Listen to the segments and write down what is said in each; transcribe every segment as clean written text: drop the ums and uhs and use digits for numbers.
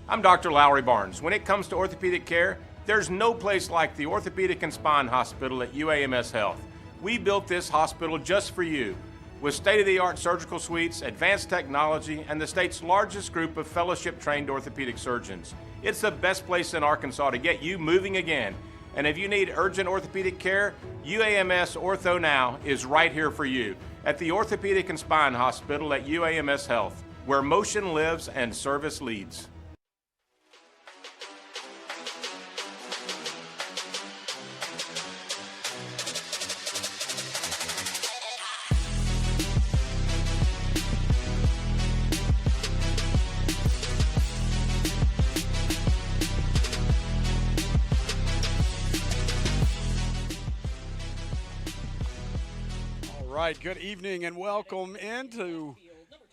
I'm Dr. Lowry Barnes. When it comes to orthopedic care, there's no place like the Orthopedic and Spine Hospital at UAMS Health. We built this hospital just for you, with state-of-the-art surgical suites, advanced technology, and the state's largest group of fellowship-trained orthopedic surgeons. It's the best place in Arkansas to get you moving again. And if you need urgent orthopedic care, UAMS Ortho Now is right here for you at the Orthopedic and Spine Hospital at UAMS Health, where motion lives and service leads. Good evening and welcome into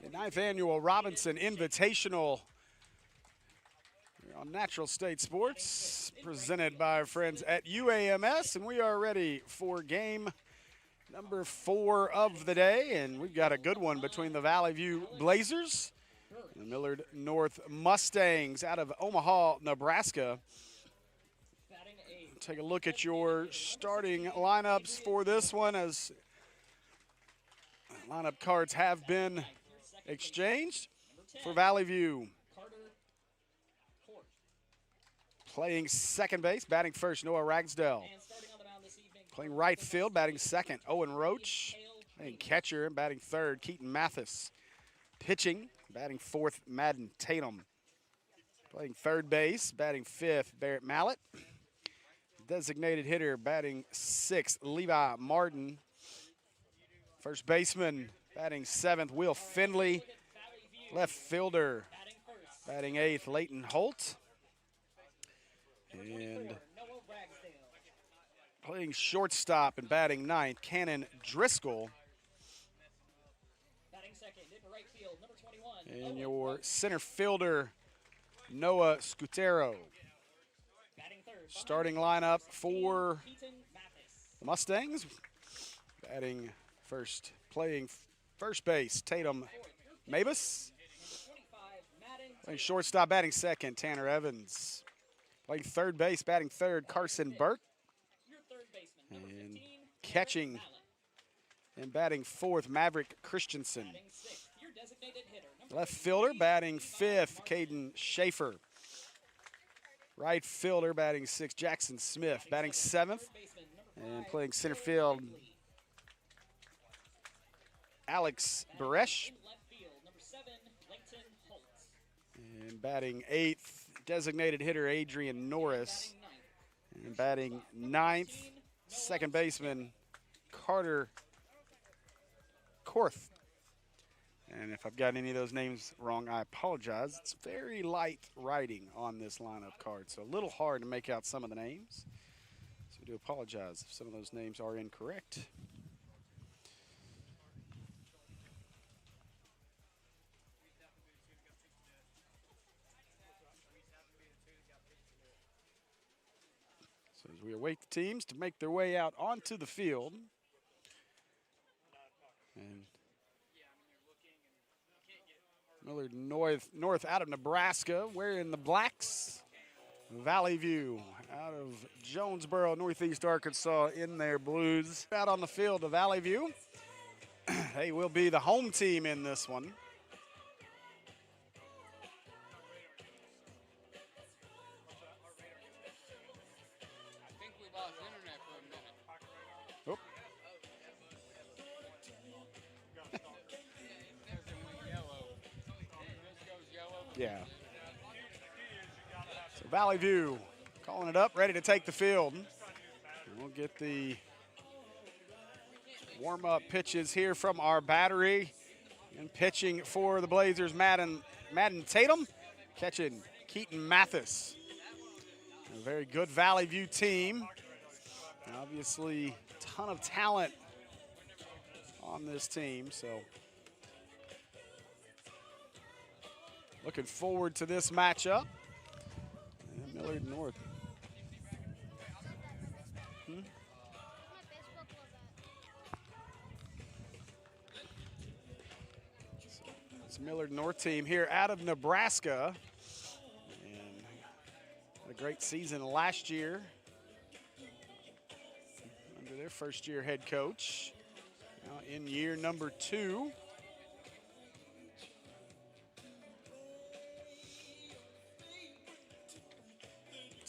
the 9th annual Robinson Invitational on Natural State Sports, presented by our friends at UAMS, and we are ready for game number 4 of the day, and we've got a good one between the Valley View Blazers and the Millard North Mustangs out of Omaha, Nebraska. Take a look at your starting lineups for this one as lineup cards have been exchanged. For Valley View, playing second base, batting first, Noah Ragsdale. Playing right field, batting second, Owen Roach. Playing catcher and batting third, Keaton Mathis. Pitching, batting fourth, Madden Tatum. Playing third base, batting fifth, Barrett Mallett. Designated hitter, batting sixth, Levi Martin. First baseman, batting seventh, Will Findley. Left fielder, batting eighth, Leighton Holt. And playing shortstop and batting ninth, Cannon Driscoll. And your center fielder, Noah Scutero. Starting lineup for the Mustangs. Batting first, playing first base, Tatum Mabus. Playing shortstop, batting second, Tanner Evans. Playing third base, batting third, Carson Burke. And catching and batting fourth, Maverick Christensen. Left fielder, batting fifth, Caden Schaefer. Right fielder, batting sixth, Jackson Smith. Batting seventh and playing center field, Alex Baresh. And batting eighth, designated hitter Adrian Norris. And batting ninth, second baseman Carter Korth. And if I've got any of those names wrong, I apologize. It's very light writing on this lineup card, so a little hard to make out some of the names. So we do apologize if some of those names are incorrect. So as we await the teams to make their way out onto the field. And Millard North out of Nebraska, wearing the blacks. Valley View out of Jonesboro, Northeast Arkansas, in their blues. Out on the field of Valley View. They will be the home team in this one. Yeah. So Valley View calling it up, ready to take the field. And we'll get the warm-up pitches here from our battery. And pitching for the Blazers, Madden Tatum, catching Keaton Mathis. A very good Valley View team. Obviously, a ton of talent on this team, so looking forward to this matchup. And Millard North. So it's Millard North team here out of Nebraska. Great season last year under their first-year head coach. Now in year number 2.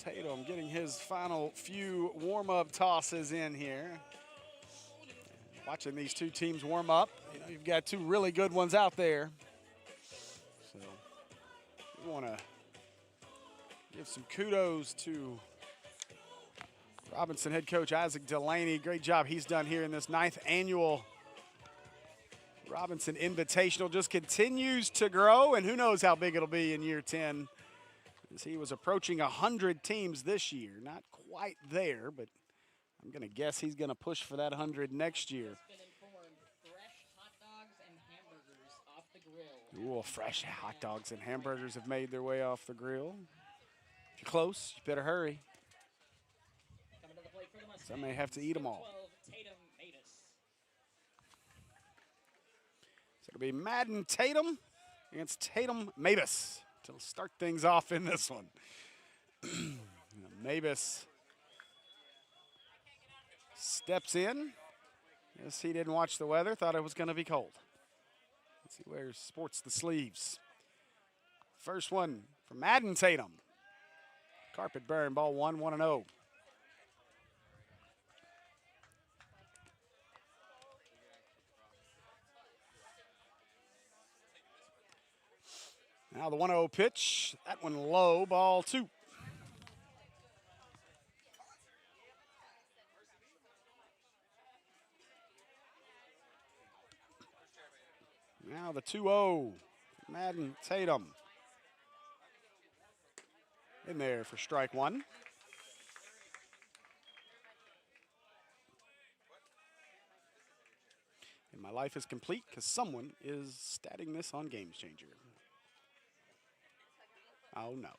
Tatum getting his final few warm-up tosses in here. Watching these two teams warm up, you know, you've got two really good ones out there. So we want to give some kudos to Robinson head coach Isaac Delaney. Great job he's done here in this 9th annual Robinson Invitational. Just continues to grow, and who knows how big it'll be in year 10. As he was approaching 100 teams this year. Not quite there, but I'm going to guess he's going to push for that 100 next year. Ooh, fresh hot dogs and hamburgers have made their way off the grill. If you're close, you better hurry. So I may have to eat them all. So it'll be Madden Tatum against Tatum Mavis to start things off in this one. Mavis steps in. Yes, he didn't watch the weather, thought it was going to be cold. Let's see where he sports the sleeves. First one from Madden Tatum. Carpet burn, ball 1-0. Now the 1-0 pitch. That one low, ball 2. Now the 2-0. Madden Tatum. In there for strike 1. And my life is complete because someone is statting this on Games Changer. Oh, no.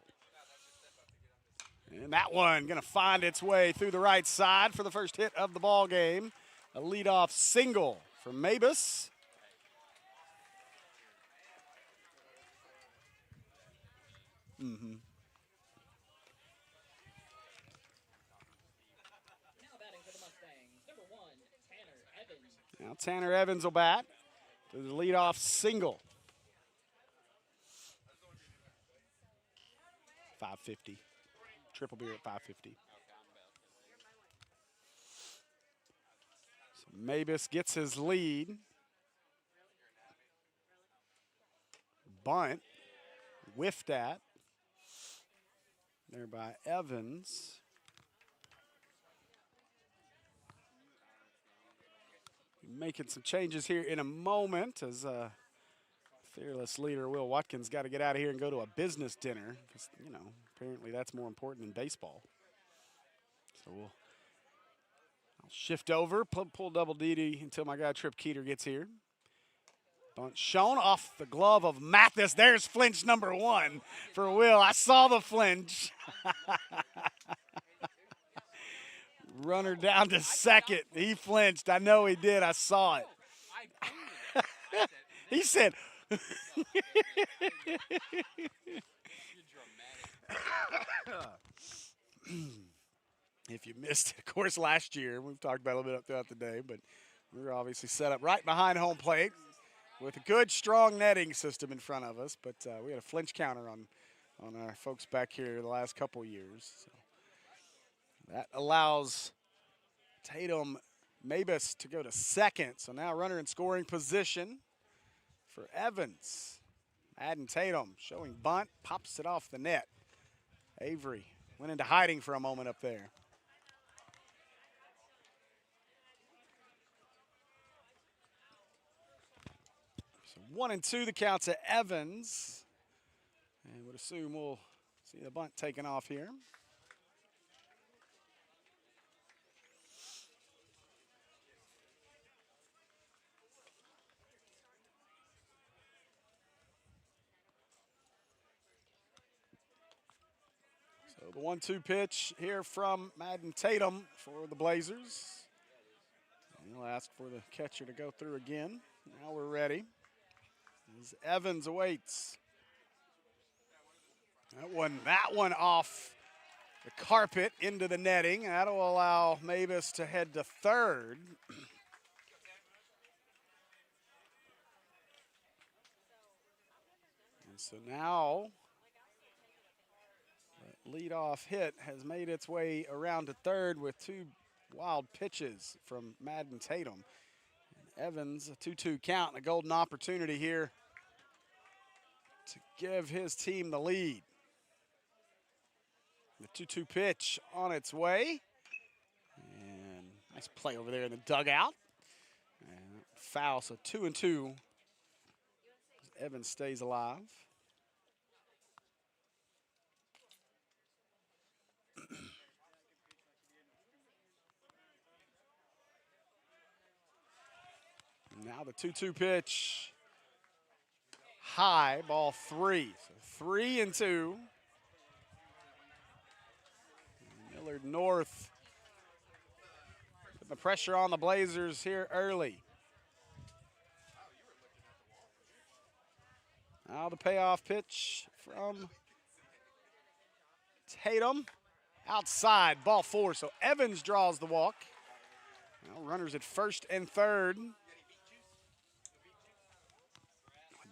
And that one going to find its way through the right side for the first hit of the ball game. A leadoff single from Mavis. Mm-hmm. Now batting for the Mustangs, number 1, Tanner Evans. Now Tanner Evans will bat to the leadoff single. 550. Triple beer at 550. So Mavis gets his lead. Bunt. Whiffed at. There by Evans. Making some changes here in a moment as fearless leader Will Watkins got to get out of here and go to a business dinner because, you know, apparently that's more important than baseball. So I'll shift over, pull double DD until my guy Trip Keeter gets here. Bunt shown off the glove of Mathis. There's flinch number 1 for Will. I saw the flinch. Runner down to second. He flinched. I know he did. I saw it. He said, if you missed it, of course, last year, we've talked about it a little bit throughout the day, but we were obviously set up right behind home plate with a good, strong netting system in front of us, but we had a flinch counter on our folks back here the last couple years. So that allows Tatum Mavis to go to second. So now runner in scoring position for Evans. Madden Tatum showing bunt, pops it off the net. Avery went into hiding for a moment up there. So 1-2 the count to Evans. And would assume we'll see the bunt taken off here. So the 1-2 pitch here from Madden Tatum for the Blazers. And he'll ask for the catcher to go through again. Now we're ready. As Evans awaits. That one off the carpet into the netting. That'll allow Mavis to head to third. And so now the leadoff hit has made its way around to third with two wild pitches from Madden Tatum. And Evans, a 2-2 count and a golden opportunity here to give his team the lead. The 2-2 pitch on its way. And nice play over there in the dugout. And foul, so 2-2. Evans stays alive. Now the 2-2 pitch. High, ball 3. So 3-2. Millard North putting the pressure on the Blazers here early. Now the payoff pitch from Tatum. Outside, ball 4. So Evans draws the walk. Now runners at first and third.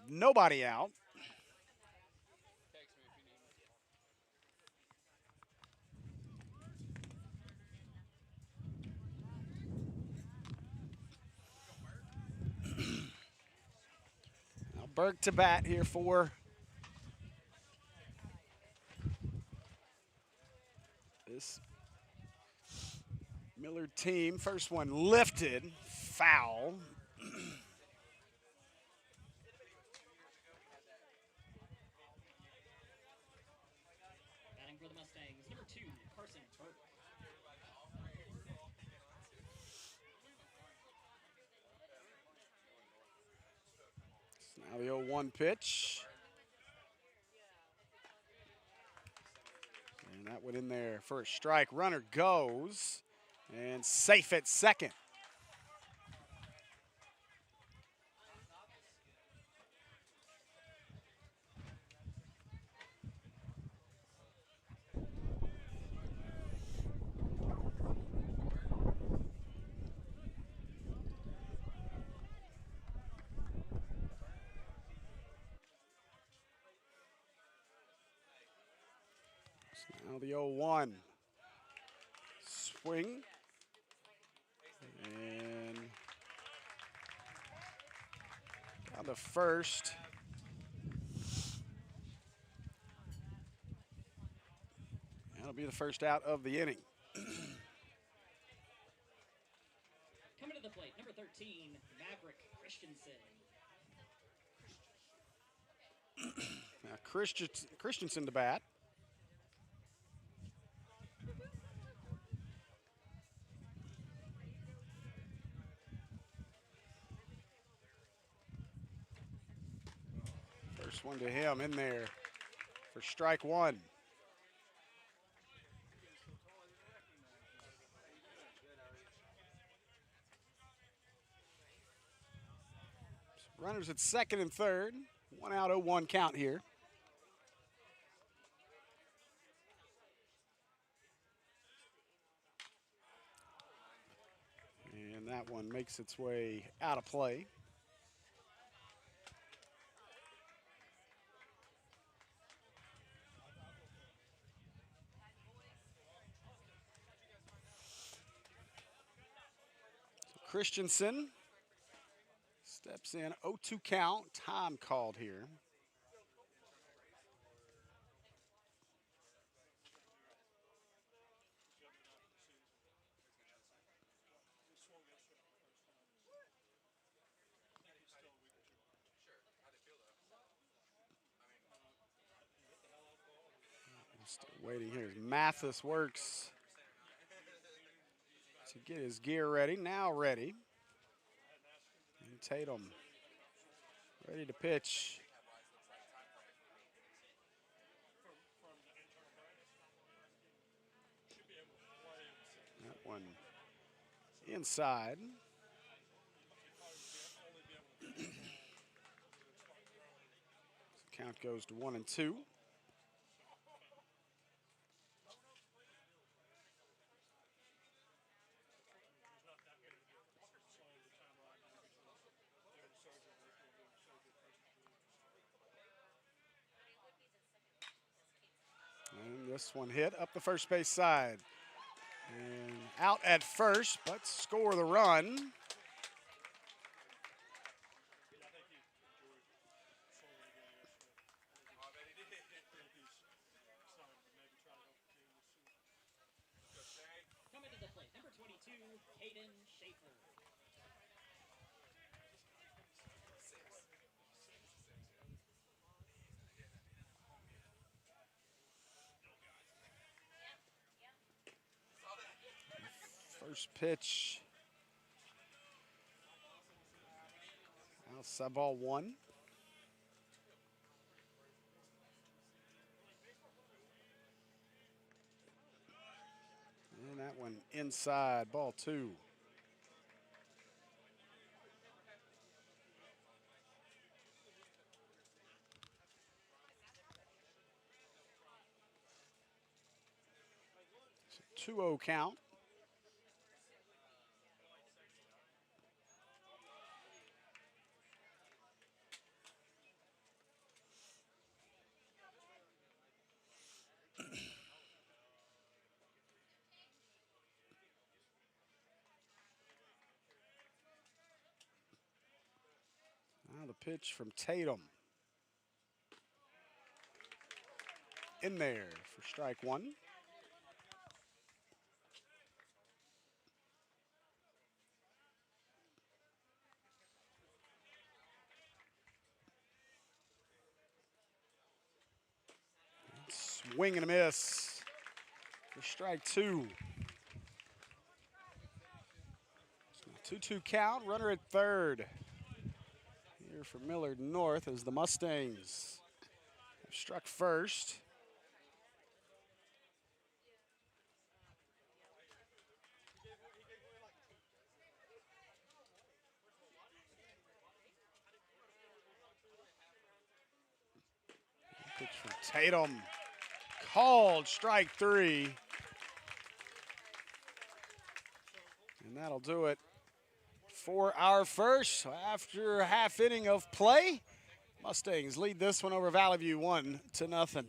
Nobody out. Now Burke to bat here for this Millard team. First one lifted, foul. Batting for the Mustangs, number 2, Carson Burke. Now the 0-1 pitch. And that went in there for a strike. Runner goes and safe at second. Now the 0-1. Swing. And down to first. That'll be the first out of the inning. Coming to the plate, number 13, Maverick Christensen. Now Christensen to bat. First one to him in there for strike 1. Runners at second and third. 1 out, 0-1 count here. And that one makes its way out of play. Christensen steps in, 0-2 count, time called here. Still waiting here as Mathis works to get his gear ready, now ready. And Tatum ready to pitch. That one inside. Count goes to 1-2. This one hit up the first base side. And out at first, but score the run. Coming to the plate, number 22, Hayden Schaefer. First pitch. Outside ball 1. And that one inside, ball 2. It's a 2-0 count. Now the pitch from Tatum. In there for strike 1. Swing and a miss for strike 2. 2-2 count, runner at third. Here for Millard North as the Mustangs have struck first. Pitch from Tatum. Called strike 3. And that'll do it for our first. After a half inning of play, Mustangs lead this one over Valley View 1-0.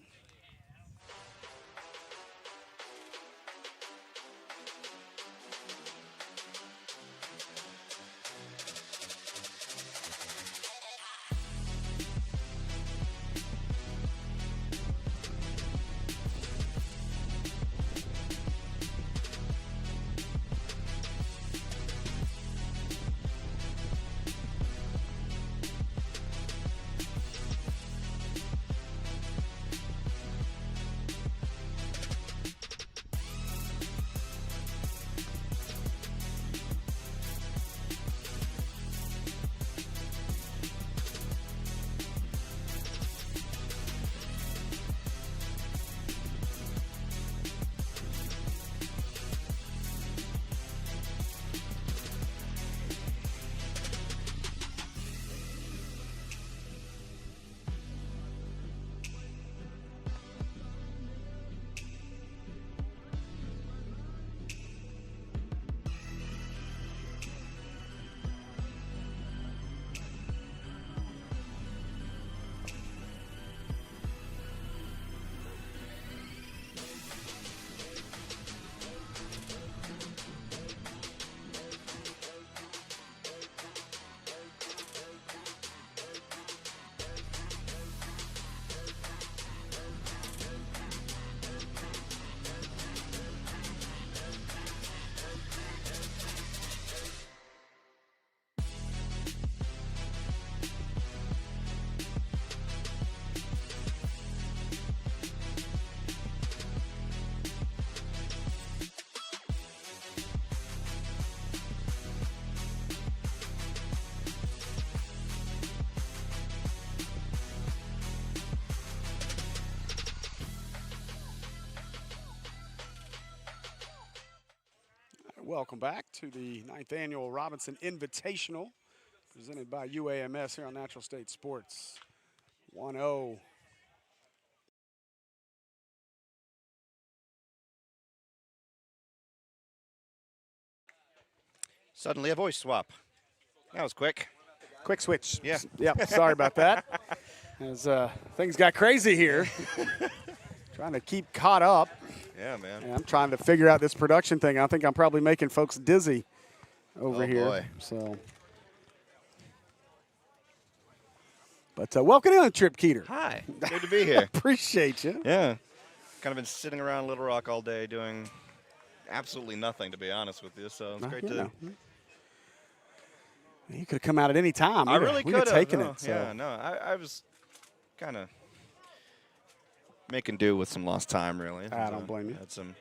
Welcome back to the 9th Annual Robinson Invitational, presented by UAMS here on Natural State Sports. 1-0. Suddenly a voice swap. That was quick. Quick switch. Yeah. Yep, sorry about that. As things got crazy here. Trying to keep caught up. Yeah, man. And I'm trying to figure out this production thing. I think I'm probably making folks dizzy over here. Boy. So, but welcome in, Trip Keeter. Hi. Good to be here. Appreciate you. Yeah. Kind of been sitting around Little Rock all day doing absolutely nothing, to be honest with you. So it's great to. You could have come out at any time. I really could have taken no, it. So. Yeah, no, I was kind of making do with some lost time, really. I don't blame you. Had some.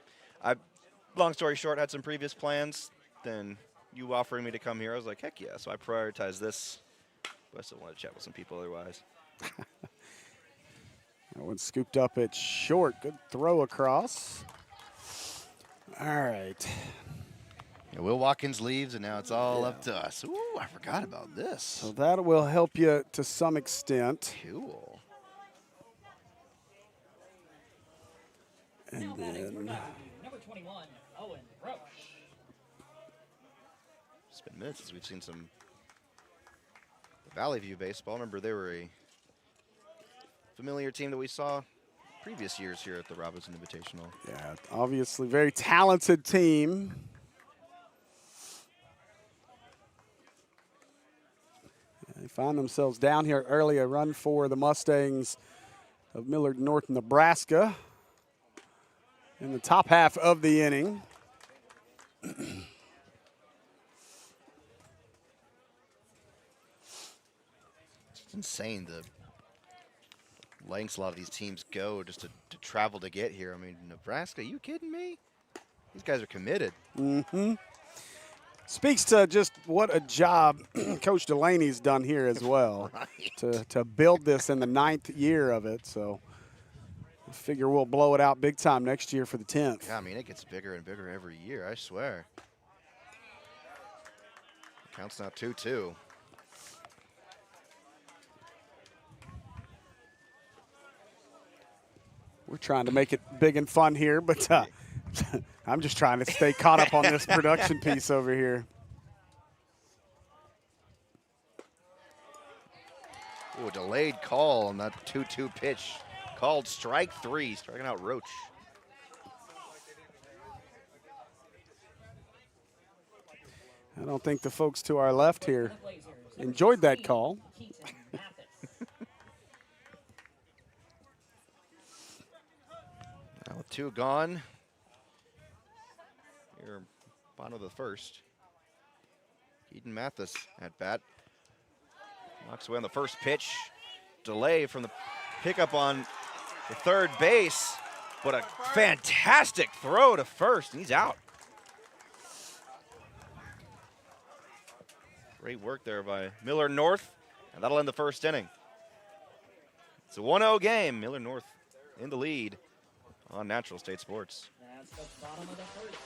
Long story short, had some previous plans. Then you offering me to come here, I was like, heck yeah. So I prioritized this. But I still want to chat with some people otherwise. That one scooped up at short. Good throw across. All right. Yeah, Will Watkins leaves, and now it's all up to us. Ooh, I forgot about this. So that will help you to some extent. Cool. And then Number 21, Owen Roach. It's been minutes since we've seen some Valley View baseball. Remember, they were a familiar team that we saw previous years here at the Robinson Invitational. yeah, obviously very talented team. They find themselves down here early, a run for the Mustangs of Millard, North Nebraska in the top half of the inning. It's insane the lengths a lot of these teams go just to travel to get here. I mean, Nebraska, you kidding me? These guys are committed. Mm-hmm. Speaks to just what a job Coach Delaney's done here as well. Right. to build this in the 9th year of it. So I figure we'll blow it out big time next year for the 10th. Yeah, I mean, it gets bigger and bigger every year, I swear. Count's now 2-2. We're trying to make it big and fun here, but I'm just trying to stay caught up on this production piece over here. Ooh, delayed call on that 2-2 pitch. Called strike 3, striking out Roach. I don't think the folks to our left here enjoyed that call. Now with 2 gone. Here, bottom of the first. Keaton Mathis at bat. Knocks away on the first pitch. Delay from the pickup on the third base. But a fantastic throw to first, and he's out. Great work there by Millard North, and that'll end the first inning. It's a 1-0 game. Millard North in the lead on Natural State Sports. That's the bottom of the first.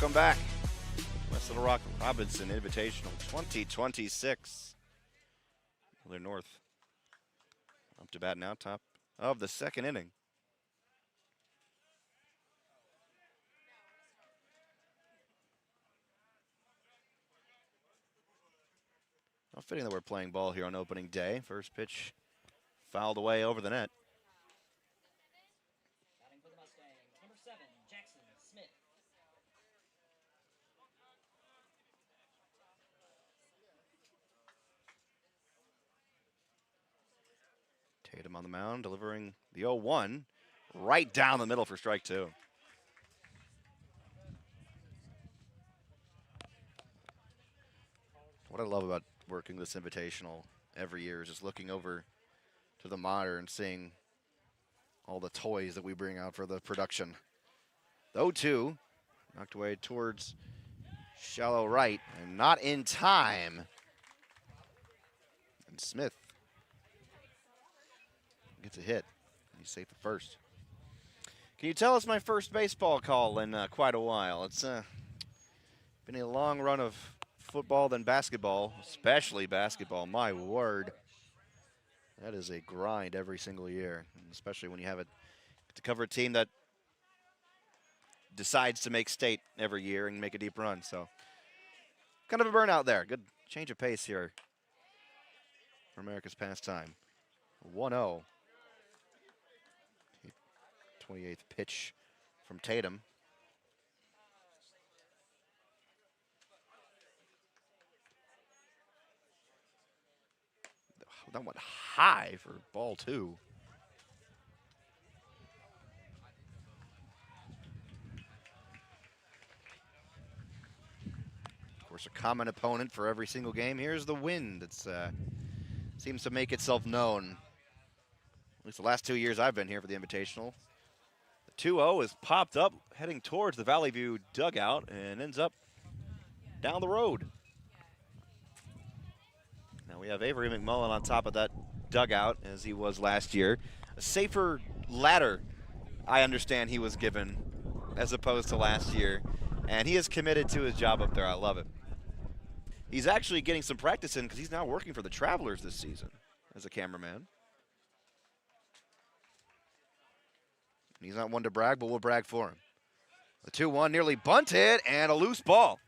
Welcome back. West Little Rock Robinson Invitational 2026. Millard North up to bat now, top of the second inning. Well, fitting that we're playing ball here on opening day. First pitch fouled away over the net. Batting for the Mustangs, number 7, Jackson Smith. Tatum on the mound, delivering the 0-1 right down the middle for strike 2. What I love about working this invitational every year is just looking over to the monitor and seeing all the toys that we bring out for the production. The 0-2 knocked away towards shallow right and not in time. And Smith gets a hit. He's safe at first. Can you tell us my first baseball call in quite a while? It's been a long run of football than basketball, especially basketball. My word. That is a grind every single year, especially when you have to cover a team that decides to make state every year and make a deep run. So kind of a burnout there. Good change of pace here for America's pastime. 1-0. 28th pitch from Tatum. That went high for ball 2. Of course, a common opponent for every single game. Here's the wind. It seems to make itself known. At least the last 2 years I've been here for the Invitational. The 2-0 is popped up, heading towards the Valley View dugout, and ends up down the road. Now we have Avery McMullen on top of that dugout, as he was last year. A safer ladder, I understand he was given, as opposed to last year. And he is committed to his job up there. I love it. He's actually getting some practice in because he's now working for the Travelers this season as a cameraman. He's not one to brag, but we'll brag for him. The 2-1 nearly bunted and a loose ball.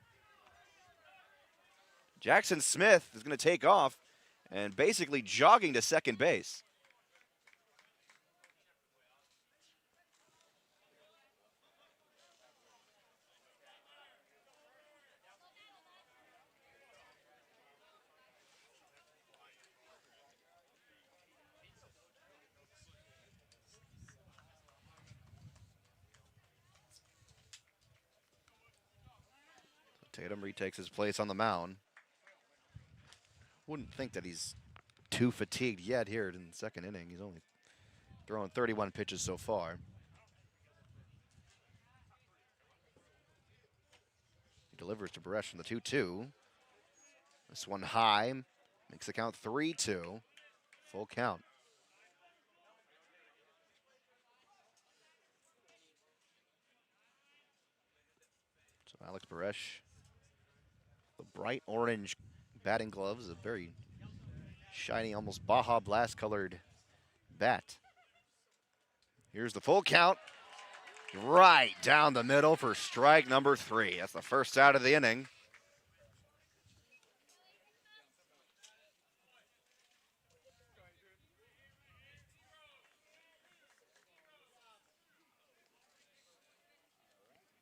Jackson Smith is going to take off and basically jogging to second base. Tatum retakes his place on the mound. Wouldn't think that he's too fatigued yet here in the second inning. He's only thrown 31 pitches so far. He delivers to Baresh from the 2-2. This one high, makes the count 3-2. Full count. So Alex Baresh, the bright orange batting gloves, a very shiny, almost Baja Blast colored bat. Here's the full count. Right down the middle for strike number 3. That's the first out of the inning.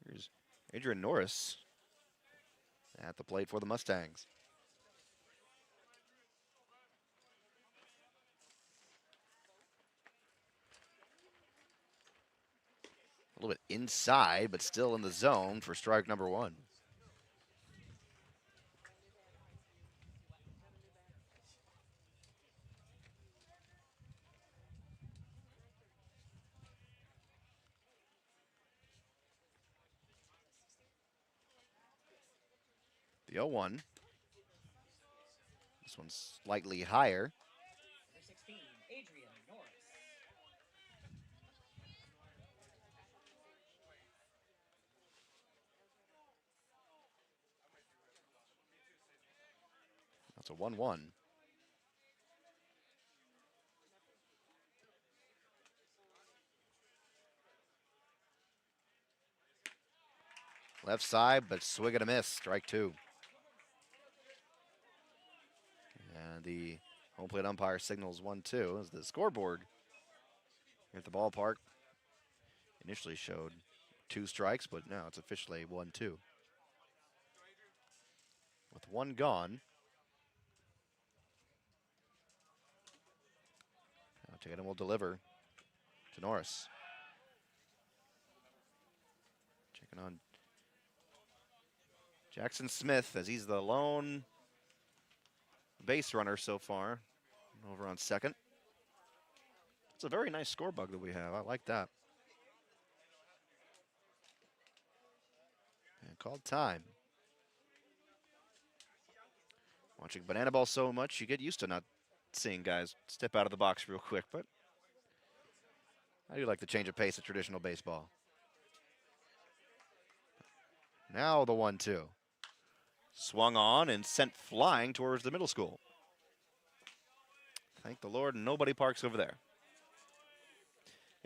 Here's Adrian Norris at the plate for the Mustangs. A little bit inside, but still in the zone for strike number 1. The 0-1. This one's slightly higher. Number 16, Adrian Norris. It's a 1-1. Left side, but swing and a miss. Strike 2. And the home plate umpire signals 1-2 as the scoreboard here at the ballpark initially showed 2 strikes, but now it's officially 1-2. With 1 gone. Now Tatum will deliver to Norris. Checking on Jackson Smith as he's the lone base runner so far over on second. It's a very nice score bug that we have. I like that. And called time. Watching banana ball so much, you get used to not seeing guys step out of the box real quick, but I do like the change of pace of traditional baseball. Now the 1-2. Swung on and sent flying towards the middle school. Thank the Lord nobody parks over there.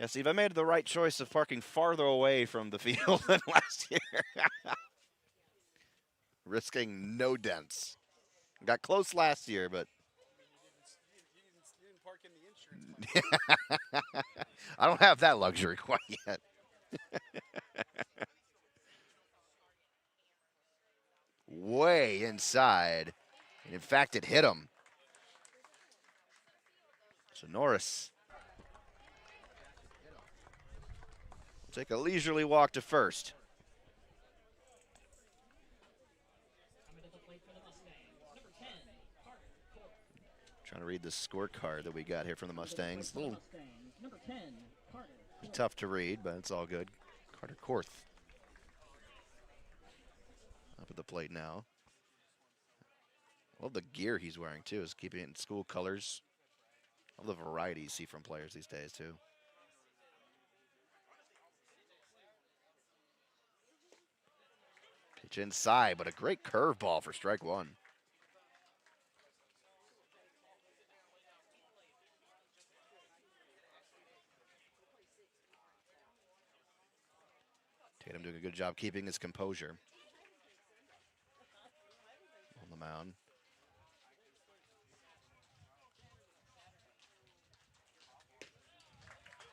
Yeah, Steve, I made the right choice of parking farther away from the field than last year. Risking no dents. Got close last year, but You didn't park in the insurance. I don't have that luxury quite yet. Way inside. And in fact, it hit him. So Norris will take a leisurely walk to first. Coming to the plate for the Mustangs, number 10, Carter Court. Trying to read the scorecard that we got here from the Mustangs. A little Mustangs, number 10, Carter Court. tough to read, but it's all good. Carter Korth up at the plate now. Love the gear he's wearing too. Is keeping it in school colors. Love the variety you see from players these days too. Pitch inside, but a great curveball for strike 1. Tatum doing a good job keeping his composure on the mound.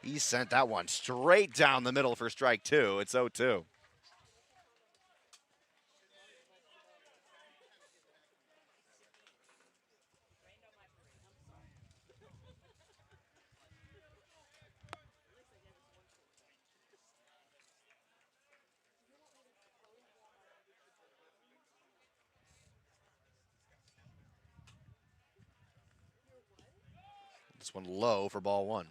He sent that one straight down the middle for strike 2. It's 0-2. This one low for ball 1.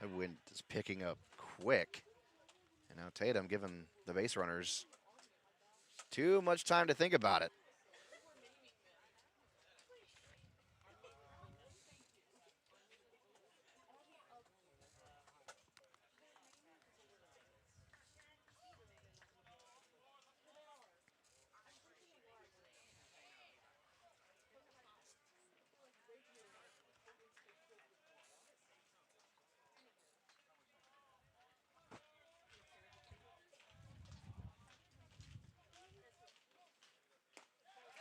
That wind is picking up quick. And now Tatum giving the base runners too much time to think about it.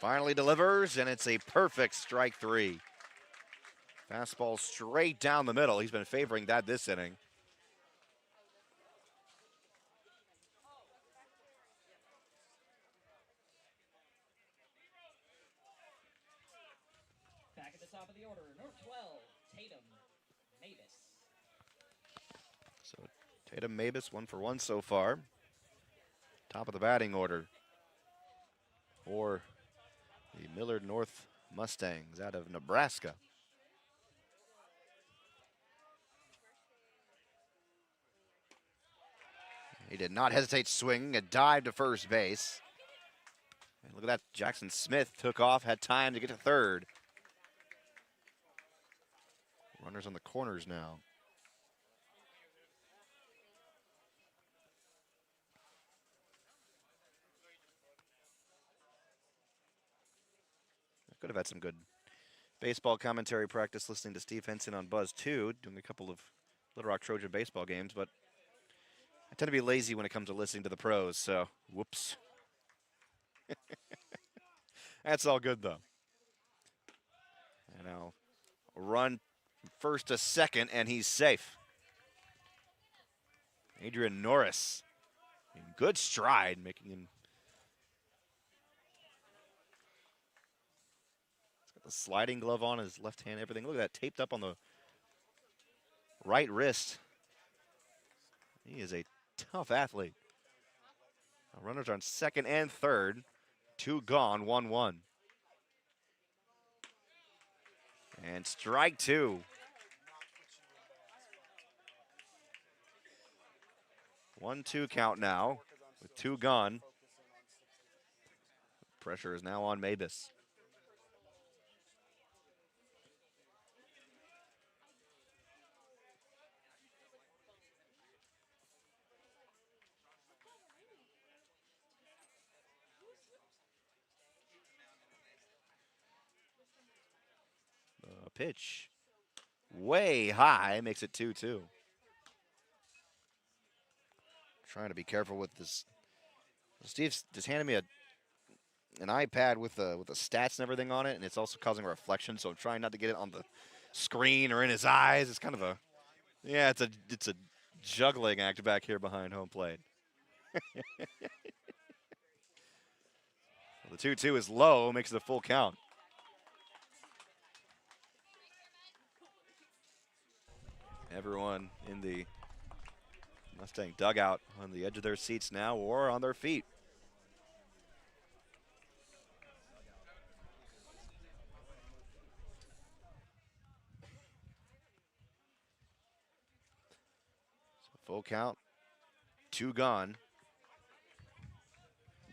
Finally delivers, and it's a perfect strike 3. Fastball straight down the middle. He's been favoring that this inning. Back at the top of the order, number 12, Tatum Mavis. So Tatum Mavis 1 for 1 so far. Top of the batting order for the Millard North Mustangs out of Nebraska. He did not hesitate swinging, a dive to first base. And look at that, Jackson Smith took off, had time to get to third. Runners on the corners now. I could have had some good baseball commentary practice listening to Steve Henson on Buzz 2, doing a couple of Little Rock Trojan baseball games, but I tend to be lazy when it comes to listening to the pros, so whoops. That's all good, though. And now a run from first to second, and he's safe. Adrian Norris in good stride, making him. He's got the sliding glove on his left hand, everything. Look at that, taped up on the right wrist. He is a tough athlete. Now runners are on second and third. 2 gone, 1-1. And strike 2. 1-2 count now with 2 gone. Pressure is now on Mabus. Pitch way high, makes it 2-2. Trying to be careful with this. Steve's just handed me an iPad with the stats and everything on it, and it's also causing a reflection, so I'm trying not to get it on the screen or in his eyes. It's kind of a, yeah, it's a juggling act back here behind home plate. The 2-2 is low, makes it a full count. Everyone in the Mustang dugout on the edge of their seats now or on their feet. So full count, 2 gone.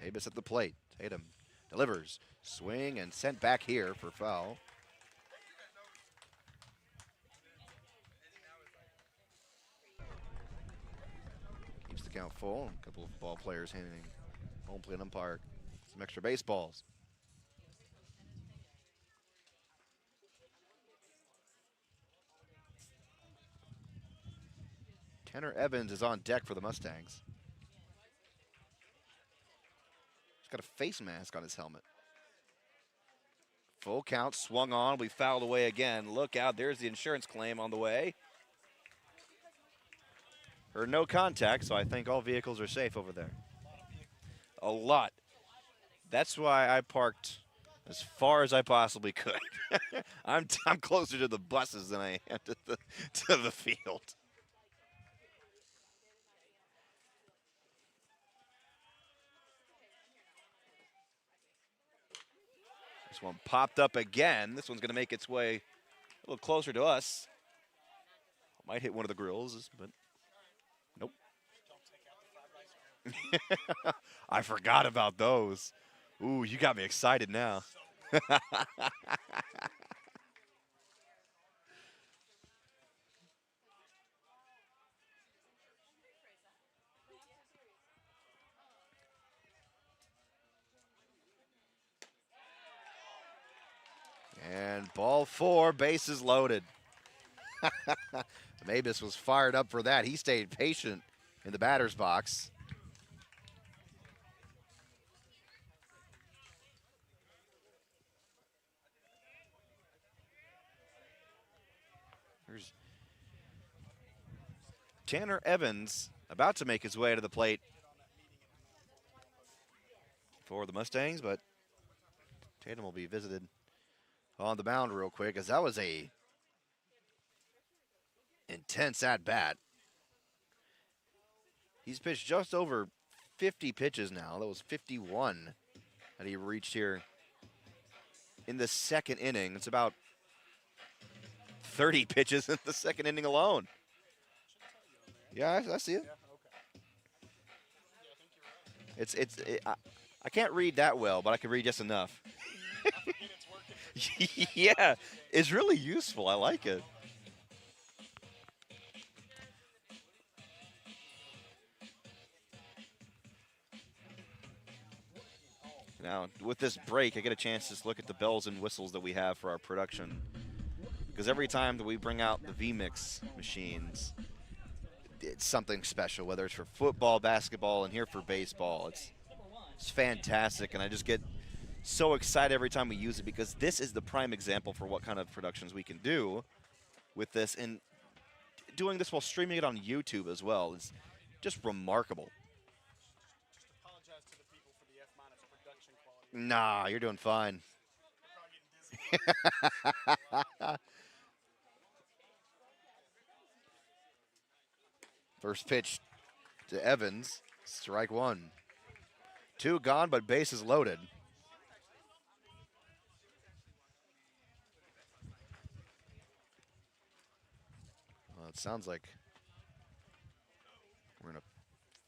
Mabus at the plate. Tatum delivers, swing, and sent back here for foul. Count full. A couple of ball players handing home plate umpire some extra baseballs. Tanner Evans is on deck for the Mustangs. He's got a face mask on his helmet. Full count, swung on, we fouled away again. Look out, there's the insurance claim on the way. Or no contact, so I think all vehicles are safe over there. A lot. That's why I parked as far as I possibly could. I'm closer to the buses than I am to the field. This one popped up again. This one's going to make its way a little closer to us. Might hit one of the grills, but nope. I forgot about those. Ooh, you got me excited now. And ball 4, bases loaded. Mabus was fired up for that. He stayed patient in the batter's box. There's Tanner Evans about to make his way to the plate for the Mustangs, but Tatum will be visited on the mound real quick, as that was a intense at-bat. He's pitched just over 50 pitches now. That was 51 that he reached here in the second inning. It's about 30 pitches in the second inning alone. Yeah, I see it. I can't read that well, but I can read just enough. Yeah, it's really useful. I like it. Now, with this break, I get a chance to just look at the bells and whistles that we have for our production. Because every time that we bring out the VMix machines, it's something special, whether it's for football, basketball, and here for baseball. It's fantastic, and I just get so excited every time we use it because this is the prime example for what kind of productions we can do with this. And doing this while streaming it on YouTube as well is just remarkable. Nah, you're doing fine. First pitch to Evans, strike one. 2 gone, but bases loaded. Well, it sounds like we're in a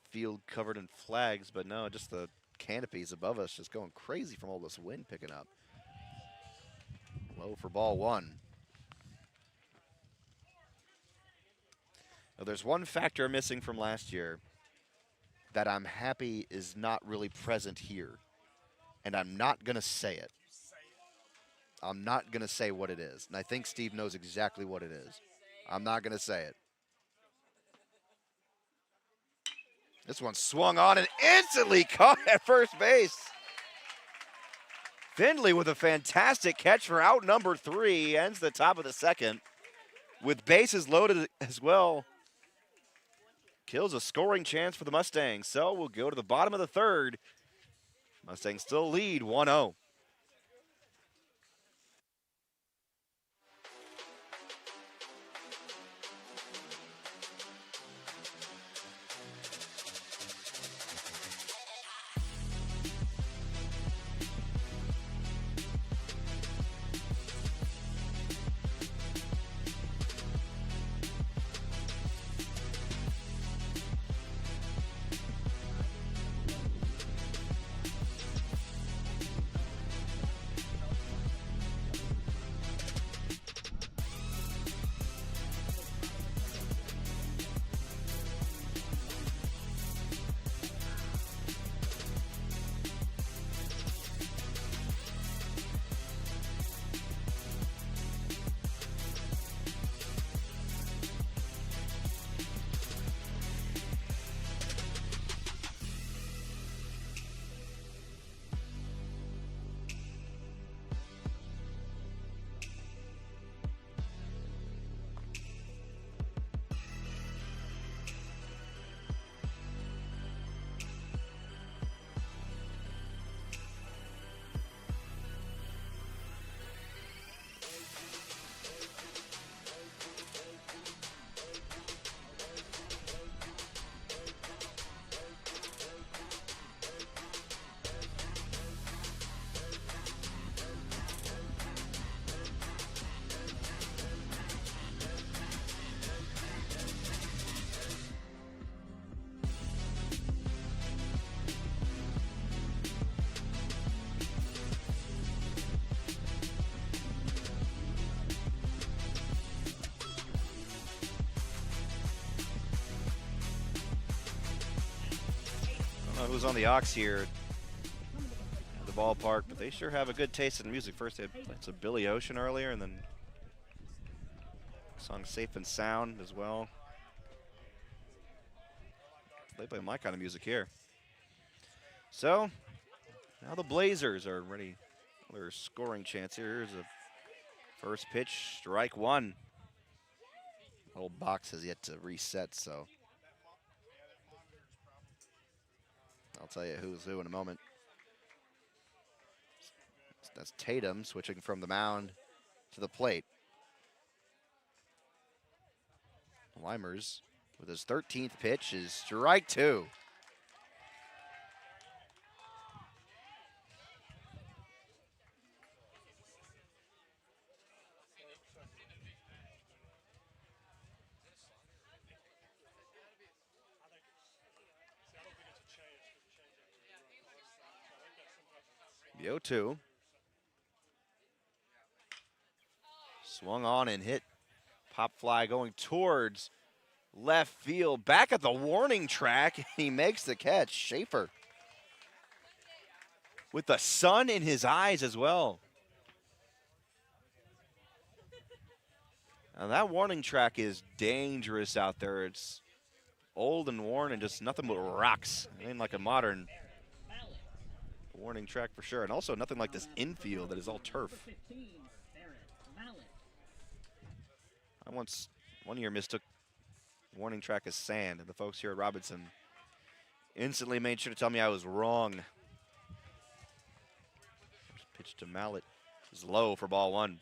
field covered in flags, but no, just the canopies above us just going crazy from all this wind picking up. Low for ball 1. Now, there's one factor missing from last year that I'm happy is not really present here, and I'm not going to say it. I'm not going to say what it is, and I think Steve knows exactly what it is. I'm not going to say it. This one swung on and instantly caught at first base. Findlay with a fantastic catch for out number 3. Ends the top of the second with bases loaded as well. Kills a scoring chance for the Mustangs. So we'll go to the bottom of the third. Mustangs still lead 1-0. Who's on the aux here at the ballpark, but they sure have a good taste in music. First they had some Billy Ocean earlier, and then song Safe and Sound as well. They play my kind of music here. So now the Blazers are ready. Another scoring chance here. Here's a first pitch, strike 1. The whole box has yet to reset, so I'll tell you who's who in a moment. That's Tatum switching from the mound to the plate. Weimers with his 13th pitch is strike 2. The 0-2. Swung on and hit. Pop fly going towards left field. Back at the warning track. He makes the catch. Schaefer with the sun in his eyes as well. Now that warning track is dangerous out there. It's old and worn and just nothing but rocks. I mean, like a modern warning track for sure. And also nothing like this infield that is all turf. I one year mistook warning track as sand, and the folks here at Robinson instantly made sure to tell me I was wrong. Pitch to Mallett is low for ball one.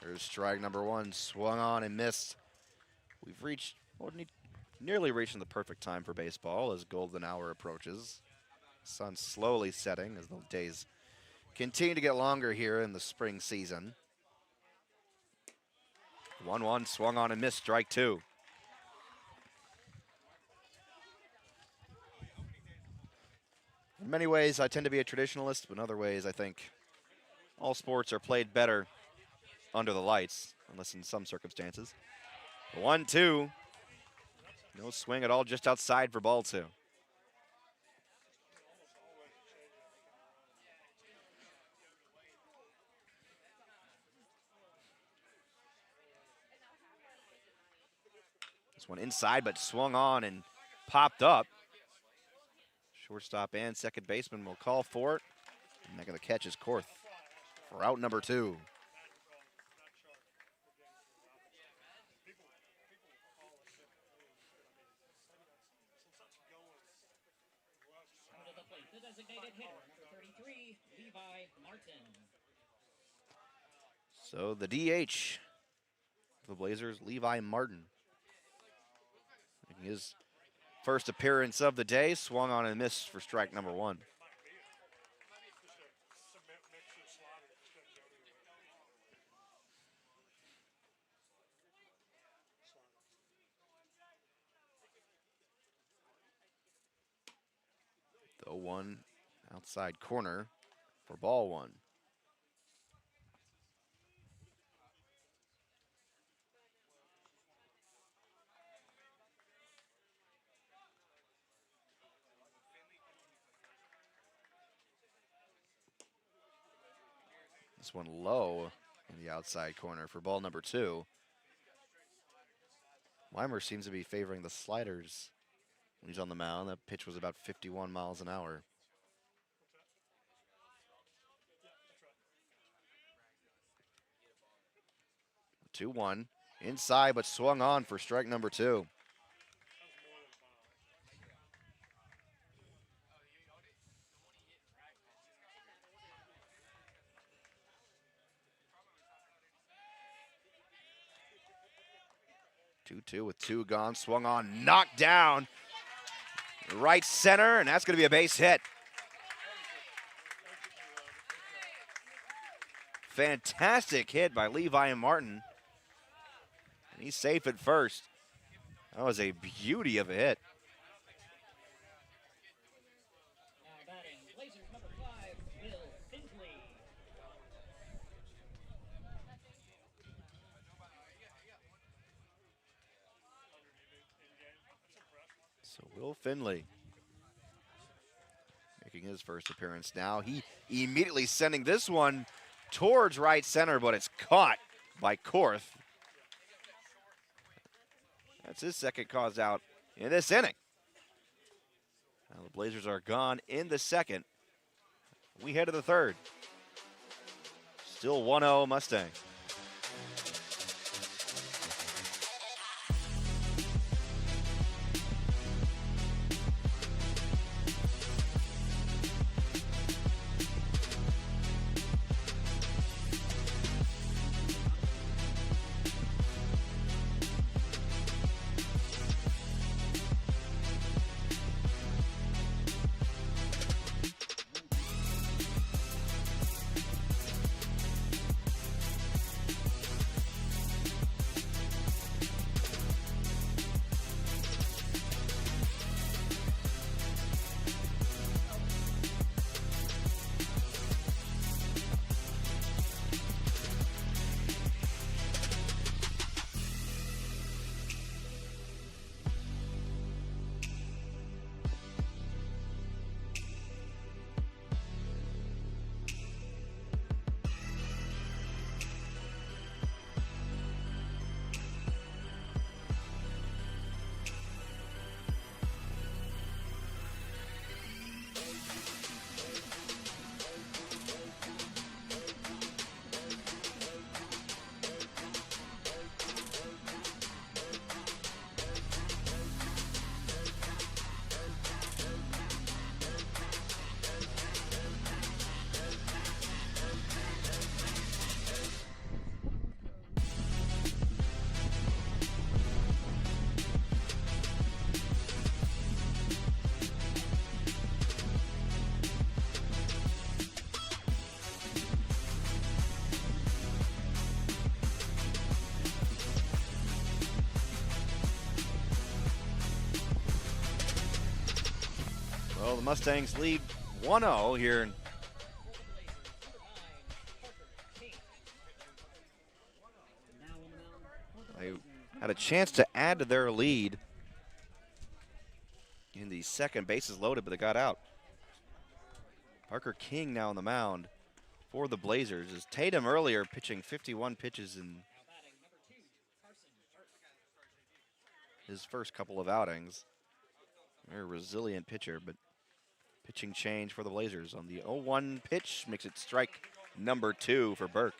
There's strike number one, swung on and missed. We've reached, well, nearly reaching the perfect time for baseball as golden hour approaches. Sun slowly setting as the days continue to get longer here in the spring season. 1-1, swung on and missed, strike two. In many ways, I tend to be a traditionalist, but in other ways, I think all sports are played better under the lights, unless in some circumstances. 1-2. No swing at all, just outside for ball two. This one inside, but swung on and popped up. Shortstop and second baseman will call for it. And making the catch is Korth for out number two. The designated hitter, number 33, Levi Martin. So the DH for the Blazers, Levi Martin. Making his first appearance of the day, swung on and missed for strike number one. The 0-1 outside corner for ball one. This one low in the outside corner for ball number two. Weimer seems to be favoring the sliders when he's on the mound. That pitch was about 51 miles an hour. The 2-1 inside, but swung on for strike number two. Two with two gone, swung on, knocked down. Right center, and that's going to be a base hit. Fantastic hit by Levi Martin. And he's safe at first. That was a beauty of a hit. Now batting, Blazers number 5, Will Findley. So Will Findley making his first appearance now. He immediately sending this one towards right center, but it's caught by Korth. That's his second cause out in this inning. Now the Blazers are gone in the second. We head to the third. Still 1-0 Mustangs. Mustangs lead 1-0 here. They had a chance to add to their lead in the second bases loaded, but they got out. Parker King now on the mound for the Blazers. As Tatum earlier pitching 51 pitches in his first couple of outings. Very resilient pitcher, but pitching change for the Blazers on the 0-1 pitch makes it strike number 2 for Burke.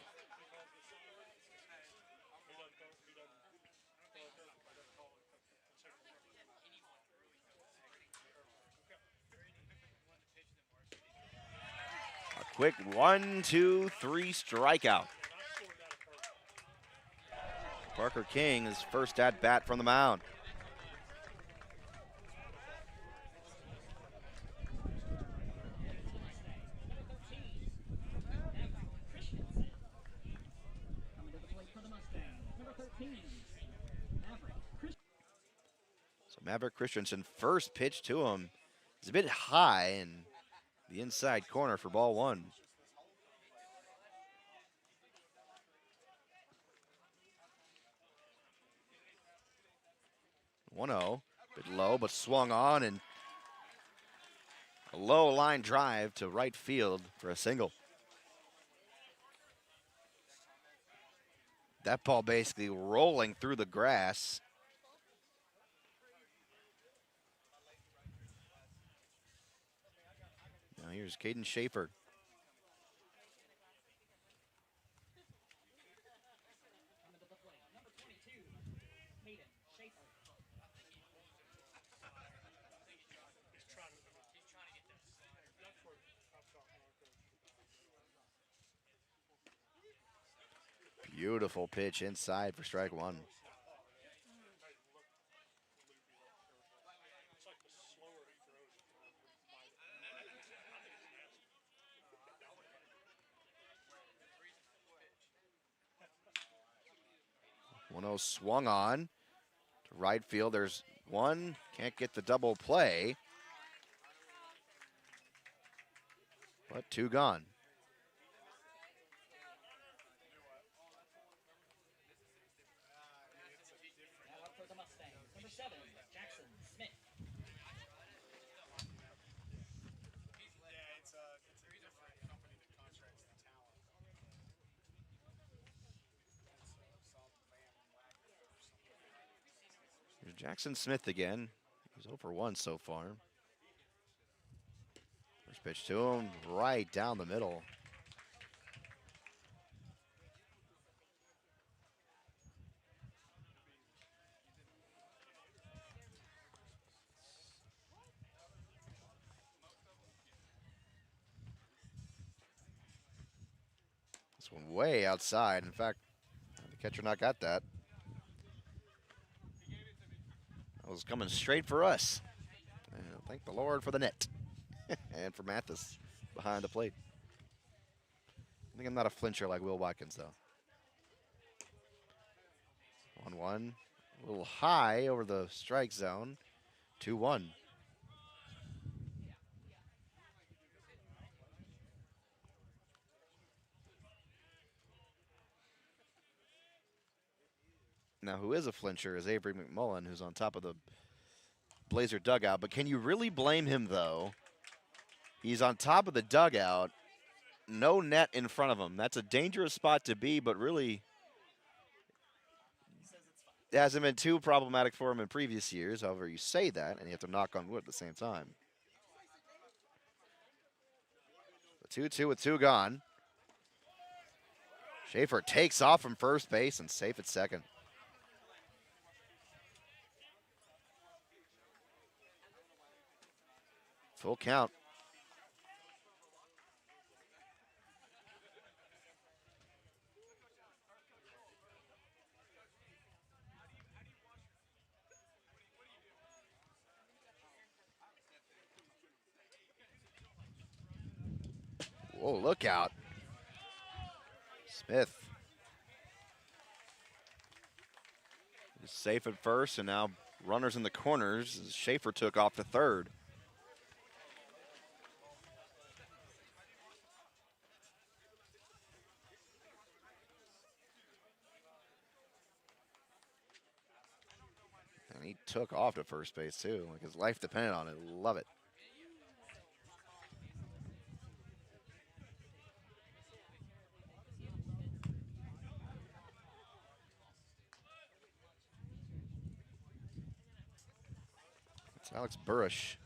A quick 1, 2, 3 strikeout. Parker King, his first at bat from the mound. So Maverick Christensen, first pitch to him is a bit high in the inside corner for ball 1. One-0, bit low, but swung on, and a low line drive to right field for a single. That ball basically rolling through the grass. Now here's Caden Schaefer. Beautiful pitch inside for strike 1. One-0 swung on to right field. There's one, can't get the double play, but 2 gone. Here's Jackson Smith again. He's 0 for 1 so far. First pitch to him, right down the middle. This one way outside. In fact, the catcher not got that. That was coming straight for us. And thank the Lord for the net. And for Mathis behind the plate. I think I'm not a flincher like Will Watkins, though. 1-1. A little high over the strike zone. 2-1. Now, who is a flincher is Avery McMullen, who's on top of the Blazer dugout. But can you really blame him, though? He's on top of the dugout, no net in front of him. That's a dangerous spot to be, but really it hasn't been too problematic for him in previous years. However, you say that, and you have to knock on wood at the same time. The 2-2 with 2 gone. Schaefer takes off from first base and safe at second. Full count. Whoa, look out. Smith is safe at first, and now runners in the corners as Schaefer took off to third. took off to first base too. Like his life depended on it. Love it. It's Alex Burrish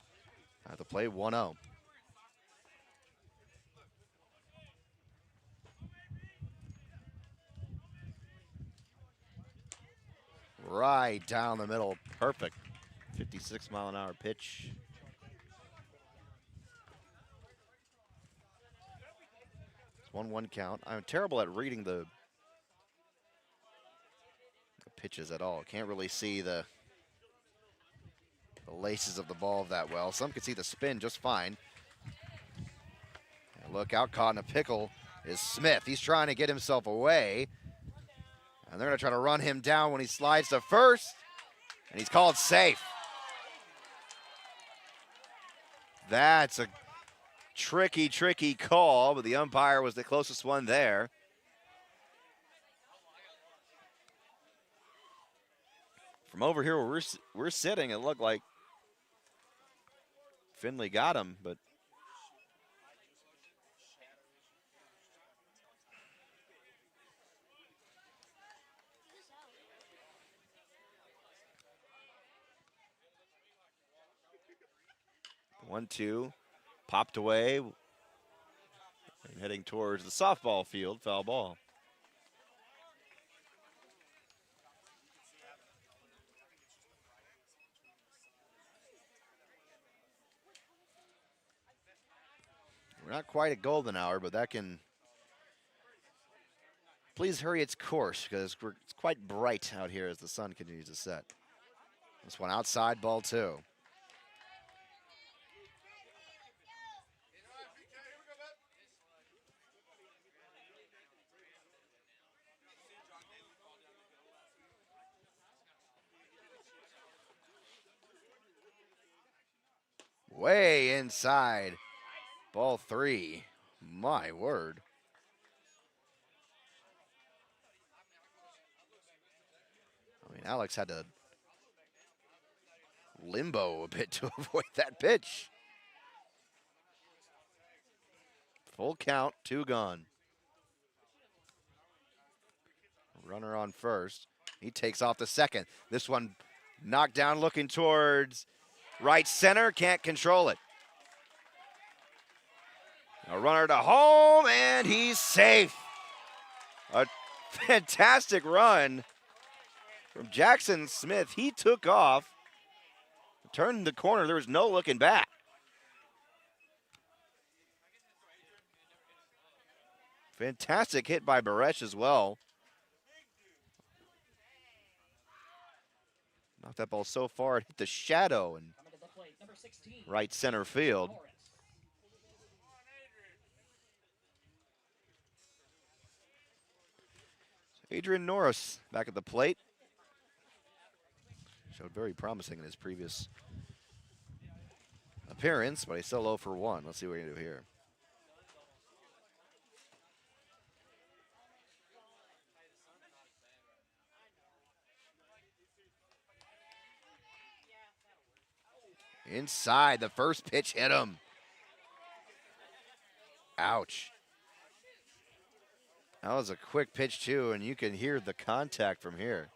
at the plate, 1-0. Right down the middle, perfect. 56-mile-an-hour pitch. It's 1-1 count. I'm terrible at reading the pitches at all. Can't really see the laces of the ball that well. Some can see the spin just fine. And look out, caught in a pickle is Smith. He's trying to get himself away. And they're going to try to run him down when he slides to first. And he's called safe. That's a tricky, tricky call, but the umpire was the closest one there. From over here where we're sitting, it looked like Finley got him, but 1-2, popped away, and heading towards the softball field, foul ball. We're not quite at golden hour, but that can please hurry its course because it's quite bright out here as the sun continues to set. This one outside, ball 2. Way inside, ball 3. My word. I mean, Alex had to limbo a bit to avoid that pitch. Full count, 2 gone. Runner on first. He takes off the second. This one knocked down looking towards right center, can't control it. A runner to home, and he's safe. A fantastic run from Jackson Smith. He took off, turned the corner. There was no looking back. Fantastic hit by Baresh as well. Knocked that ball so far it hit the shadow and right center field. Adrian Norris back at the plate. Showed very promising in his previous appearance, but he's still 0 for 1. Let's see what we can do here. Inside, the first pitch hit him. Ouch. That was a quick pitch too, and you can hear the contact from here.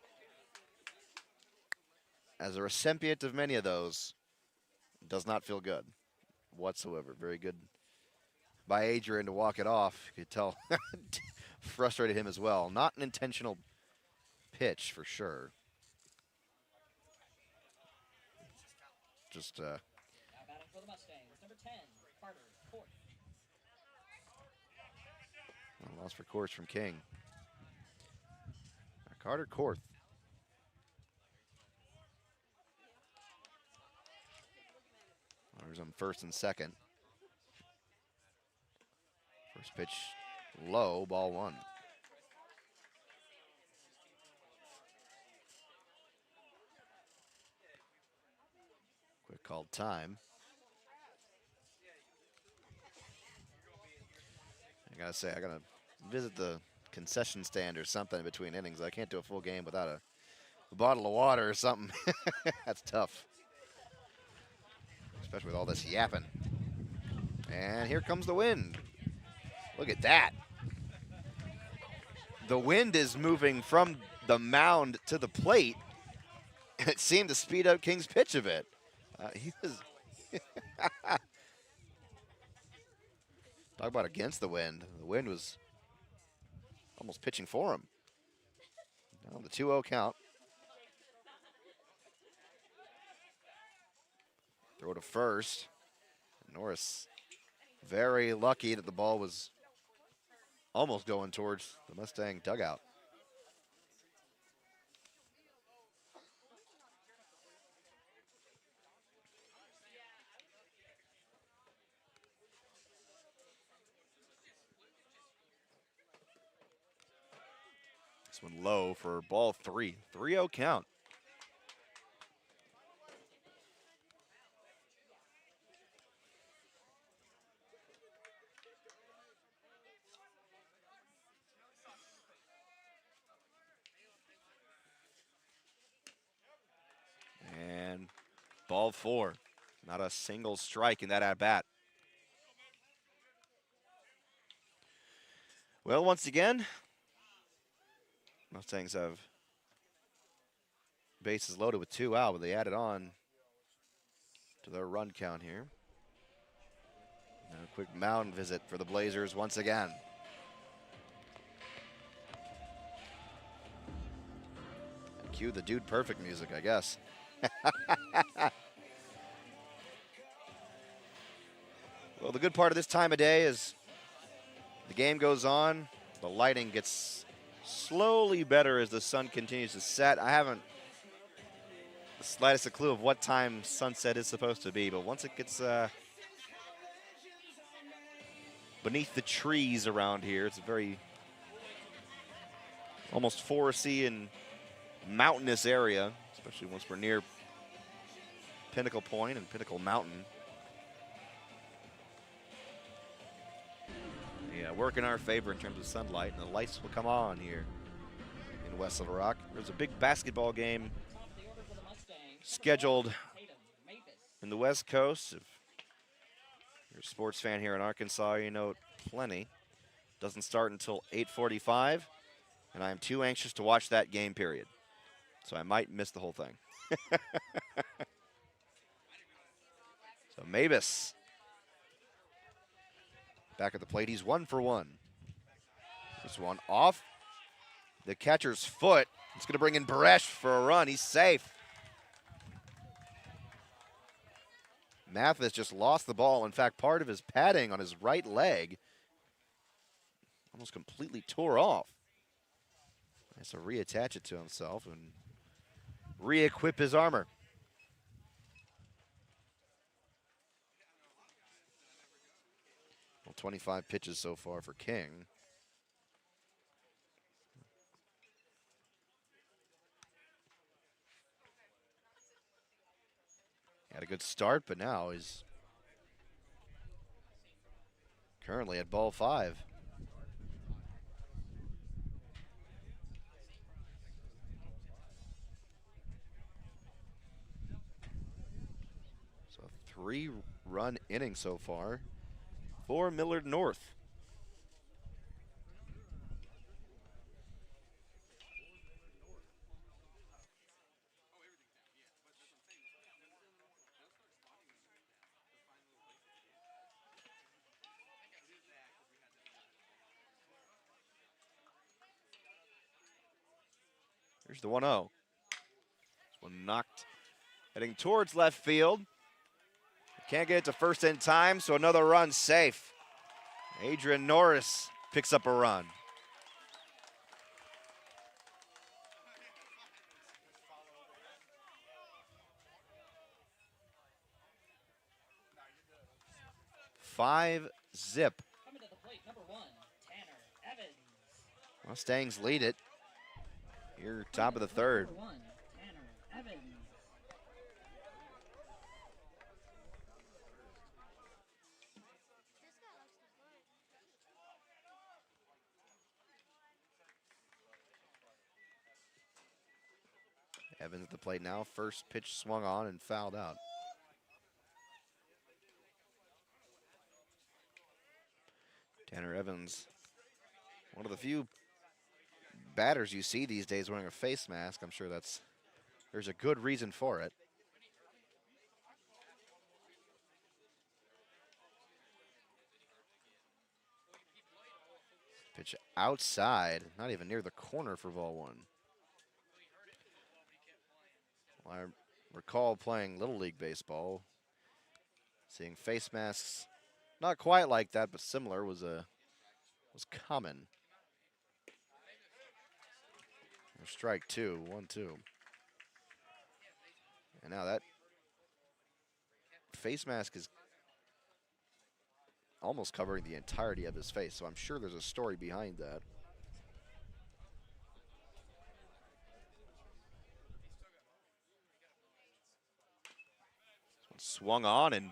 As a recipient of many of those, it does not feel good whatsoever. Very good by Adrian to walk it off. You could tell frustrated him as well. Not an intentional pitch for sure. Just Now batting for the Mustangs, number 10, Carter Court. a loss for course from King. Carter Korth. Runners on first and second. First pitch low, ball 1. Quick called time. I gotta say, I gotta visit the concession stand or something between innings. I can't do a full game without a a bottle of water or something. That's tough. Especially with all this yapping. And here comes the wind. Look at that. The wind is moving from the mound to the plate, and it seemed to speed up King's pitch a bit. He was talk about against the wind. The wind was almost pitching for him. Now the 2-0 count. Throw to first. Norris very lucky that the ball was almost going towards the Mustang dugout. This one low for ball 3. 3-0 count. And ball 4. Not a single strike in that at-bat. Well, once again, Mustangs have bases loaded with 2 out, but they added on to their run count here. And a quick mound visit for the Blazers once again. And cue the Dude Perfect music, I guess. Well, the good part of this time of day is the game goes on, the lighting gets slowly better as the sun continues to set. I haven't the slightest clue of what time sunset is supposed to be, but once it gets beneath the trees around here, it's a very almost foresty and mountainous area, especially once we're near Pinnacle Point and Pinnacle Mountain. Yeah, work in our favor in terms of sunlight, and the lights will come on here in West Little Rock. There's a big basketball game scheduled in the West Coast. If you're a sports fan here in Arkansas, you know it plenty. Doesn't start until 8:45, and I am too anxious to watch that game, period. So I might miss the whole thing. So Mavis back at the plate. He's 1 for 1. This one off the catcher's foot. It's going to bring in Baresh for a run. He's safe. Mathis just lost the ball. In fact, part of his padding on his right leg almost completely tore off. He has to reattach it to himself and re-equip his armor. Well, 25 pitches so far for King. Had a good start, but now he's currently at ball 5. So a 3-run inning so far for Millard North. Here's the 1-0. This one knocked, heading towards left field. Can't get it to first in time, so another run safe. Adrian Norris picks up a run. Five zip. Coming to the plate, number 1, Tanner Evans. Mustangs lead it here, top of the third. Number 1, Tanner Evans. Evans at the plate now. First pitch swung on and fouled out. Tanner Evans, one of the few batters you see these days wearing a face mask. I'm sure there's a good reason for it. Pitch outside, not even near the corner for ball one. Well, I recall playing Little League baseball, seeing face masks, not quite like that, but similar was common. Strike two, 1-2. And now that face mask is almost covering the entirety of his face, so I'm sure there's a story behind that. This one swung on and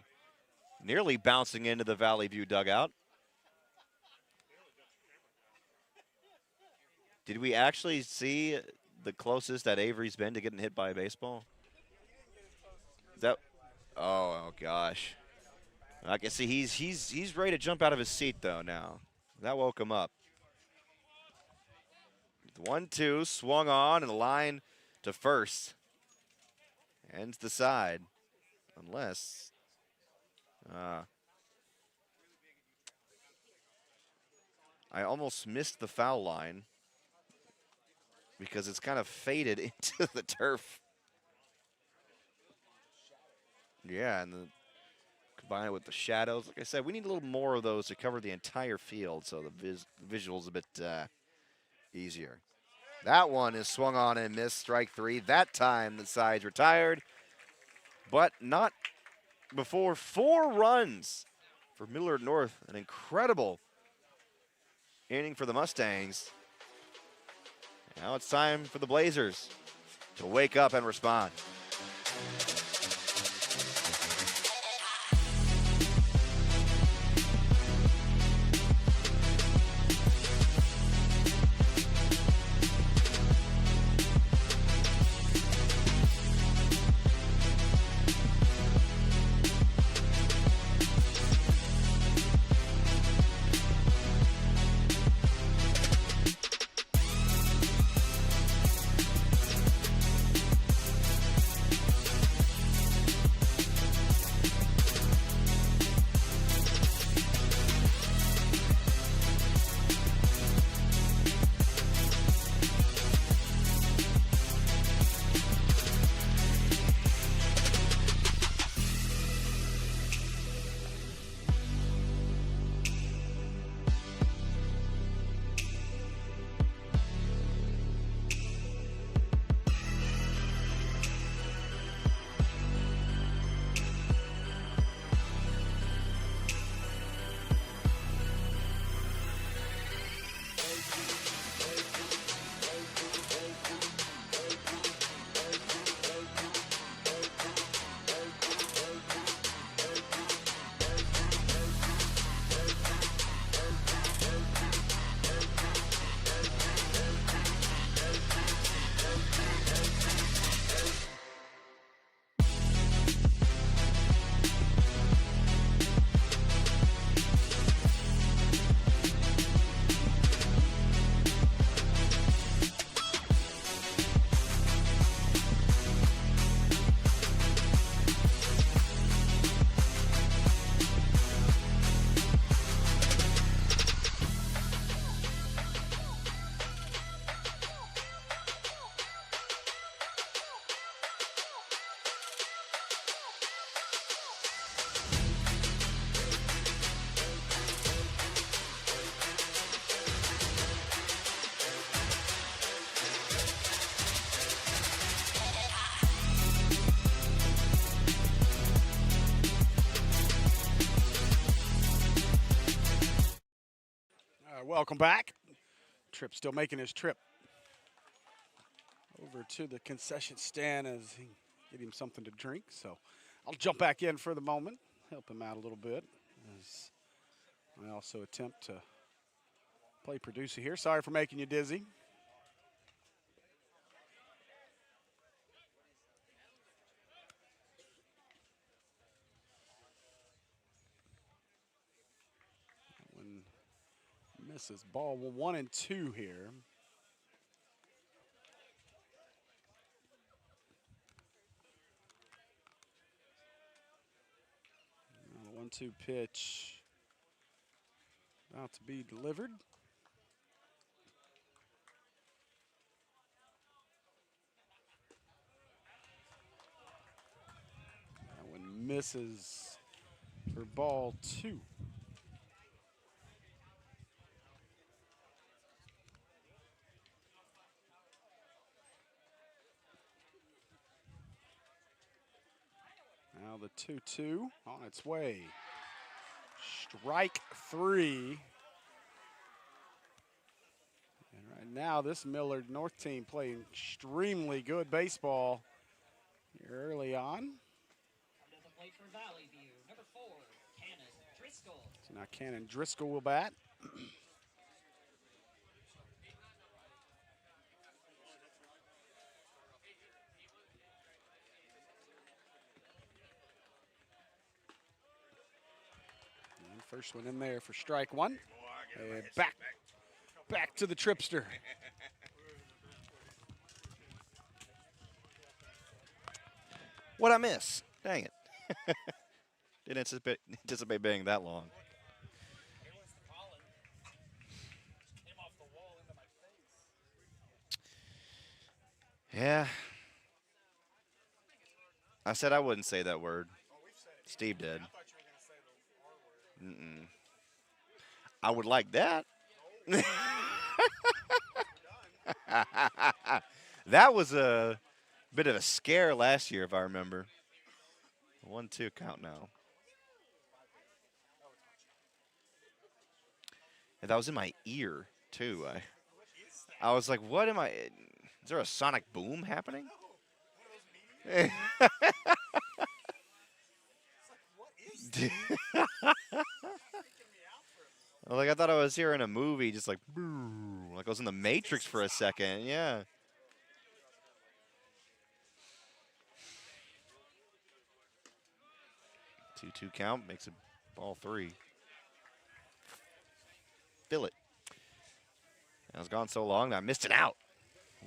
nearly bouncing into the Valley View dugout. Did we actually see the closest that Avery's been to getting hit by a baseball? Is that? Oh gosh. I can see he's ready to jump out of his seat though now. That woke him up. 1-2, swung on and a line to first. Ends the side. Unless I almost missed the foul line because it's kind of faded into the turf. Yeah, and combine it with the shadows. Like I said, we need a little more of those to cover the entire field so the visual's a bit easier. That one is swung on and missed, strike three. That time the side's retired, but not before 4 runs for Millard North. An incredible inning for the Mustangs. Now it's time for the Blazers to wake up and respond. Welcome back. Tripp still making his trip over to the concession stand as he get him something to drink. So I'll jump back in for the moment, help him out a little bit as I also attempt to play producer here. Sorry for making you dizzy. misses. Ball 1-2 here. Now the 1-2 pitch about to be delivered. That one misses for ball 2. Now the 2-2 on its way. Strike 3. And right now, this Millard North team playing extremely good baseball here early on. Come to the plate for Valley View, number 4, Cannon Driscoll. So now Cannon Driscoll will bat. And first one in there for strike 1. And back to the tripster. What'd I miss? Dang it. Didn't anticipate being that long. Yeah. I said I wouldn't say that word. Steve did. Mm-mm. I would like that. That was a bit of a scare last year, if I remember. 1-2 count now. And that was in my ear, too. I was like, what am I? Is there a sonic boom happening? Like, I thought I was hearing a movie, just like I was in the Matrix for a second. Yeah. Two count makes it ball 3. Fill it. I was gone so long that I missed it out.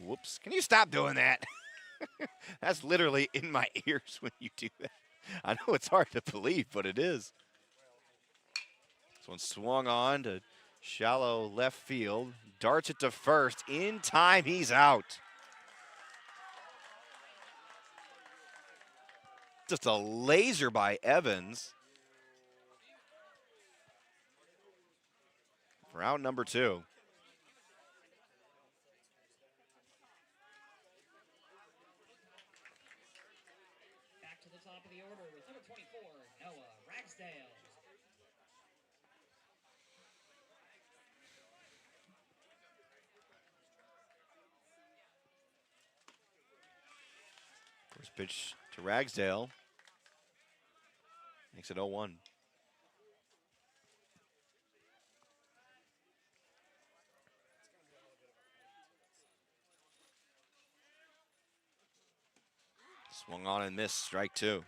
Whoops. Can you stop doing that? That's literally in my ears when you do that. I know it's hard to believe, but it is. This one swung on to shallow left field. Darts it to first. In time, he's out. Just a laser by Evans. For out number 2. Back to the top of the order with number 24, Noah Ragsdale. First pitch to Ragsdale. Makes it 0-1. Swung on and missed, strike 2.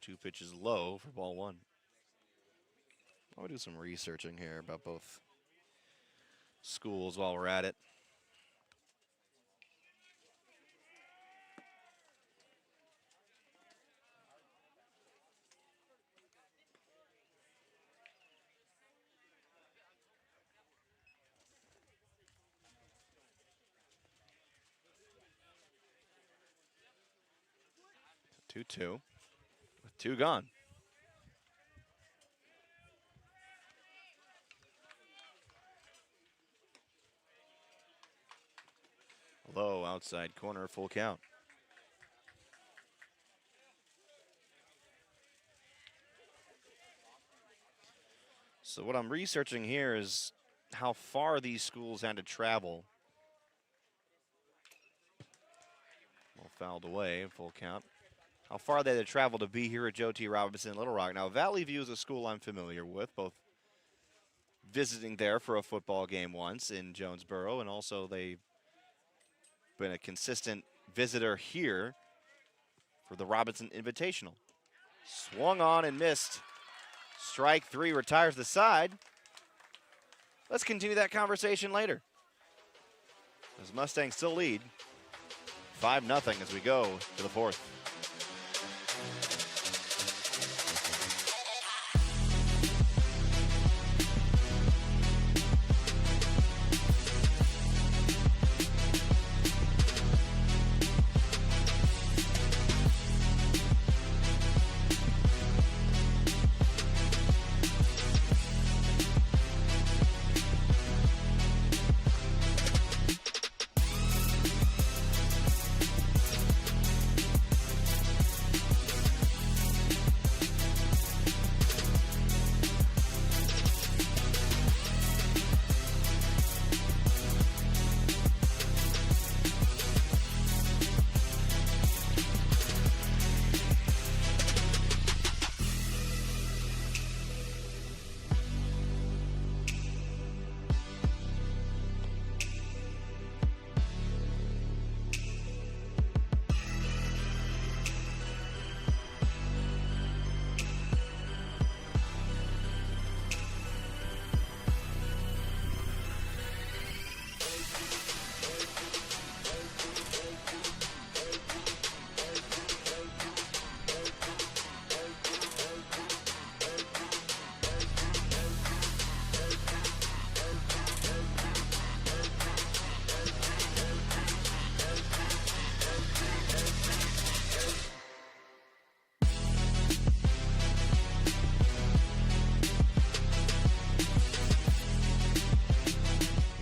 Two pitches low for ball 1. I'll do some researching here about both schools while we're at it. So 2-2. 2 gone. Low outside corner, full count. So what I'm researching here is how far these schools had to travel. Well, fouled away, full count. How far they had to travel to be here at Joe T. Robinson in Little Rock. Now, Valley View is a school I'm familiar with, both visiting there for a football game once in Jonesboro, and also they've been a consistent visitor here for the Robinson Invitational. Swung on and missed. Strike 3 retires the side. Let's continue that conversation later, as Mustangs still lead 5-0 as we go to the 4th.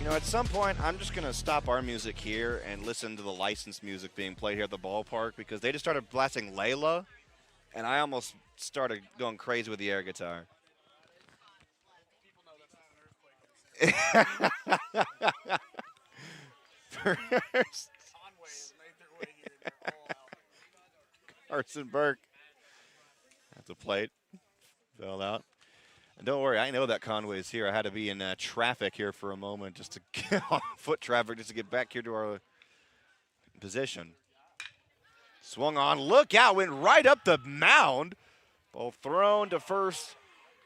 At some point, I'm just going to stop our music here and listen to the licensed music being played here at the ballpark, because they just started blasting Layla, and I almost started going crazy with the air guitar. First, Carson Burke at the plate, fell out. And don't worry, I know that Conway's here. I had to be in traffic here for a moment, just to get foot traffic, just to get back here to our position. Swung on, look out, went right up the mound. Ball thrown to first.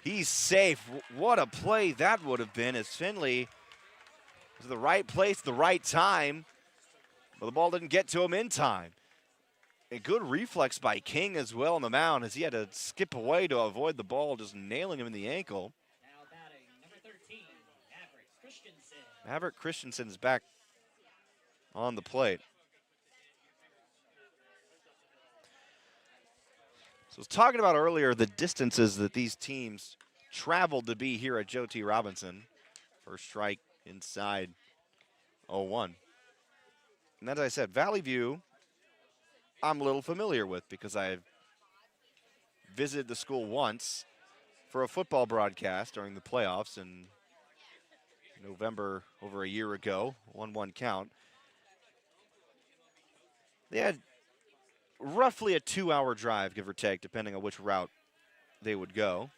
He's safe. What a play that would have been, as Finley was in the right place, the right time, but the ball didn't get to him in time. A good reflex by King as well on the mound, as he had to skip away to avoid the ball, just nailing him in the ankle. Now batting, number 13, Maverick Christensen. Maverick Christensen's back on the plate. So I was talking about earlier the distances that these teams traveled to be here at Joe T. Robinson. First strike inside 0-1. And as I said, Valley View, I'm a little familiar with, because I've visited the school once for a football broadcast during the playoffs in November over a year ago, 1-1 count. They had roughly a 2-hour drive, give or take, depending on which route they would go.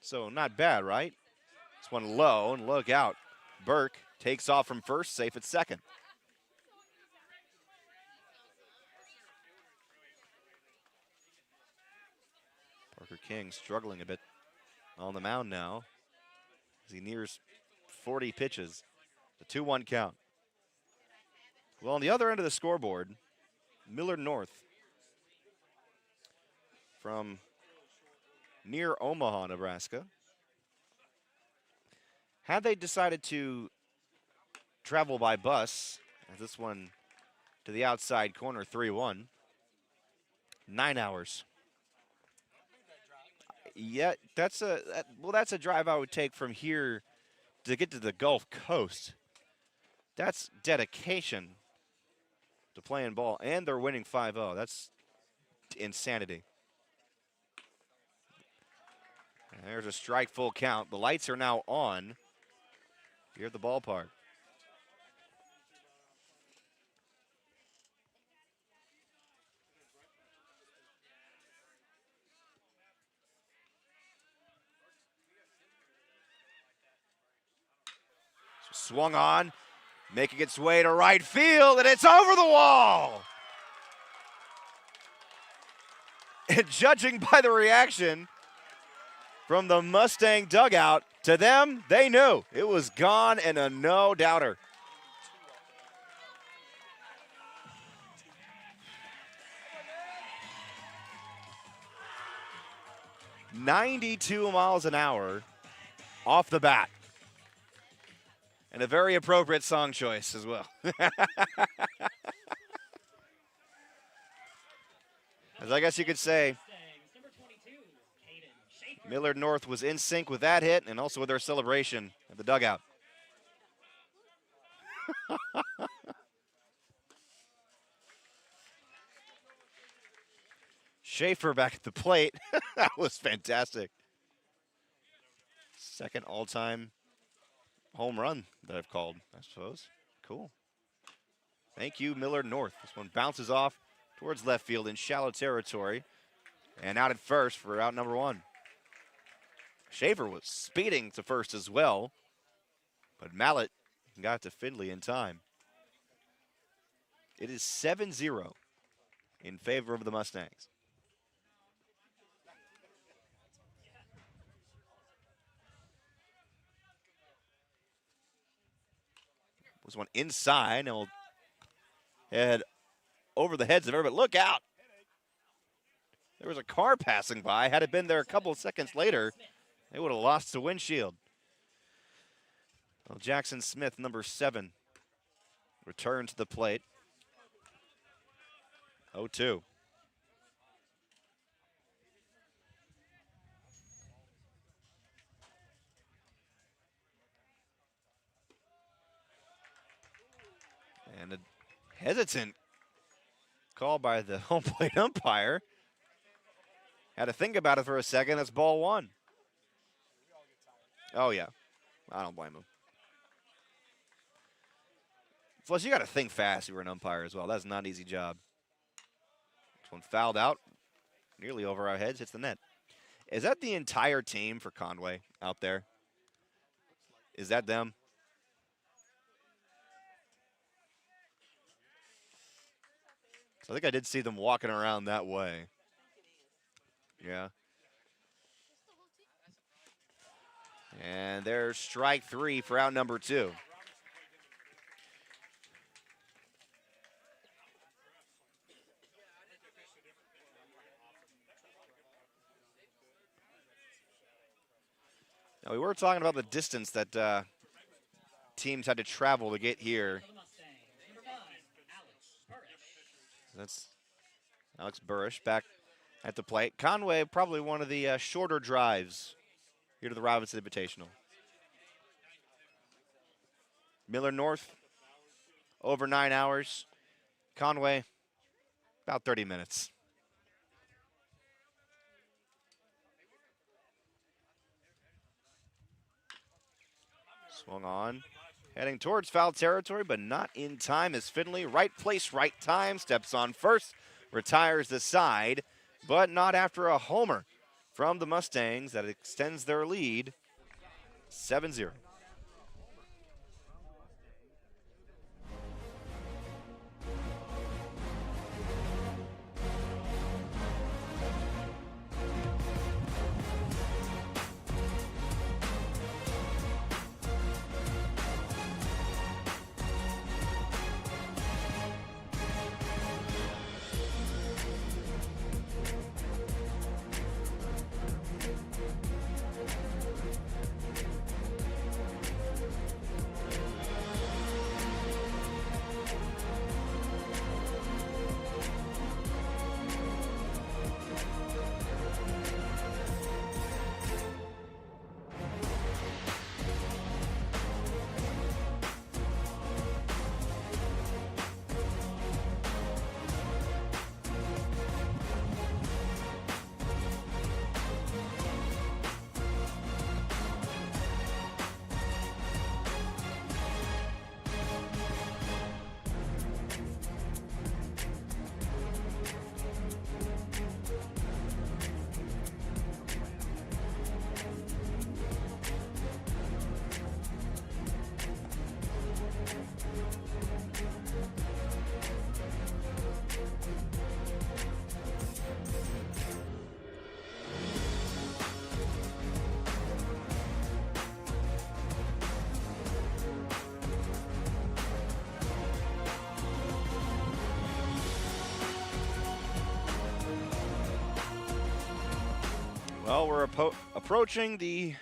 So not bad, right? This one low, and look out. Burke takes off from first, safe at second. Parker King struggling a bit on the mound now as he nears 40 pitches. The 2-1 count. Well, on the other end of the scoreboard, Millard North from near Omaha, Nebraska. Had they decided to travel by bus, as this one to the outside corner, 3-1, 9 hours. Yeah, that's a drive I would take from here to get to the Gulf Coast. That's dedication to playing ball, and they're winning 5-0. That's insanity. And there's a strike, full count. The lights are now on here at the ballpark. Swung on, making its way to right field, and it's over the wall. And judging by the reaction from the Mustang dugout, to them, they knew it was gone and a no-doubter. "92 miles an hour off the bat. And a very appropriate song choice as well. As I guess you could say, Millard North was in sync with that hit and also with their celebration at the dugout. Schaefer back at the plate. That was fantastic. Second all-time home run that I've called, I suppose. Cool. Thank you, Millard North. This one bounces off towards left field in shallow territory. And out at first for out number one. Schaefer was speeding to first as well, but Mallett got to Findlay in time. It is 7-0 in favor of the Mustangs. Was one inside, and we'll head over the heads of everybody. Look out! There was a car passing by. Had it been there a couple of seconds later, they would have lost the windshield. Well, Jackson Smith, number 7, returned to the plate. 0-2. And a hesitant call by the home plate umpire. Had to think about it for a second. That's ball one. Oh, yeah. I don't blame him. Plus, you got to think fast if you're an umpire as well. That's not an easy job. This one fouled out. Nearly over our heads. Hits the net. Is that the entire team for Conway out there? Is that them? I think I did see them walking around that way. Yeah. And there's strike 3 for out number 2. Now, we were talking about the distance that teams had to travel to get here. That's Alex Burrish back at the plate. Conway, probably one of the shorter drives here to the Robinson Invitational. Millard North, over 9 hours. Conway, about 30 minutes. Swung on. Heading towards foul territory, but not in time as Findlay, right place, right time, steps on first, retires the side, but not after a homer from the Mustangs that extends their lead 7-0. Well, we're approaching the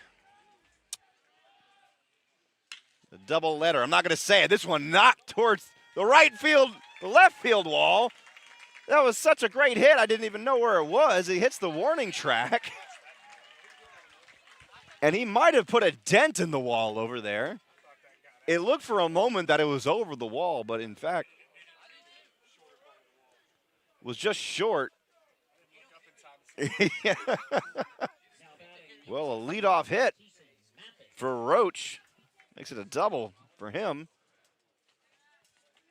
double letter. I'm not going to say it. This one knocked towards the left field wall. That was such a great hit. I didn't even know where it was. He hits the warning track. And he might have put a dent in the wall over there. It looked for a moment that it was over the wall, but in fact, was just short. Well, a leadoff hit for Roach. Makes it a double for him.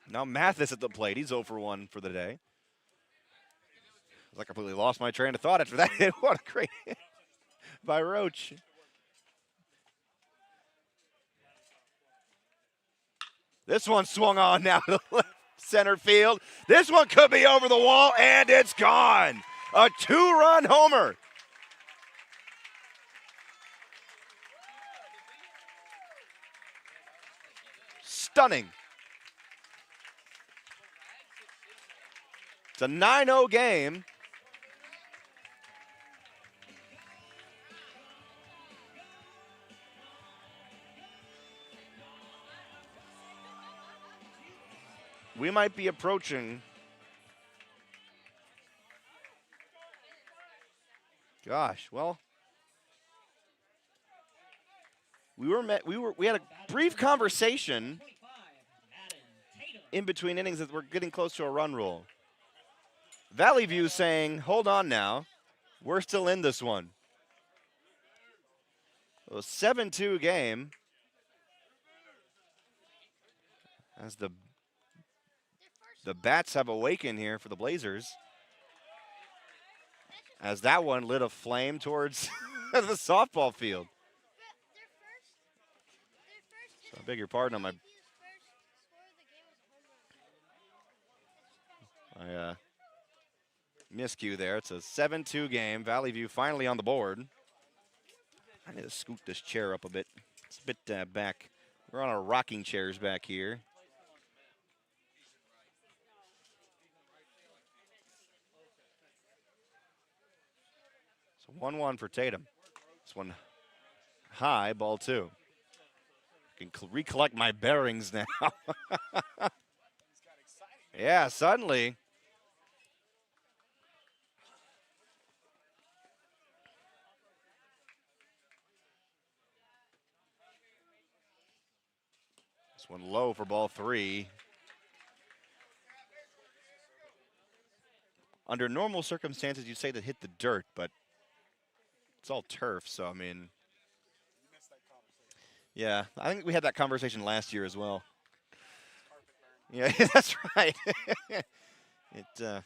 Now Mathis at the plate. He's 0 for 1 for the day. I completely lost my train of thought after that hit. What a great hit by Roach. This one swung on now to left center field. This one could be over the wall, and it's gone. A 2-run homer. Stunning. It's a 9-0 game. We might be approaching. Gosh, well, we had a brief conversation in between innings that we're getting close to a run rule. Valley View saying, hold on now, we're still in this one. A 7-2 game as the bats have awakened here for the Blazers. As that one lit a flame towards the softball field. So I beg your pardon on my miscue there. It's a 7-2 game. Valley View finally on the board. I need to scoot this chair up a bit. It's a bit back. We're on our rocking chairs back here. So 1-1 for Tatum. This one high, ball 2. I can recollect my bearings now. Yeah, suddenly. This one low for ball 3. Under normal circumstances, you'd say that hit the dirt, but it's all turf, so I mean. Yeah, I think we had that conversation last year as well. Yeah, that's right. It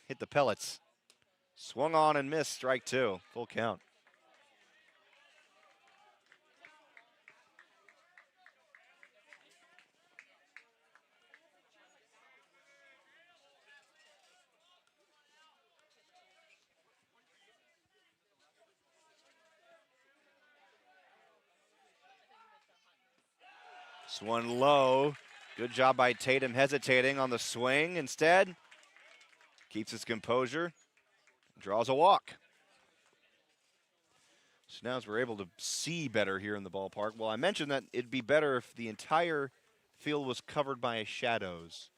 hit the pellets. Swung on and missed, strike 2, full count. This one low. Good job by Tatum hesitating on the swing. Instead, keeps his composure, draws a walk. So now as we're able to see better here in the ballpark, well, I mentioned that it'd be better if the entire field was covered by shadows.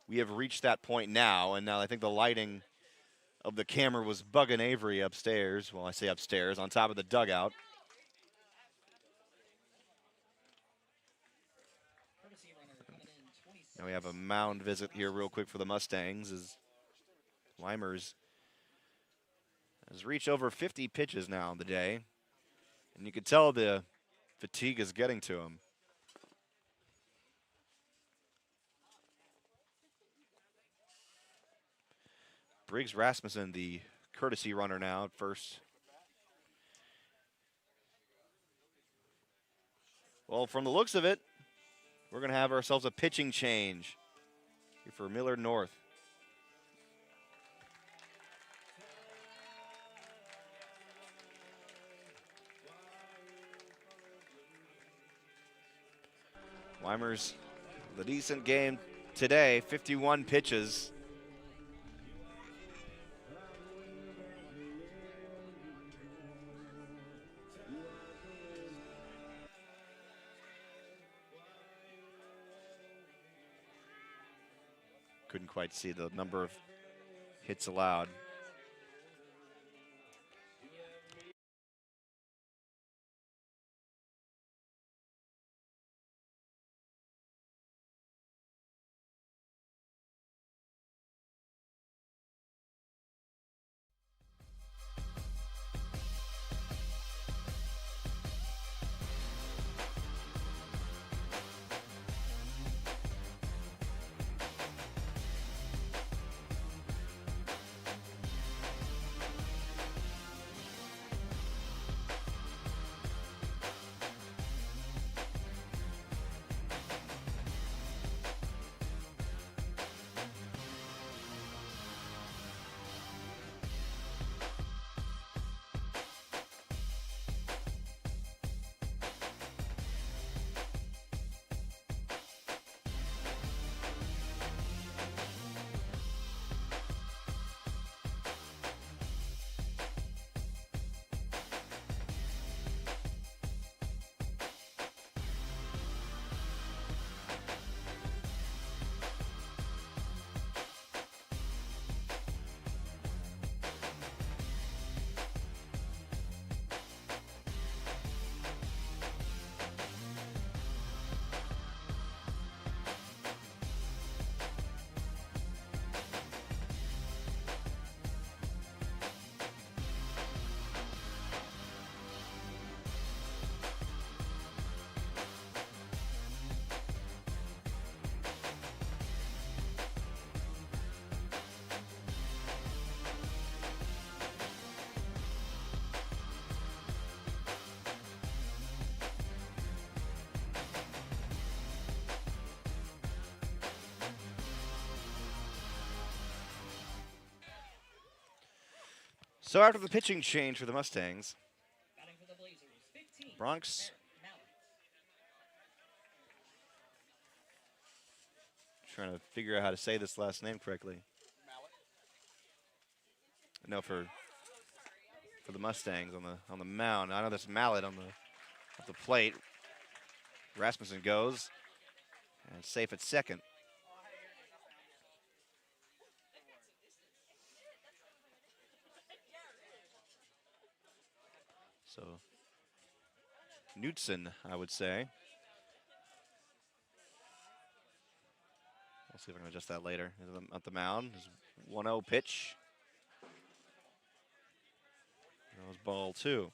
We have reached that point now, and now I think the lighting of the camera was bugging Avery upstairs. Well, I say upstairs, on top of the dugout. Now we have a mound visit here real quick for the Mustangs as Weimers has reached over 50 pitches now in the day. And you can tell the fatigue is getting to him. Briggs Rasmussen, the courtesy runner now at first. Well, from the looks of it, we're going to have ourselves a pitching change here for Millard North. Weimers with a decent game today, 51 pitches. couldn't quite see the number of hits allowed. So after the pitching change for the Mustangs, Batting for the Blazers, 15. Bronx Mallet. trying to figure out how to say this last name correctly. No, for the Mustangs on the mound. I know there's Mallet on the plate. Rasmussen goes and safe at second. So Knudsen, I would say. I'll see if I can adjust that later. At the mound, there's 1-0 pitch. That was ball 2.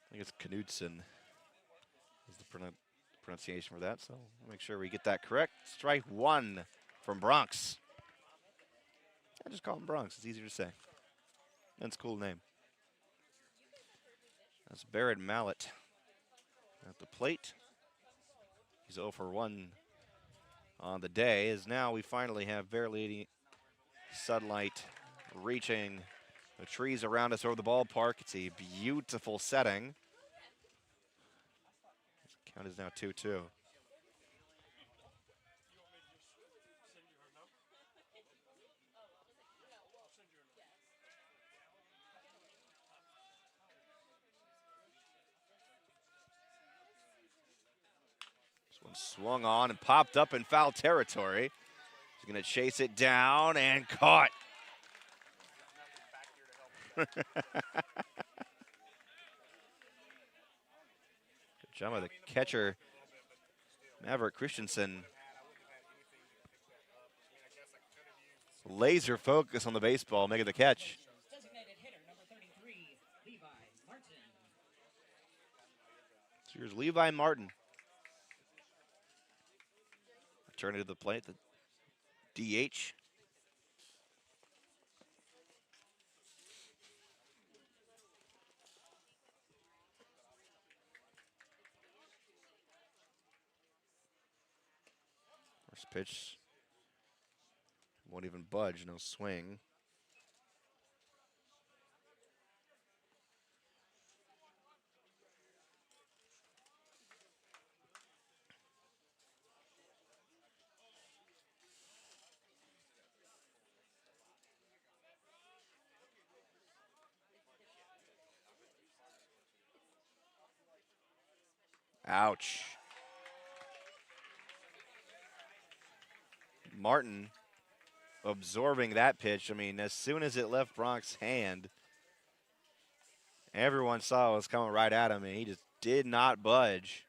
I think it's Knudsen is the pronunciation for that, so we'll make sure we get that correct. Strike 1 from Bronx. I just call him Bronx. It's easier to say. That's a cool name. That's Barrett Mallet at the plate. He's 0 for 1 on the day, as now we finally have barely sunlight reaching the trees around us over the ballpark. It's a beautiful setting. The count is now 2-2. This one swung on and popped up in foul territory. He's going to chase it down and caught. Good job by the catcher, Maverick Christensen. Laser focus on the baseball, making the catch. Designated hitter, number 33, Levi Martin. So here's Levi Martin. Returning to the plate, the DH. First pitch won't even budge, no swing. Ouch. Martin absorbing that pitch. I mean, as soon as it left Bronk's hand, everyone saw it was coming right at him, and he just did not budge.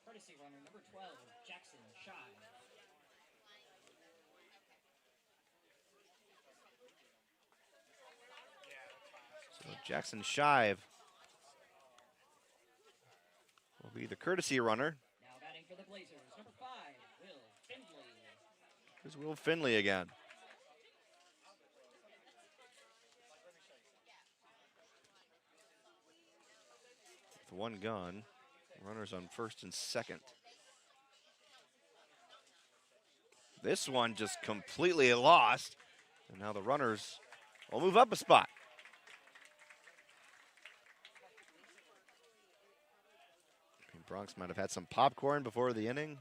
Courtesy runner number 12, Jackson Shy. So Jackson Shive will be the courtesy runner. Now batting for the Blazers, number 5, Will Findlay. Here's Will Findlay again. With one gone, runners on first and second. This one just completely lost, and now the runners will move up a spot. Bronx might have had some popcorn before the inning.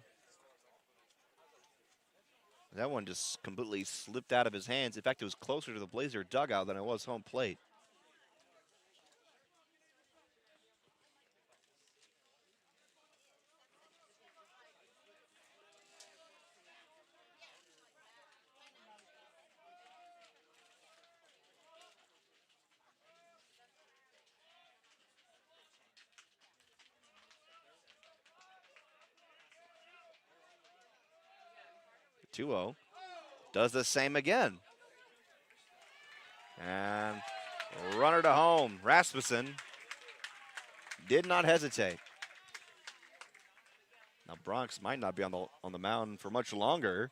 That one just completely slipped out of his hands. In fact, it was closer to the Blazer dugout than it was home plate. Two-0. Does the same again. And runner to home. Rasmussen did not hesitate. Now Bronx might not be on the mound for much longer,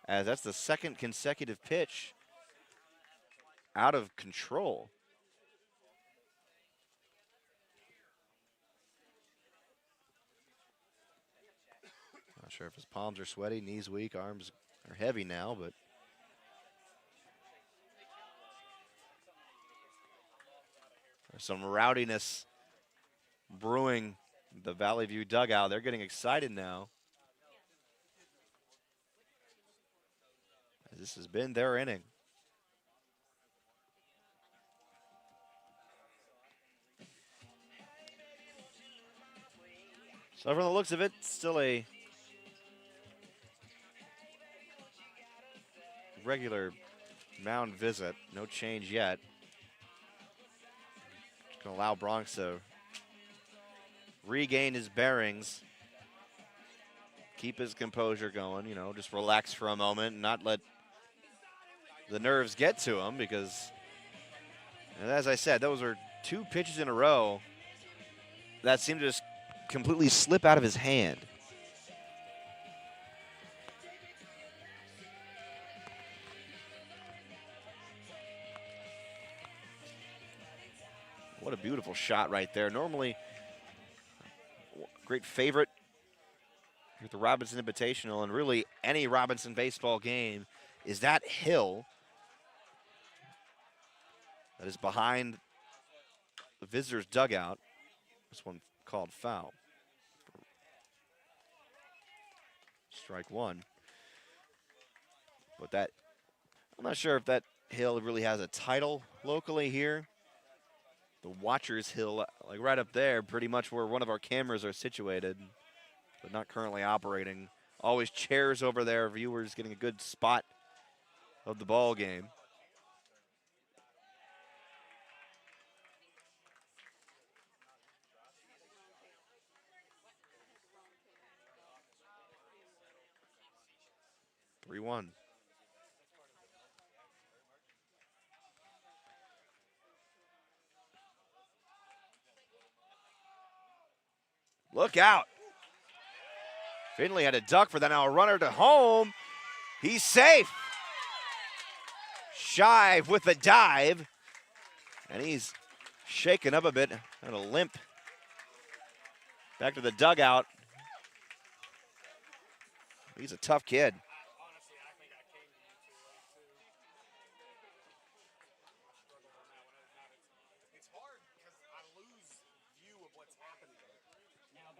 as that's the second consecutive pitch out of control. Not sure if his palms are sweaty, knees weak, arms are heavy now, but there's some rowdiness brewing the Valley View dugout. They're getting excited now, as this has been their inning. So from the looks of it, still a regular mound visit. No change yet. Just gonna allow Bronx to regain his bearings, keep his composure going, you know, just relax for a moment and not let the nerves get to him, because, as I said, those are two pitches in a row that seemed to just completely slip out of his hand. What a beautiful shot right there. Normally, great favorite here at the Robinson Invitational, and really any Robinson baseball game, is that hill that is behind the visitors' dugout. This one called foul. Strike one. But that, I'm not sure if that hill really has a title locally here. The Watchers Hill, like right up there, pretty much where one of our cameras are situated, but not currently operating. Always chairs over there, viewers getting a good spot of the ball game. Three-1. Look out. Finley had a duck for that, now a runner to home. He's safe. Shive with a dive. And he's shaken up a bit, and a limp back to the dugout. He's a tough kid.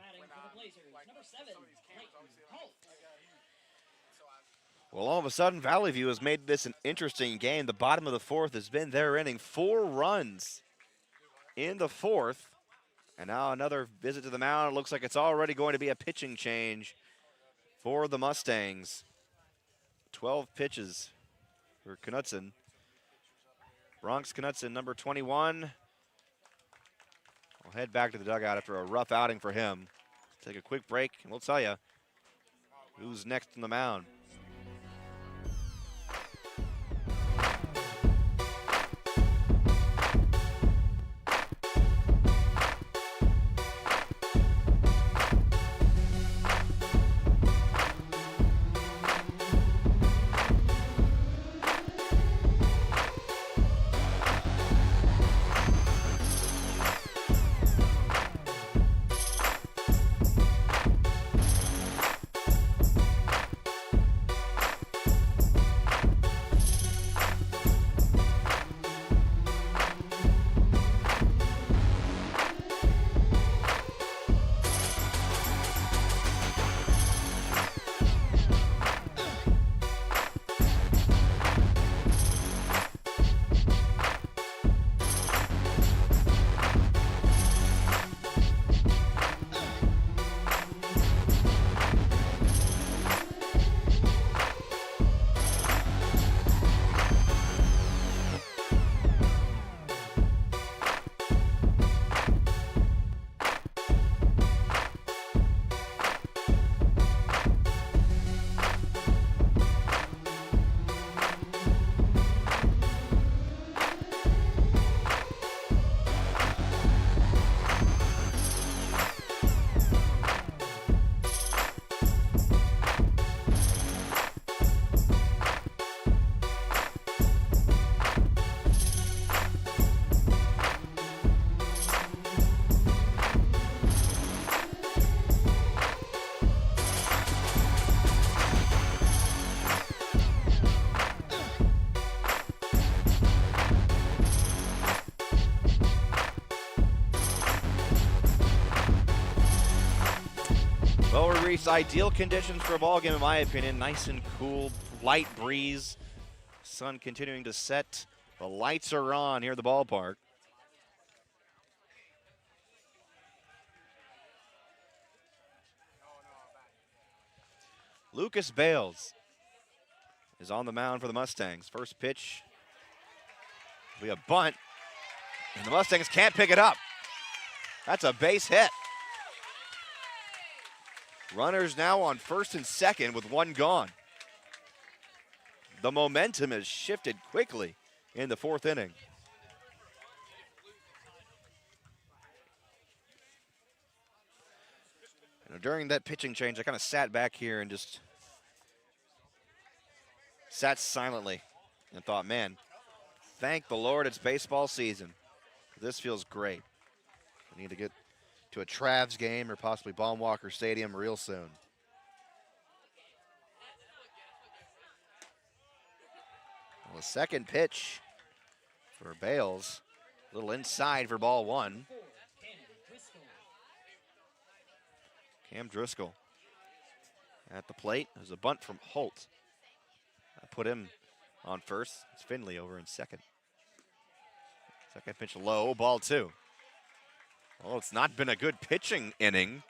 batting for the Blazers. Number 7, Clayton Holt. Well, all of a sudden, Valley View has made this an interesting game. The bottom of the fourth has been their inning. 4 runs in the fourth. And now another visit to the mound. It looks like it's already going to be a pitching change for the Mustangs. 12 pitches for Knutson. Bronx Knutson, number 21. We'll head back to the dugout after a rough outing for him. Take a quick break, and we'll tell you who's next on the mound. Well, we reached ideal conditions for a ball game, in my opinion. Nice and cool, light breeze. Sun continuing to set. The lights are on here at the ballpark. Lucas Bales is on the mound for the Mustangs. First pitch will be a bunt, and the Mustangs can't pick it up. That's a base hit. Runners now on first and second with 1 gone. The momentum has shifted quickly in the 4th inning. During that pitching change, I kind of sat back here and just sat silently and thought, man, thank the Lord it's baseball season. This feels great. We need to get to a Travs game or possibly Baumwalker Stadium real soon. Well, the second pitch for Bales, a little inside for ball 1. Cam Driscoll at the plate. There's a bunt from Holt. I put him on first. It's Finley over in second. Second pitch low, ball 2. Well, it's not been a good pitching inning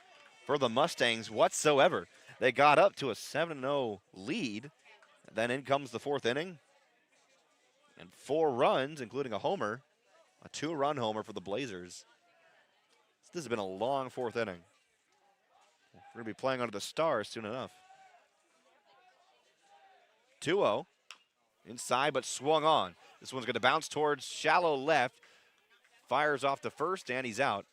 for the Mustangs whatsoever. They got up to a 7-0 lead. Then in comes the 4th inning. And 4 runs, including a homer. A 2-run homer for the Blazers. This has been a long 4th inning. We're going to be playing under the stars soon enough. 2-0. Inside, but swung on. This one's going to bounce towards shallow left. Fires off to first, and he's out.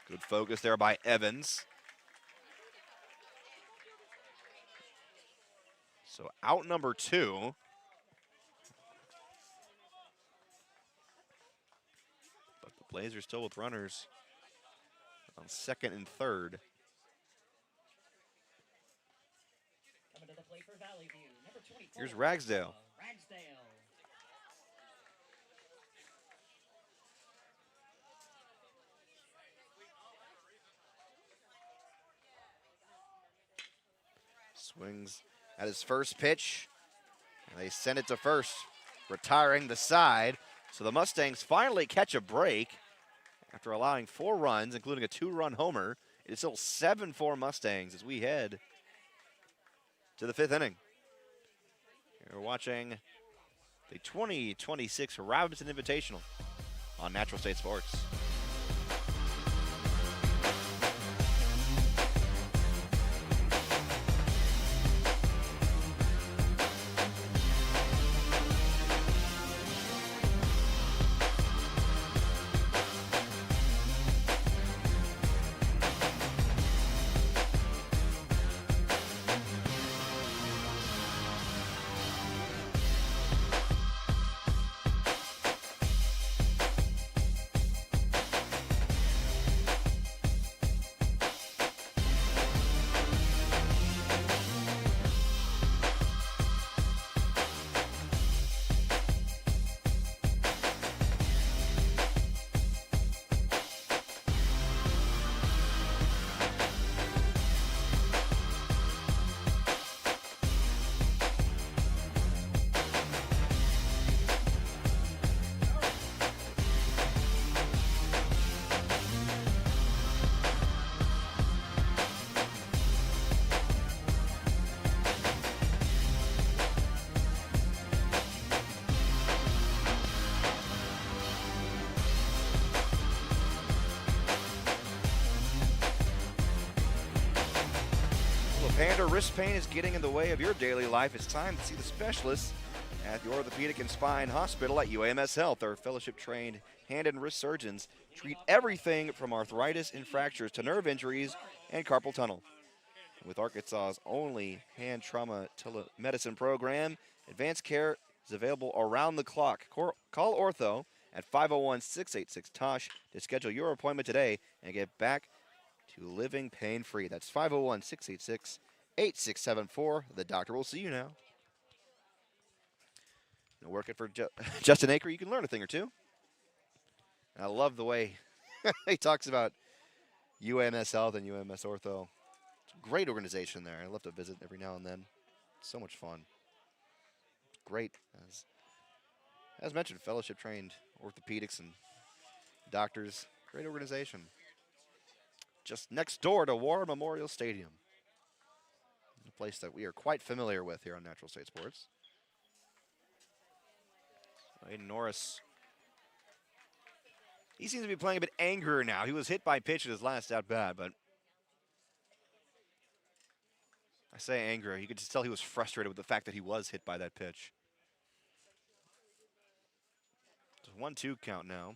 Good focus there by Evans. So out number 2. But the Blazers still with runners on second and third. Coming to the plate for Valley View, number 24. Here's Ragsdale. Ragsdale. Swings at his first pitch, and they send it to first, retiring the side. So the Mustangs finally catch a break after allowing 4 runs, including a 2-run homer. It is still 7-4 Mustangs as we head to the 5th inning. You're watching the 2026 Robinson Invitational on Natural State Sports. Hand or wrist pain is getting in the way of your daily life, it's time to see the specialists at the Orthopedic and Spine Hospital at UAMS Health. Our fellowship-trained hand and wrist surgeons treat everything from arthritis and fractures to nerve injuries and carpal tunnel. With Arkansas's only hand trauma telemedicine program, advanced care is available around the clock. Call Ortho at 501-686-TOSH to schedule your appointment today and get back to living pain-free. That's 501-686-8674. The doctor will see you now. And working for Justin Aker, you can learn a thing or two. And I love the way he talks about UAMS Health and UAMS Ortho. It's a great organization there. I love to visit every now and then. So much fun. It's great. As mentioned, fellowship-trained orthopedics and doctors. Great organization. Just next door to War Memorial Stadium. A place that we are quite familiar with here on Natural State Sports. Aiden Norris. He seems to be playing a bit angrier now. He was hit by pitch at his last at-bat, but I say angrier. You could just tell he was frustrated with the fact that he was hit by that pitch. It's a 1-2 count now.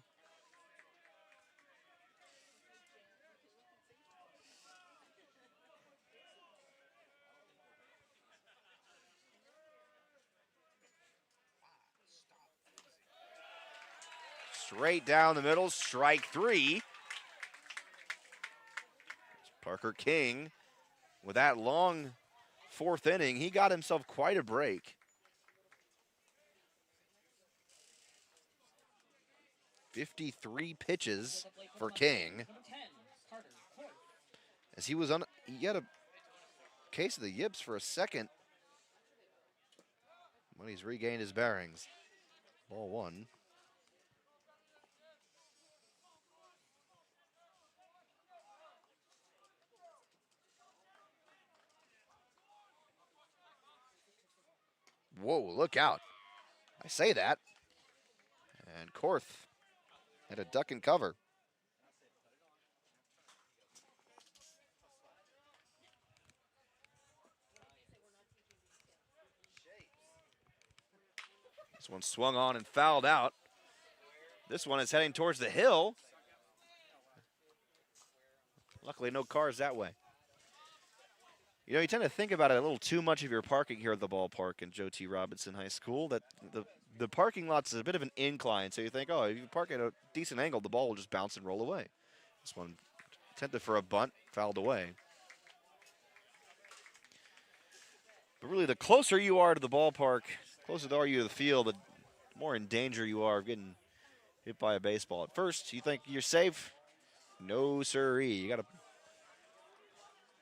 Straight down the middle, strike 3. Parker King, with that long 4th inning, he got himself quite a break. 53 pitches for King. As he was he had a case of the yips for a second when he's regained his bearings. Ball 1. Whoa, look out. I say that. And Korth had a duck and cover. This one swung on and fouled out. This one is heading towards the hill. Luckily, no cars that way. You know, you tend to think about it a little too much of your parking here at the ballpark in Joe T. Robinson High School, that the parking lot's a bit of an incline, so you think, oh, if you park at a decent angle, the ball will just bounce and roll away. This one attempted for a bunt, fouled away. But really, the closer you are to the ballpark, closer are you to the field, the more in danger you are of getting hit by a baseball. At first, you think you're safe. No, sirree. You got to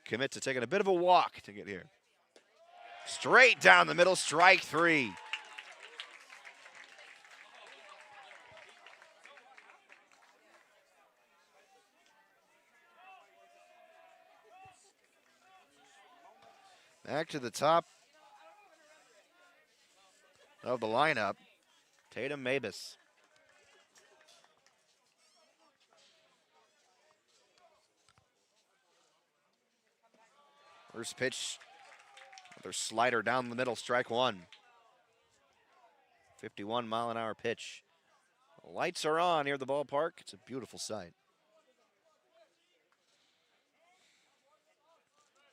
commit to taking a bit of a walk to get here. Straight down the middle, strike 3. Back to the top of the lineup, Tatum Mabus. First pitch, another slider down the middle, strike 1. 51-mile-an-hour pitch. The lights are on near the ballpark. It's a beautiful sight.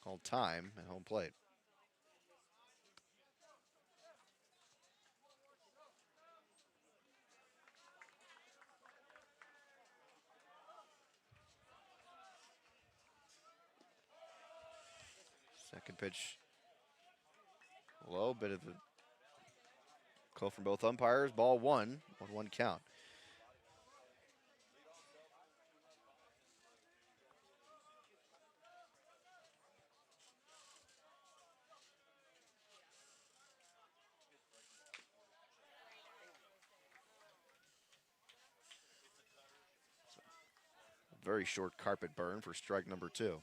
Called time at home plate. Second pitch, low, bit of a call from both umpires. Ball 1, 1-1 count. Very short carpet burn for strike number 2.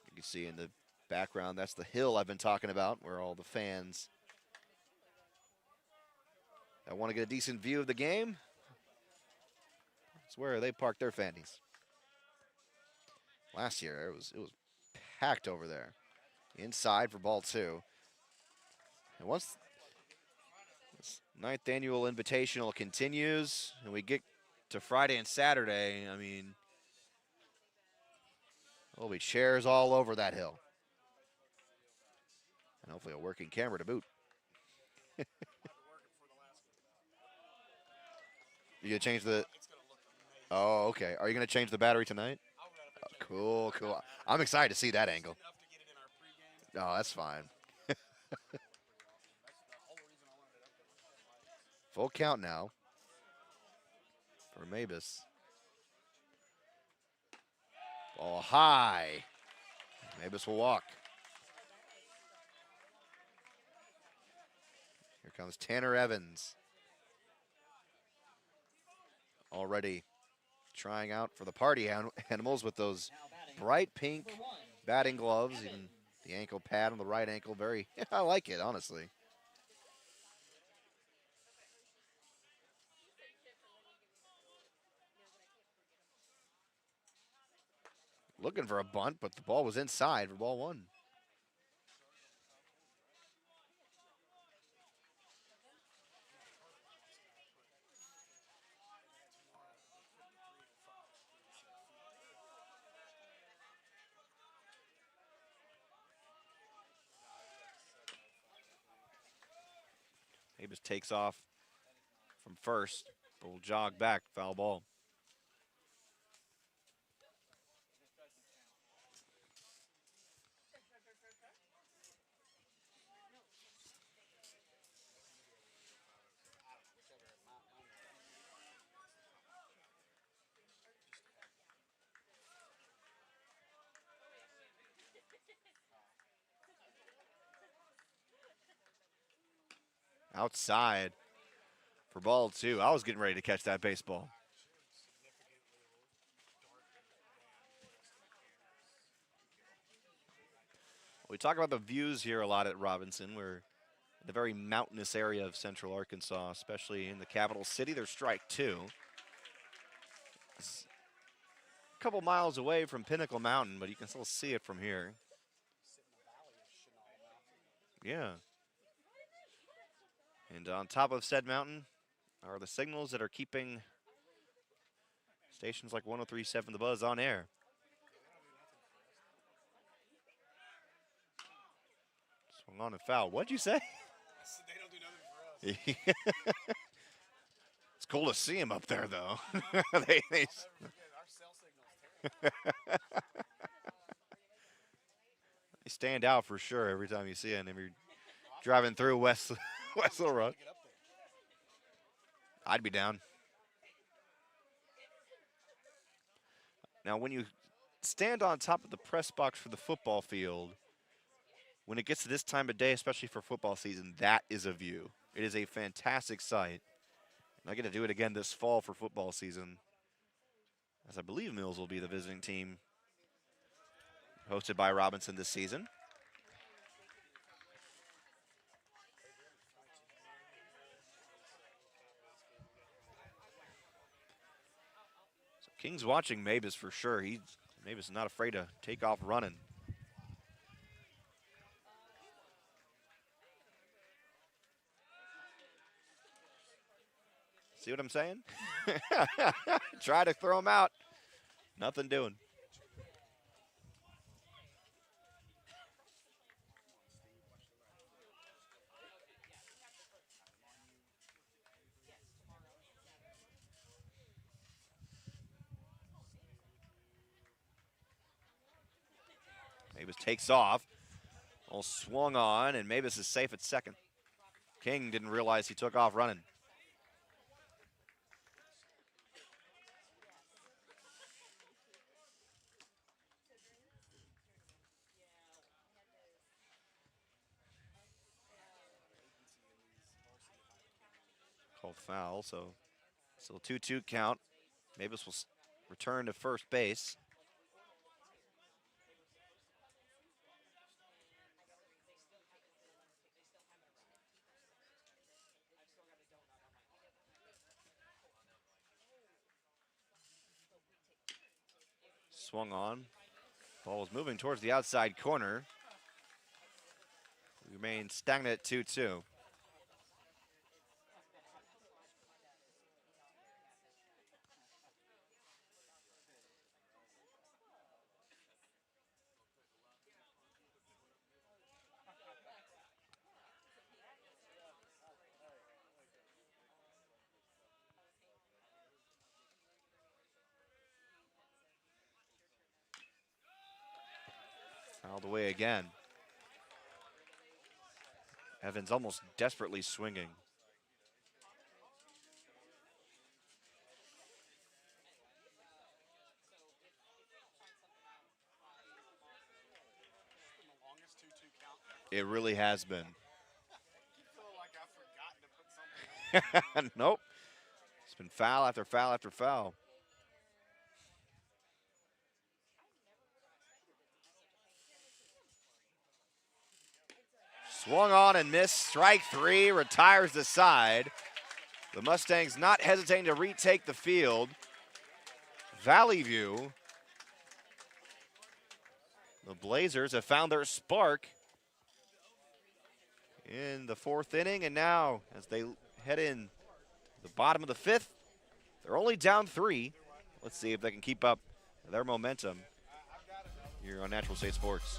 You can see in the background, that's the hill I've been talking about, where all the fans that want to get a decent view of the game, it's where they park their fandies. Last year, it was packed over there. Inside for ball 2. And once this 9th annual Invitational continues and we get to Friday and Saturday, I mean, there'll be chairs all over that hill. And hopefully a working camera to boot. You gonna change the... Oh, okay. Are you gonna change the battery tonight? Oh, cool, cool. I'm excited to see that angle. No, that's fine. Full count now for Mabus. Ball high. Mabus will walk. Here comes Tanner Evans. Already trying out for the party animals with those bright pink batting gloves, even the ankle pad on the right ankle. Very, I like it, honestly. Looking for a bunt, but the ball was inside for ball 1. Mabus takes off from first, but will jog back, foul ball. Outside for ball 2. I was getting ready to catch that baseball. We talk about the views here a lot at Robinson. We're in the very mountainous area of central Arkansas, especially in the capital city. There's strike 2. It's a couple miles away from Pinnacle Mountain, but you can still see it from here. Yeah. And on top of said mountain are the signals that are keeping stations like 103.7 The Buzz on air. Swung on and foul. What'd you say? They don't do nothing for us. It's cool to see him up there, though. Our cell signals. They stand out for sure every time you see it. And if you're driving through West Little Rock, I'd be down. Now, when you stand on top of the press box for the football field, when it gets to this time of day, especially for football season, that is a view. It is a fantastic sight. And I get to do it again this fall for football season, as I believe Mills will be the visiting team hosted by Robinson this season. So King's watching Mavis for sure. Mavis is not afraid to take off running. See what I'm saying? Try to throw him out. Nothing doing. Mavis takes off. All swung on, and Mavis is safe at second. King didn't realize he took off running. Called foul, so still 2-2 count. Mavis will return to first base. Swung on. Ball is moving towards the outside corner. We remain stagnant at 2-2. Fouled away again. Evans almost desperately swinging. It really has been. Nope. It's been foul after foul after foul. Swung on and missed. Strike three, retires the side. The Mustangs not hesitating to retake the field. Valley View. The Blazers have found their spark in the fourth inning, and now as they head in the bottom of the fifth, they're only down 3. Let's see if they can keep up their momentum here on Natural State Sports.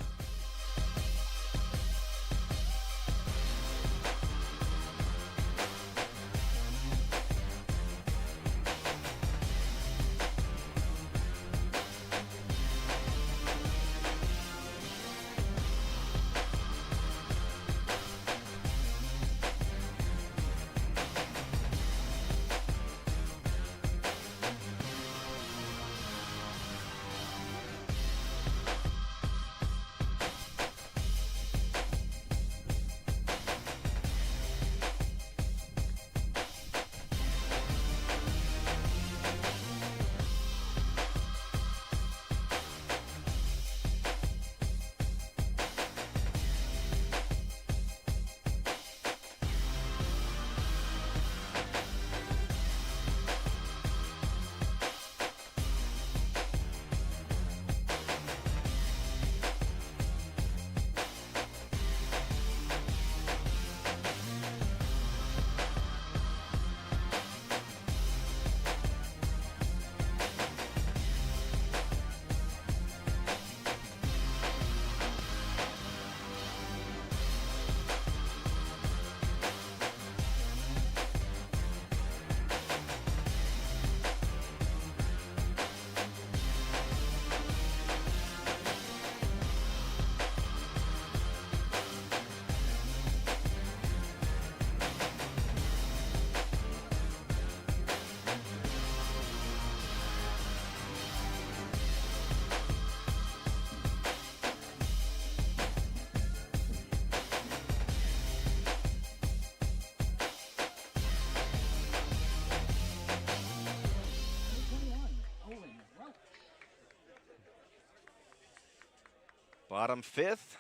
Bottom fifth.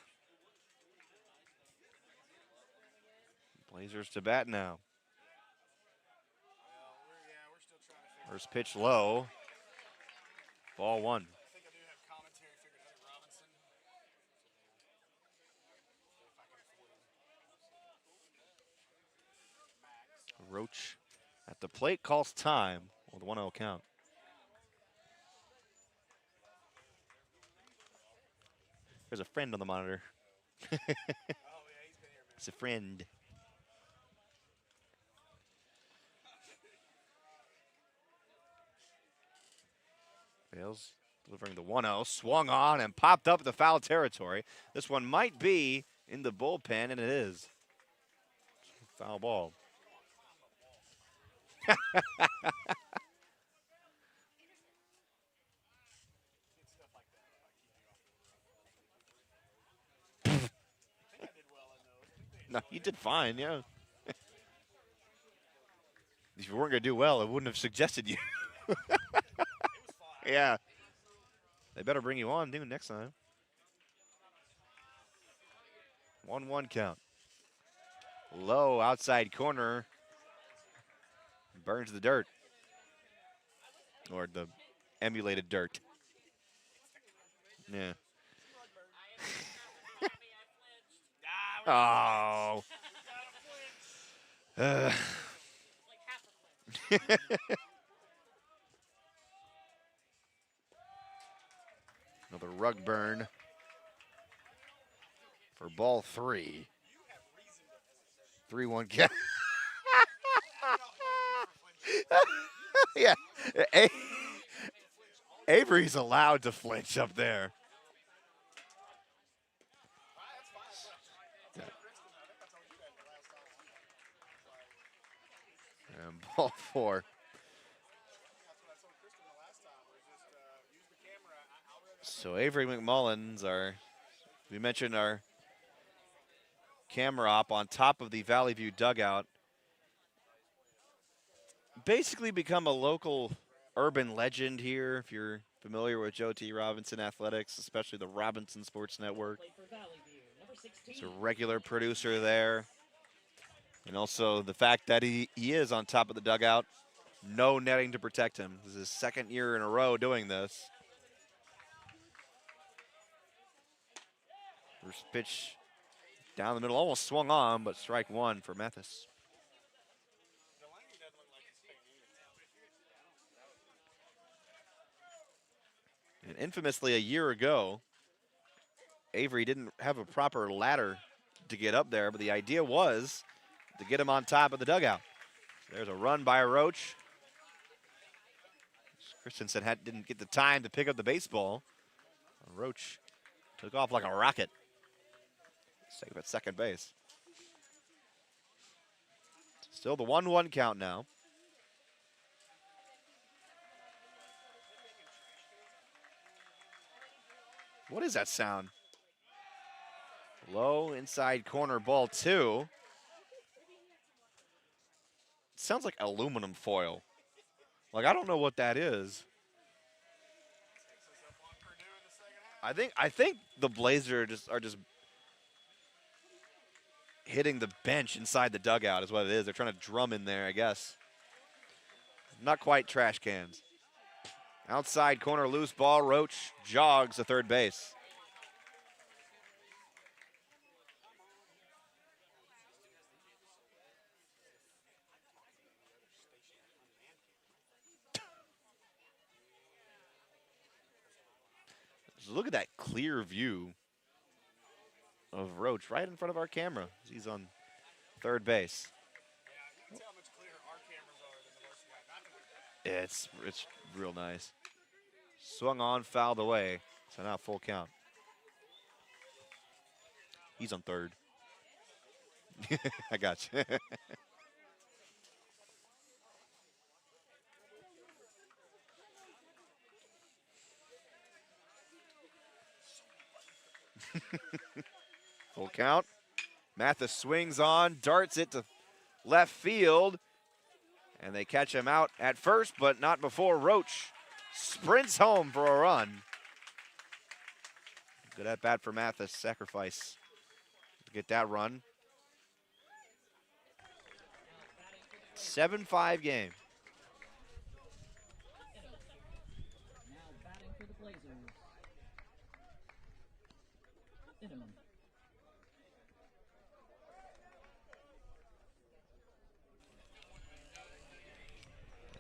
Blazers to bat now. First pitch low. Ball one. Roach at the plate calls time with a 1-0 count. There's a friend on the monitor. It's a friend. Bales delivering the 1-0, swung on and popped up at the foul territory. This one might be in the bullpen, and it is. Foul ball. No, you did fine, yeah. If you weren't going to do well, I wouldn't have suggested you. Yeah. They better bring you on next time. 1-1 count. Low outside corner. Burns the dirt. Or the emulated dirt. Yeah. Oh. Another rug burn for ball 3. 3-1 count. Yeah. Avery's allowed to flinch up there. And ball 4. So Avery McMullins, we mentioned our camera op on top of the Valley View dugout. Basically become a local urban legend here, if you're familiar with Joe T. Robinson Athletics, especially the Robinson Sports Network. He's a regular producer there. And also the fact that he is on top of the dugout, no netting to protect him. This is his second year in a row doing this. First pitch down the middle, almost swung on, but strike one for Mathis. And infamously, a year ago, Avery didn't have a proper ladder to get up there, but the idea was to get him on top of the dugout. There's a run by Roach. Christensen didn't get the time to pick up the baseball. Roach took off like a rocket. Safe at second base. Still the 1-1 count now. What is that sound? Low inside corner, ball 2. It sounds like aluminum foil. Like, I don't know what that is. I think the Blazers are just hitting the bench inside the dugout is what it is. They're trying to drum in there, I guess. Not quite trash cans. Outside corner, loose ball. Roach jogs to third base. So look at that clear view of Roach right in front of our camera. He's on third base. It's real nice. Swung on, fouled away. So now full count. He's on third. I got you. Full count. Mathis swings on, darts it to left field. And they catch him out at first, but not before Roach sprints home for a run. Good at bat for Mathis. Sacrifice to get that run. 7-5 game. Now batting for the Blazers. Inman.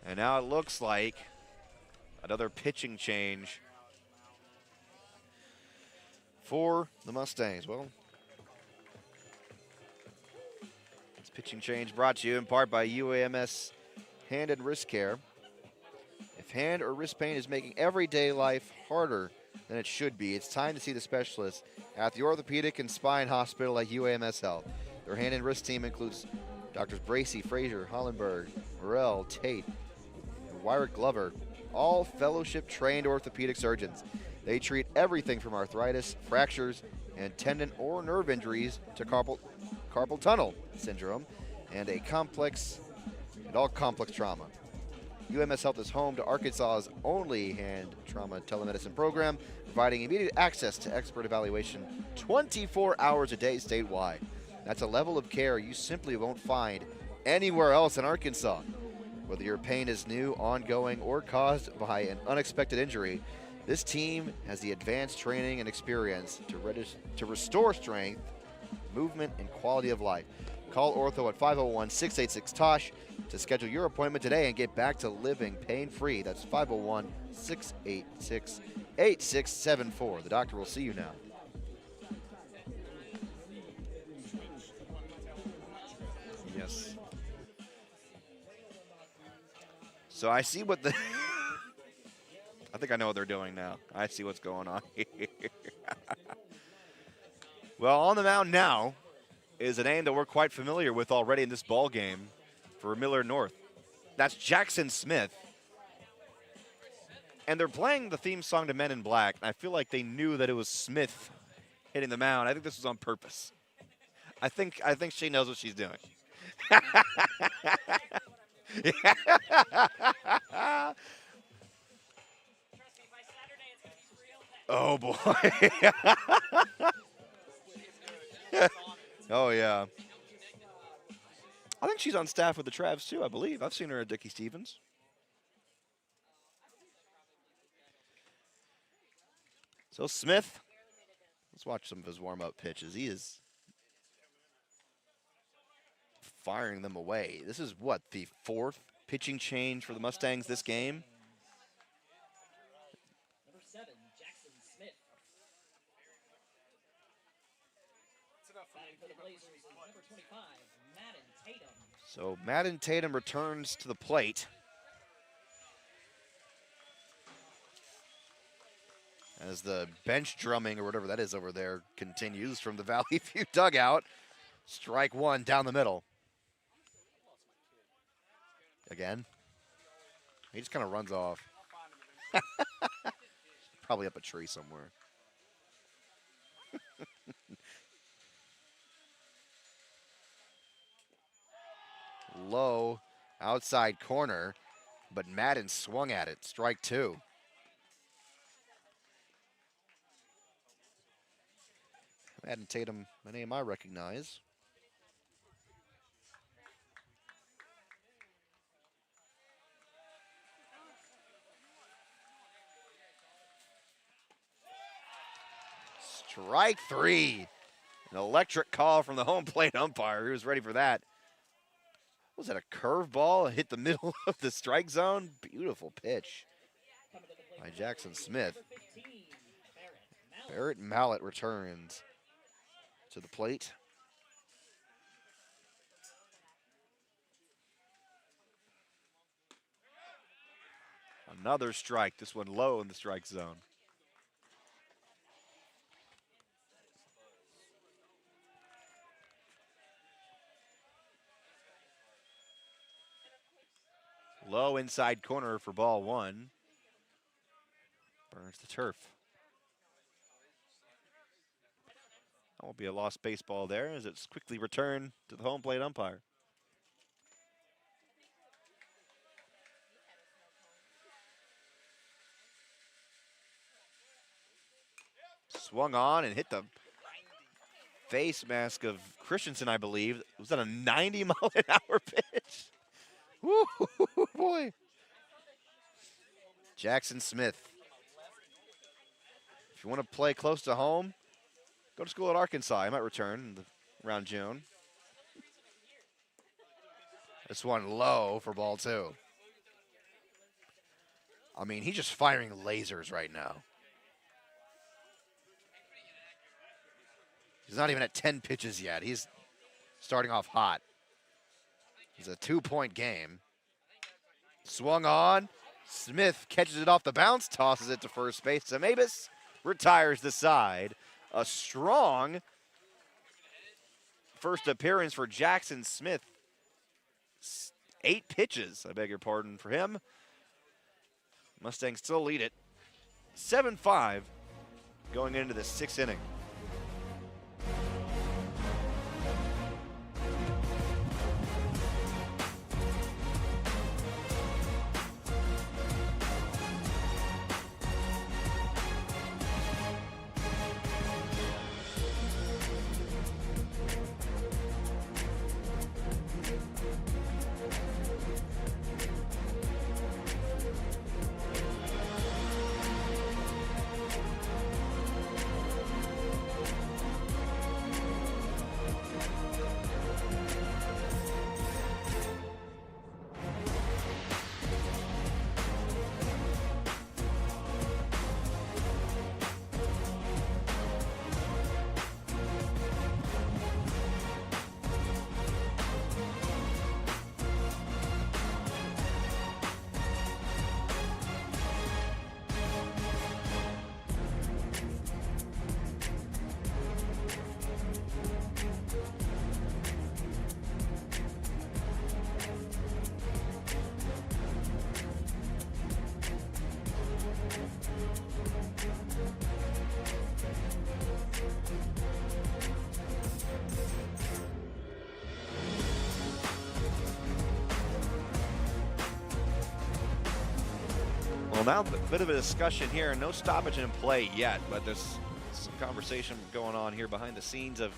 And now it looks like another pitching change for the Mustangs. Well, this pitching change brought to you in part by UAMS Hand and Wrist Care. If hand or wrist pain is making everyday life harder than it should be, it's time to see the specialist at the Orthopedic and Spine Hospital at UAMS Health. Their hand and wrist team includes Doctors Bracey, Frazier, Hollenberg, Morrell, Tate, and Wyrick Glover, all fellowship-trained orthopedic surgeons. They treat everything from arthritis, fractures, and tendon or nerve injuries to carpal tunnel syndrome and all complex trauma. UMS Health is home to Arkansas's only hand trauma telemedicine program, providing immediate access to expert evaluation 24 hours a day statewide. That's a level of care you simply won't find anywhere else in Arkansas. Whether your pain is new, ongoing, or caused by an unexpected injury, this team has the advanced training and experience to restore strength, movement, and quality of life. Call Ortho at 501-686-TOSH to schedule your appointment today and get back to living pain-free. That's 501-686-8674. The doctor will see you now. Yes. So I see what the... I think I know what they're doing now. I see what's going on here. Well, on the mound now is a name that we're quite familiar with already in this ball game for Millard North. That's Jackson Smith. And they're playing the theme song to Men in Black. And I feel like they knew that it was Smith hitting the mound. I think this was on purpose. I think she knows what she's doing. Oh, boy. Oh, yeah. I think she's on staff with the Travs, too, I believe. I've seen her at Dickie Stevens. So Smith, let's watch some of his warm-up pitches. He is firing them away. This is, what, the fourth pitching change for the Mustangs this game? Number 7, Jackson Smith. Batting for the Blazers is number 25, Madden Tatum. So Madden Tatum returns to the plate. As the bench drumming or whatever that is over there continues from the Valley View dugout. Strike one down the middle. Again. He just kind of runs off. Probably up a tree somewhere. Low outside corner, but Madden swung at it. Strike two. Madden Tatum, a name I recognize. Strike three. An electric call from the home plate umpire. He was ready for that. Was that a curveball? Hit the middle of the strike zone? Beautiful pitch by Jackson Smith. Barrett Mallett returns to the plate. Another strike, this one low in the strike zone. Low inside corner for ball one. Burns the turf. That won't be a lost baseball there as it's quickly returned to the home plate umpire. Swung on and hit the face mask of Christensen, I believe. Was that a 90-mile-an-hour pitch? Woo, boy. Jackson Smith. If you want to play close to home, go to school at Arkansas. He might return around June. This one low for ball 2. I mean, he's just firing lasers right now. He's not even at 10 pitches yet. He's starting off hot. It's a 2-point game. Swung on. Smith catches it off the bounce, tosses it to first base. Samabis retires the side. A strong first appearance for Jackson Smith. 8 pitches, I beg your pardon, for him. Mustangs still lead it. 7-5 going into the 6th inning. Well, now a bit of a discussion here. No stoppage in play yet, but there's some conversation going on here behind the scenes of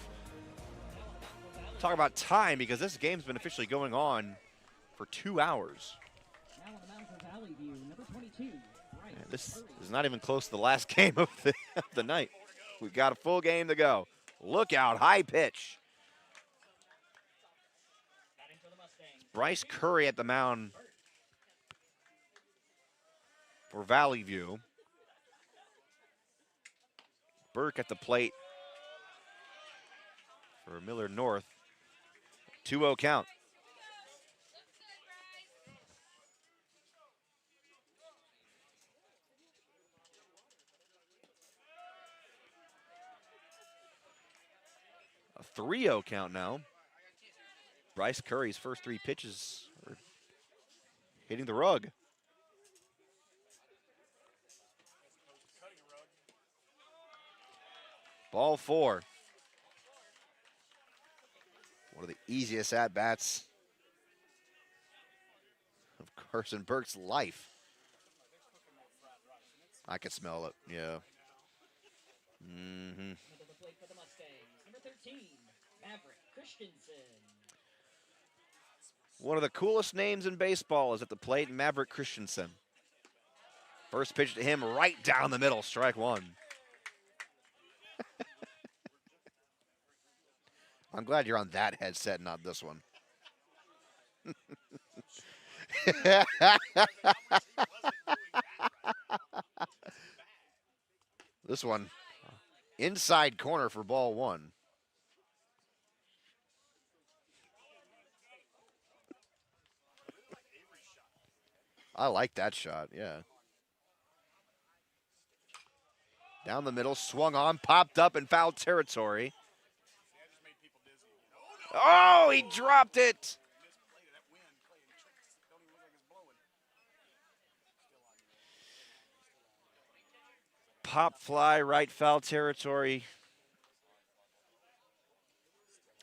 talk about time, because this game's been officially going on for 2 hours. Now on the mound for Valley View, number 22. And this is not even close to the last game of the night. We've got a full game to go. Look out, high pitch. Batting for the Mustangs. Bryce Curry at the mound for Valley View. Burke at the plate for Millard North. 2-0 count. A 3-0 count now. Bryce Curry's first 3 pitches are hitting the rug. Ball 4. One of the easiest at-bats of Carson Burke's life. I can smell it, yeah. Middle of the plate for the Mustangs, number 13, Maverick Christensen. One of the coolest names in baseball is at the plate, Maverick Christensen. First pitch to him right down the middle, strike 1. I'm glad you're on that headset, not this one. This one, inside corner for ball 1. I like that shot, yeah. Down the middle, swung on, popped up in foul territory. Oh, he dropped it. Pop fly, right foul territory.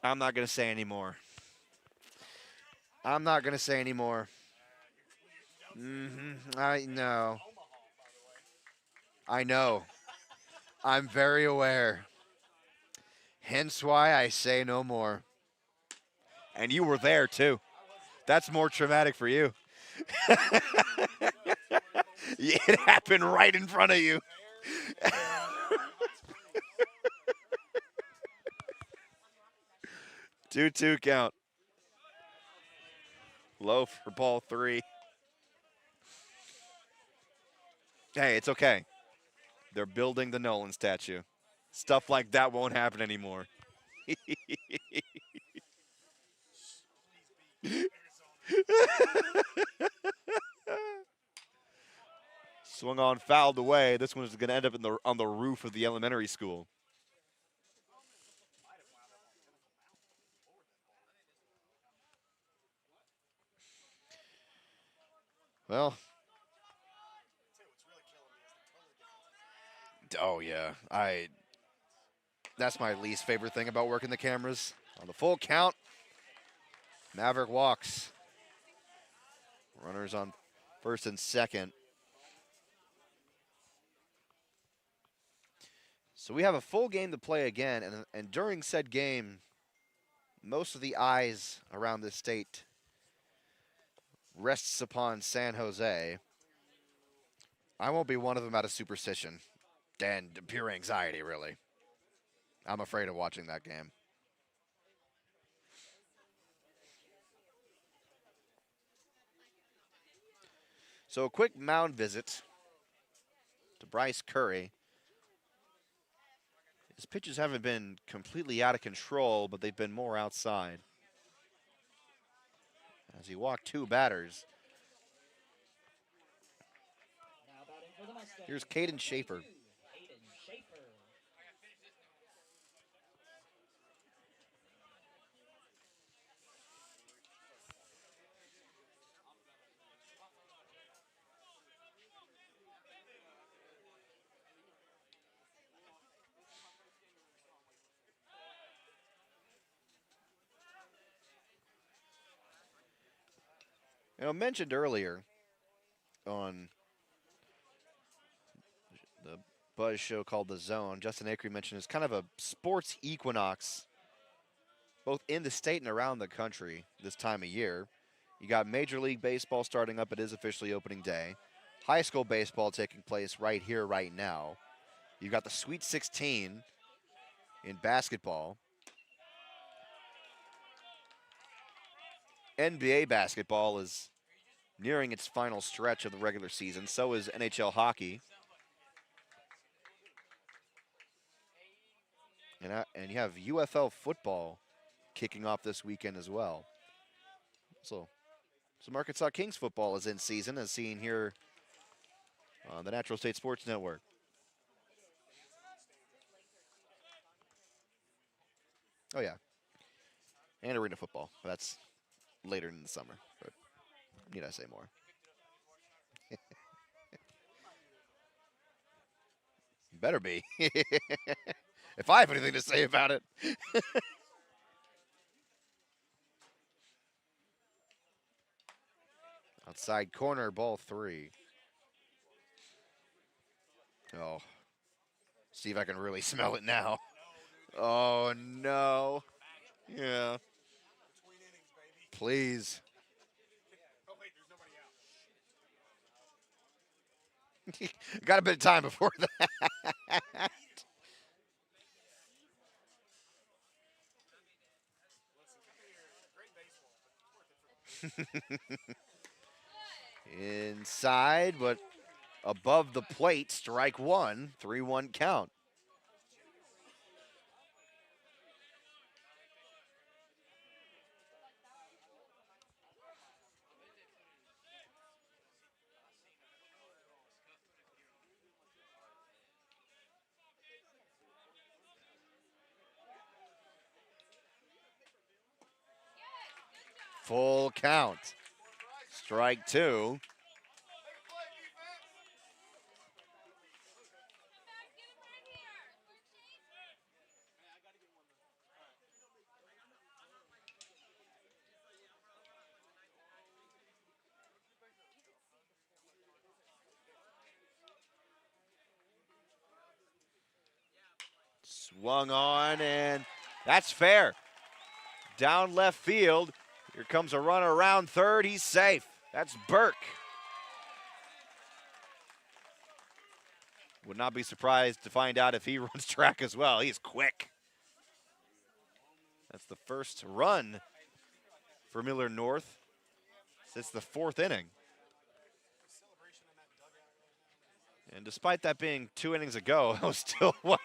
I'm not going to say anymore. I'm not going to say anymore. I know. I know. I'm very aware. Hence why I say no more. And you were there too. That's more traumatic for you. It happened right in front of you. 2-2 count. Low for ball 3. Hey, it's okay. They're building the Nolan statue. Stuff like that won't happen anymore. Swung on, fouled away. This one is going to end up on the roof of the elementary school. Well, Oh yeah, that's my least favorite thing about working the cameras. On the full count, Maverick walks. Runners on first and second. So we have a full game to play again, and during said game, most of the eyes around this state rests upon San Jose. I won't be one of them out of superstition and pure anxiety, really. I'm afraid of watching that game. So a quick mound visit to Bryce Curry. His pitches haven't been completely out of control, but they've been more outside. As he walked 2 batters. Now batting for the Mustangs. Here's Caden Schaefer. Caden Schaefer. You know, mentioned earlier on the Buzz show called The Zone, Justin Acree mentioned it's kind of a sports equinox, both in the state and around the country this time of year. You got Major League Baseball starting up. It is officially opening day. High school baseball taking place right here, right now. You've got the Sweet 16 in basketball. NBA basketball is nearing its final stretch of the regular season. So is NHL hockey. And you have UFL football kicking off this weekend as well. So Arkansas Kings football is in season, as seen here on the Natural State Sports Network. Oh, yeah. And arena football. That's later in the summer. But need I say more? Better be. If I have anything to say about it. Outside corner, ball 3. Oh. See if I can really smell it now. Oh, no. Yeah. Please. Got a bit of time before that. Inside, but above the plate, strike 1, 3-1 count. Full count. Strike 2. Swung on, and that's fair. Down left field. Here comes a runner around third. He's safe. That's Burke. Would not be surprised to find out if he runs track as well. He's quick. That's the first run for Millard North since the 4th inning. And despite that being 2 innings ago, it was still, what,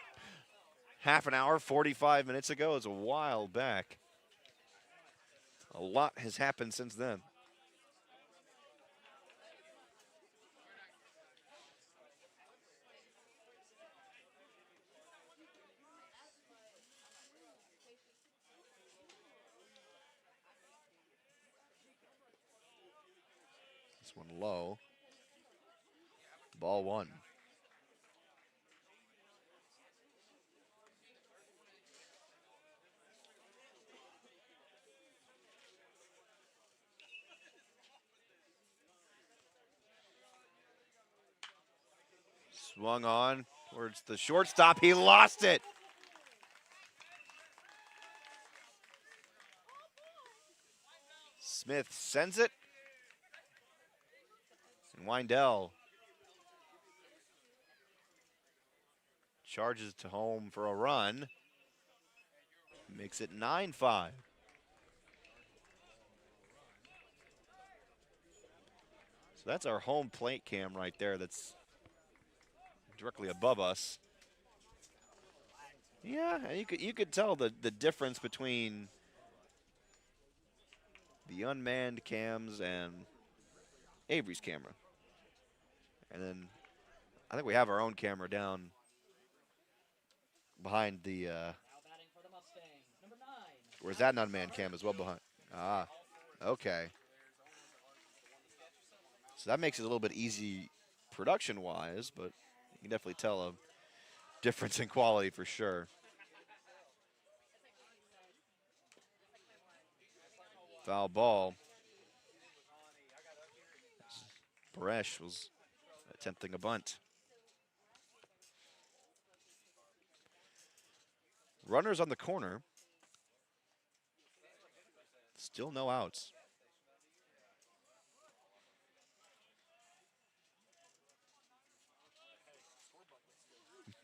half an hour, 45 minutes ago? It was a while back. A lot has happened since then. This one low. Ball 1. Swung on towards the shortstop. He lost it. Smith sends it. And Windell charges to home for a run. Makes it 9-5. So that's our home plate cam right there that's directly above us. Yeah, and you could tell the difference between the unmanned cams and Avery's camera. And then I think we have our own camera down behind the Now batting for the Mustangs, number 9. or is that an unmanned cam as well behind? Ah, okay. So that makes it a little bit easy production-wise, but you can definitely tell a difference in quality for sure. Foul ball. Paresh was attempting a bunt. Runners on the corner. Still no outs.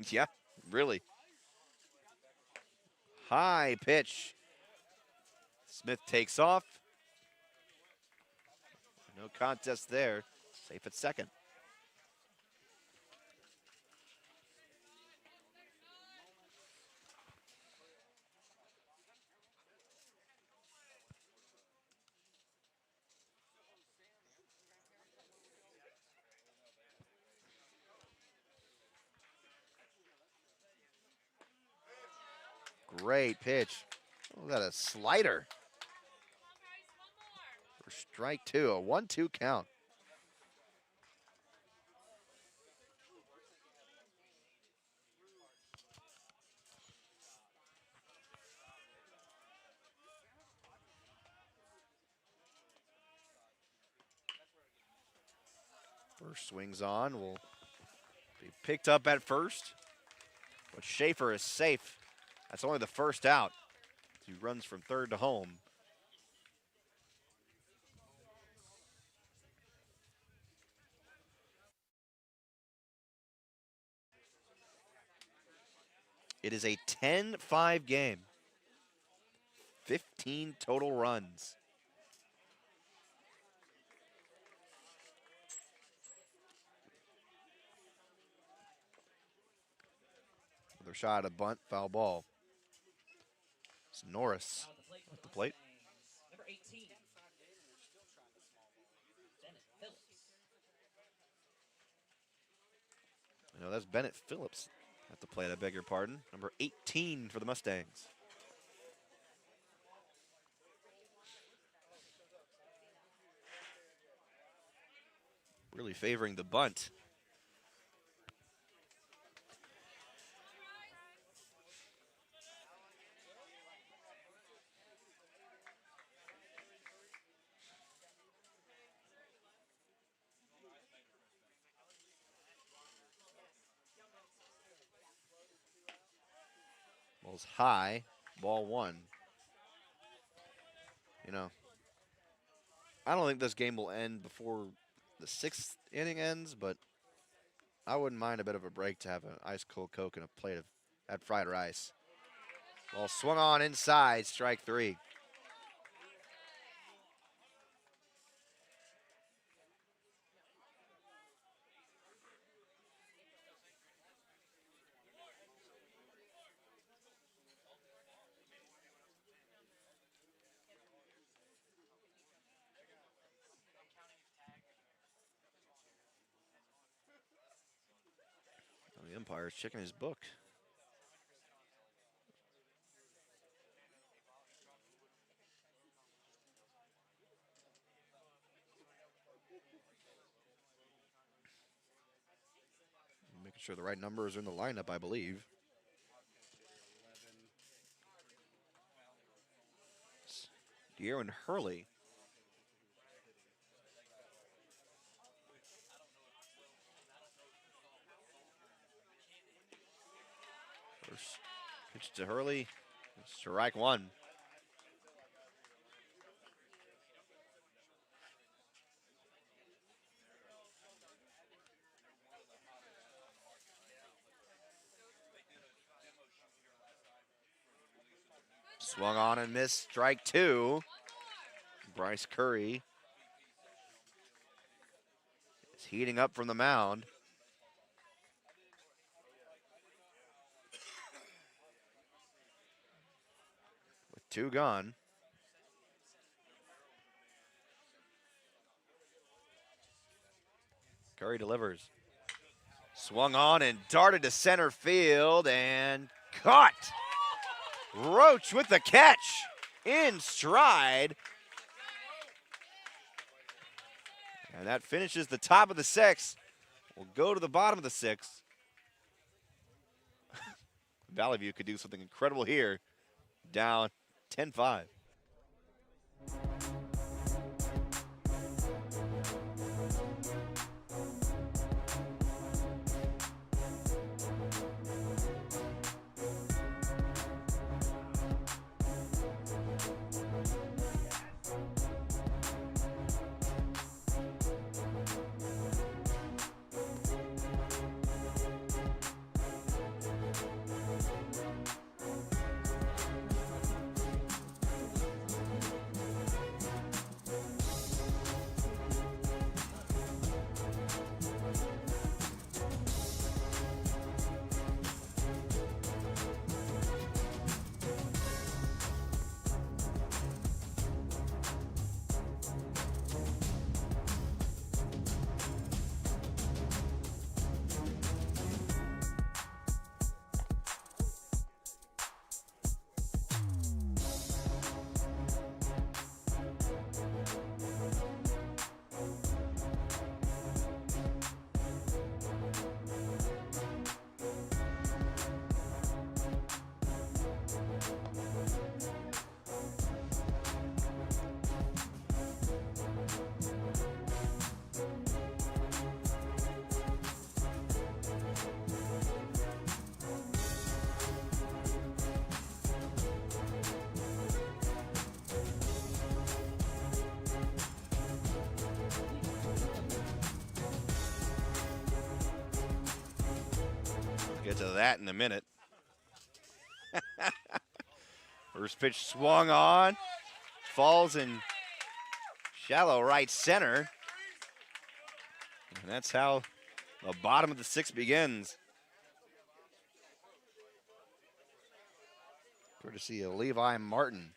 Yeah, really. High pitch. Smith takes off. No contest there. Safe at second. Great pitch. Oh, that a slider. For strike 2, a 1-2 count. First swings on, will be picked up at first, but Schaefer is safe. That's only the first out. He runs from third to home. It is a 10-5 game. 15 total runs. Another shot at a bunt, foul ball. It's Norris at the plate. Number 18. Bennett Phillips. No, that's Bennett Phillips at the plate, I beg your pardon. Number 18 for the Mustangs. Really favoring the bunt. Falls high, ball 1. You know, I don't think this game will end before the 6th inning ends, but I wouldn't mind a bit of a break to have an ice cold Coke and a plate of that fried rice. Ball swung on inside, strike 3. The umpire's checking his book. Making sure the right numbers are in the lineup, I believe. De'Aaron Hurley. First pitch to Hurley. Strike 1. Swung on and missed. Strike 2. Bryce Curry is heating up from the mound. With 2 gone. Curry delivers. Swung on and darted to center field and caught. Roach with the catch in stride. And that finishes the top of the 6th. We'll go to the bottom of the 6th. Valley View could do something incredible here. Down 10-5. Get to that in a minute. First pitch swung on, falls in shallow right center. And that's how the bottom of the 6th begins. Courtesy of Levi Martin.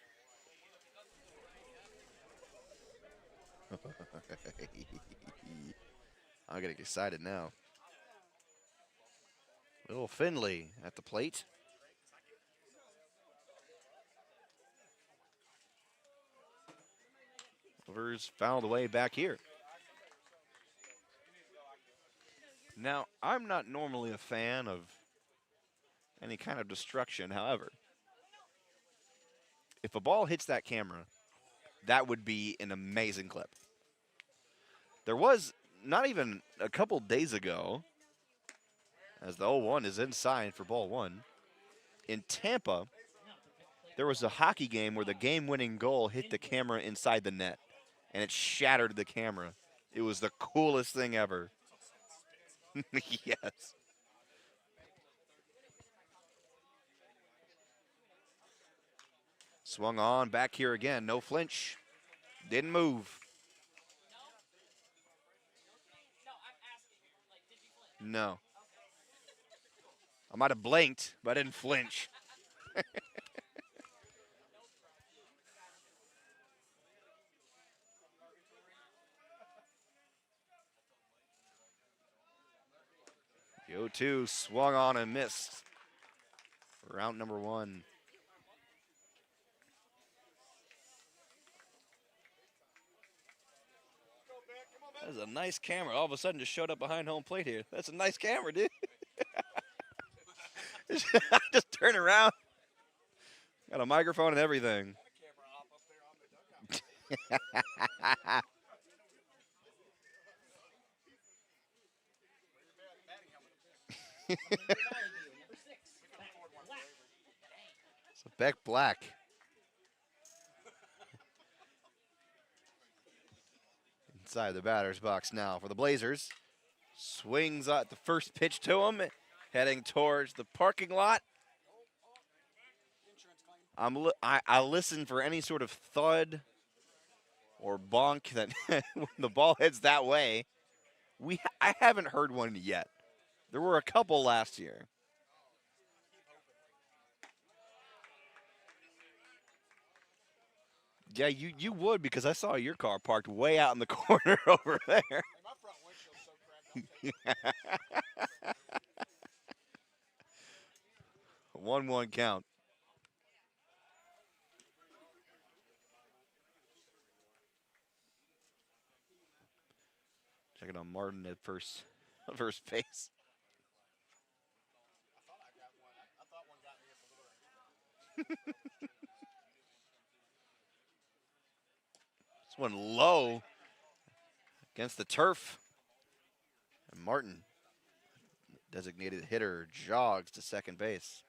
I'm getting excited now. Little Finley at the plate. Overs fouled away back here. Now, I'm not normally a fan of any kind of destruction. However, if a ball hits that camera, that would be an amazing clip. There was not even a couple days ago, as the 0-1 is inside for ball 1. in Tampa, there was a hockey game where the game-winning goal hit the camera inside the net, and it shattered the camera. It was the coolest thing ever. Yes. Swung on, back here again, no flinch. Didn't move. No. I might have blinked, but I didn't flinch. 0-2, swung on and missed. Round number 1. That was a nice camera. All of a sudden just showed up behind home plate here. That's a nice camera, dude. Just turn around. Got a microphone and everything. So Beck Black. Inside the batter's box now for the Blazers. Swings at the first pitch to him, heading towards the parking lot. I listen for any sort of thud or bonk that when the ball heads that way. I haven't heard one yet. There were a couple last year. Yeah, you would, because I saw your car parked way out in the corner over there. Hey, my front windshield's so cracked up. 1-1 count. Checking on Martin at first base. I thought one got me at the lure. This one low against the turf. And Martin, designated hitter, jogs to second base.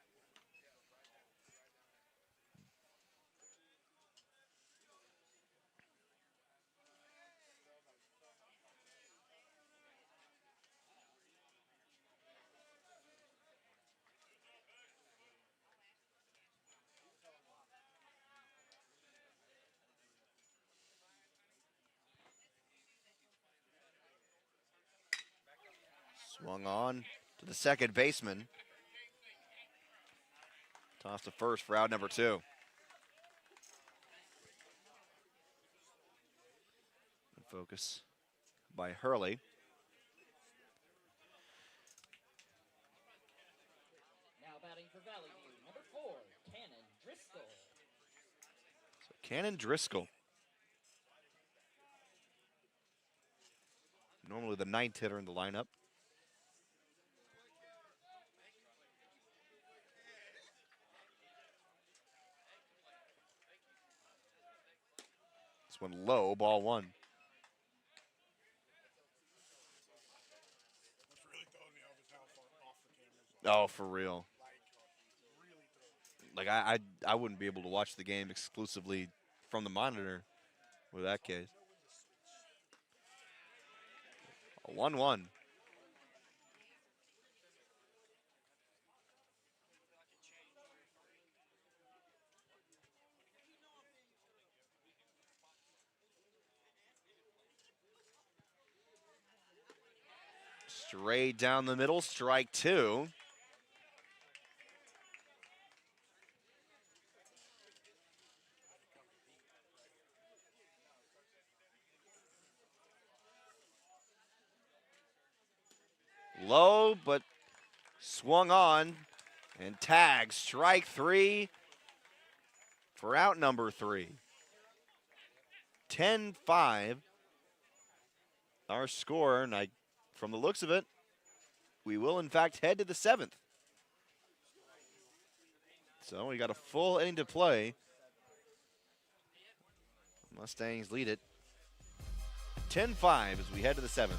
Swung on to the second baseman. Toss to first for out number 2. Focus by Hurley. Now batting for Valley View, number 4, Cannon Driscoll. So Cannon Driscoll. Normally the 9th hitter in the lineup. This one low, ball 1. Oh, for real. Like I wouldn't be able to watch the game exclusively from the monitor with that case. 1-1. Straight down the middle, strike 2. Low, but swung on and tagged. Strike 3 for out number 3. 10-5. Our score, and from the looks of it, we will in fact head to the 7th. So we got a full inning to play. Mustangs lead it 10-5 as we head to the 7th.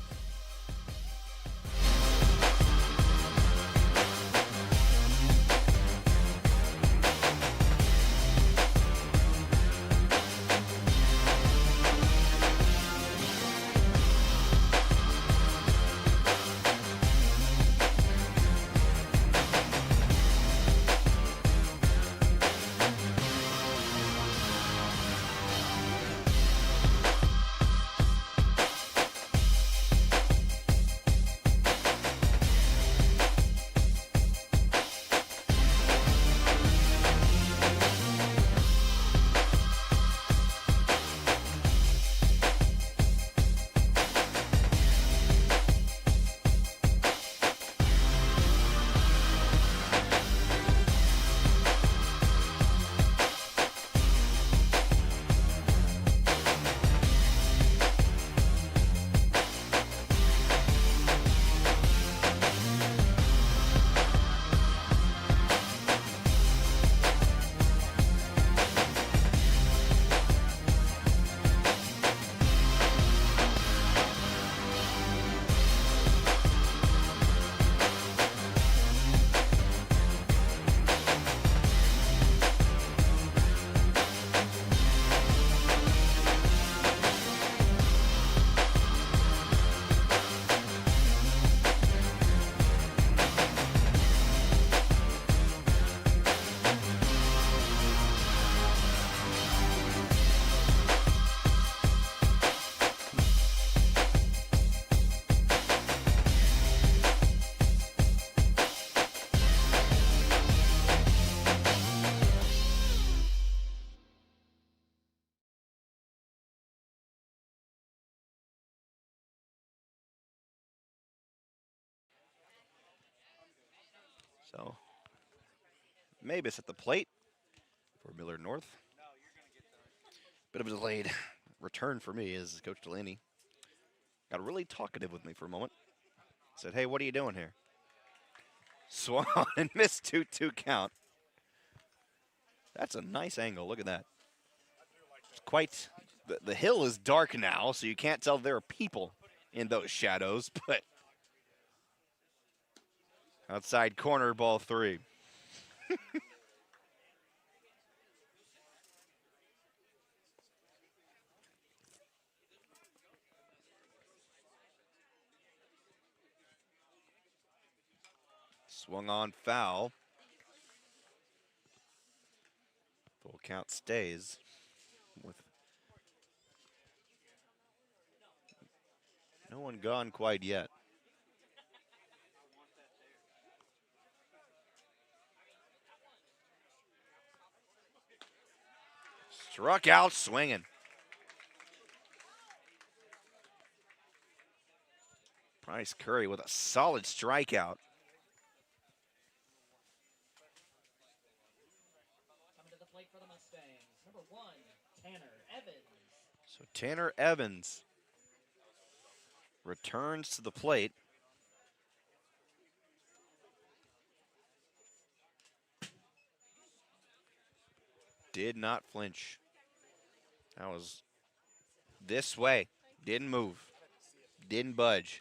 So, Mabus at the plate for Millard North. Bit of a delayed return for me as Coach Delaney got really talkative with me for a moment. Said, hey, what are you doing here? Swung on and missed 2-2 count. That's a nice angle. Look at that. It's quite, the hill is dark now, so you can't tell there are people in those shadows, but outside corner, ball 3. Swung on, foul. Full count stays with no one gone quite yet. Struck out swinging. Bryce Curry with a solid strikeout. Coming to the plate for the Mustangs, number 1, Tanner Evans. So Tanner Evans returns to the plate. Did not flinch. That was this way. Didn't move. Didn't budge.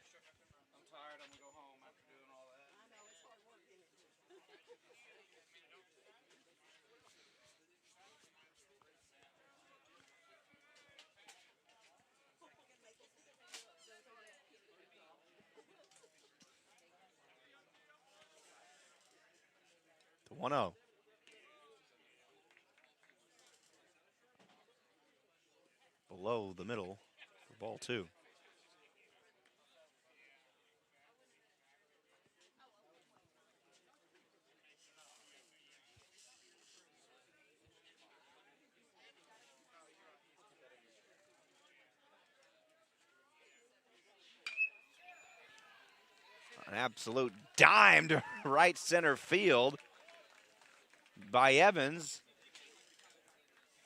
I'm tired. I'm going to go home after doing all that. I know, it's hard work. The 1-0. Below the middle for ball 2. An absolute dime to right center field by Evans.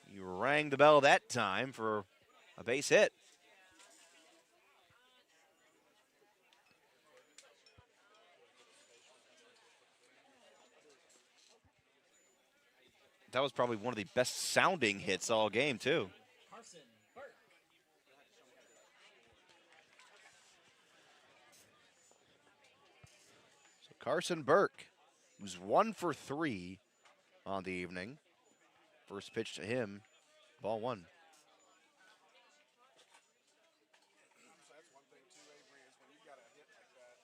He rang the bell that time for a base hit. That was probably one of the best sounding hits all game, too. Carson Burke. So Carson Burke, who's 1 for 3 on the evening. First pitch to him, ball 1. So that's one thing too, Avery, is when you got a hit like that,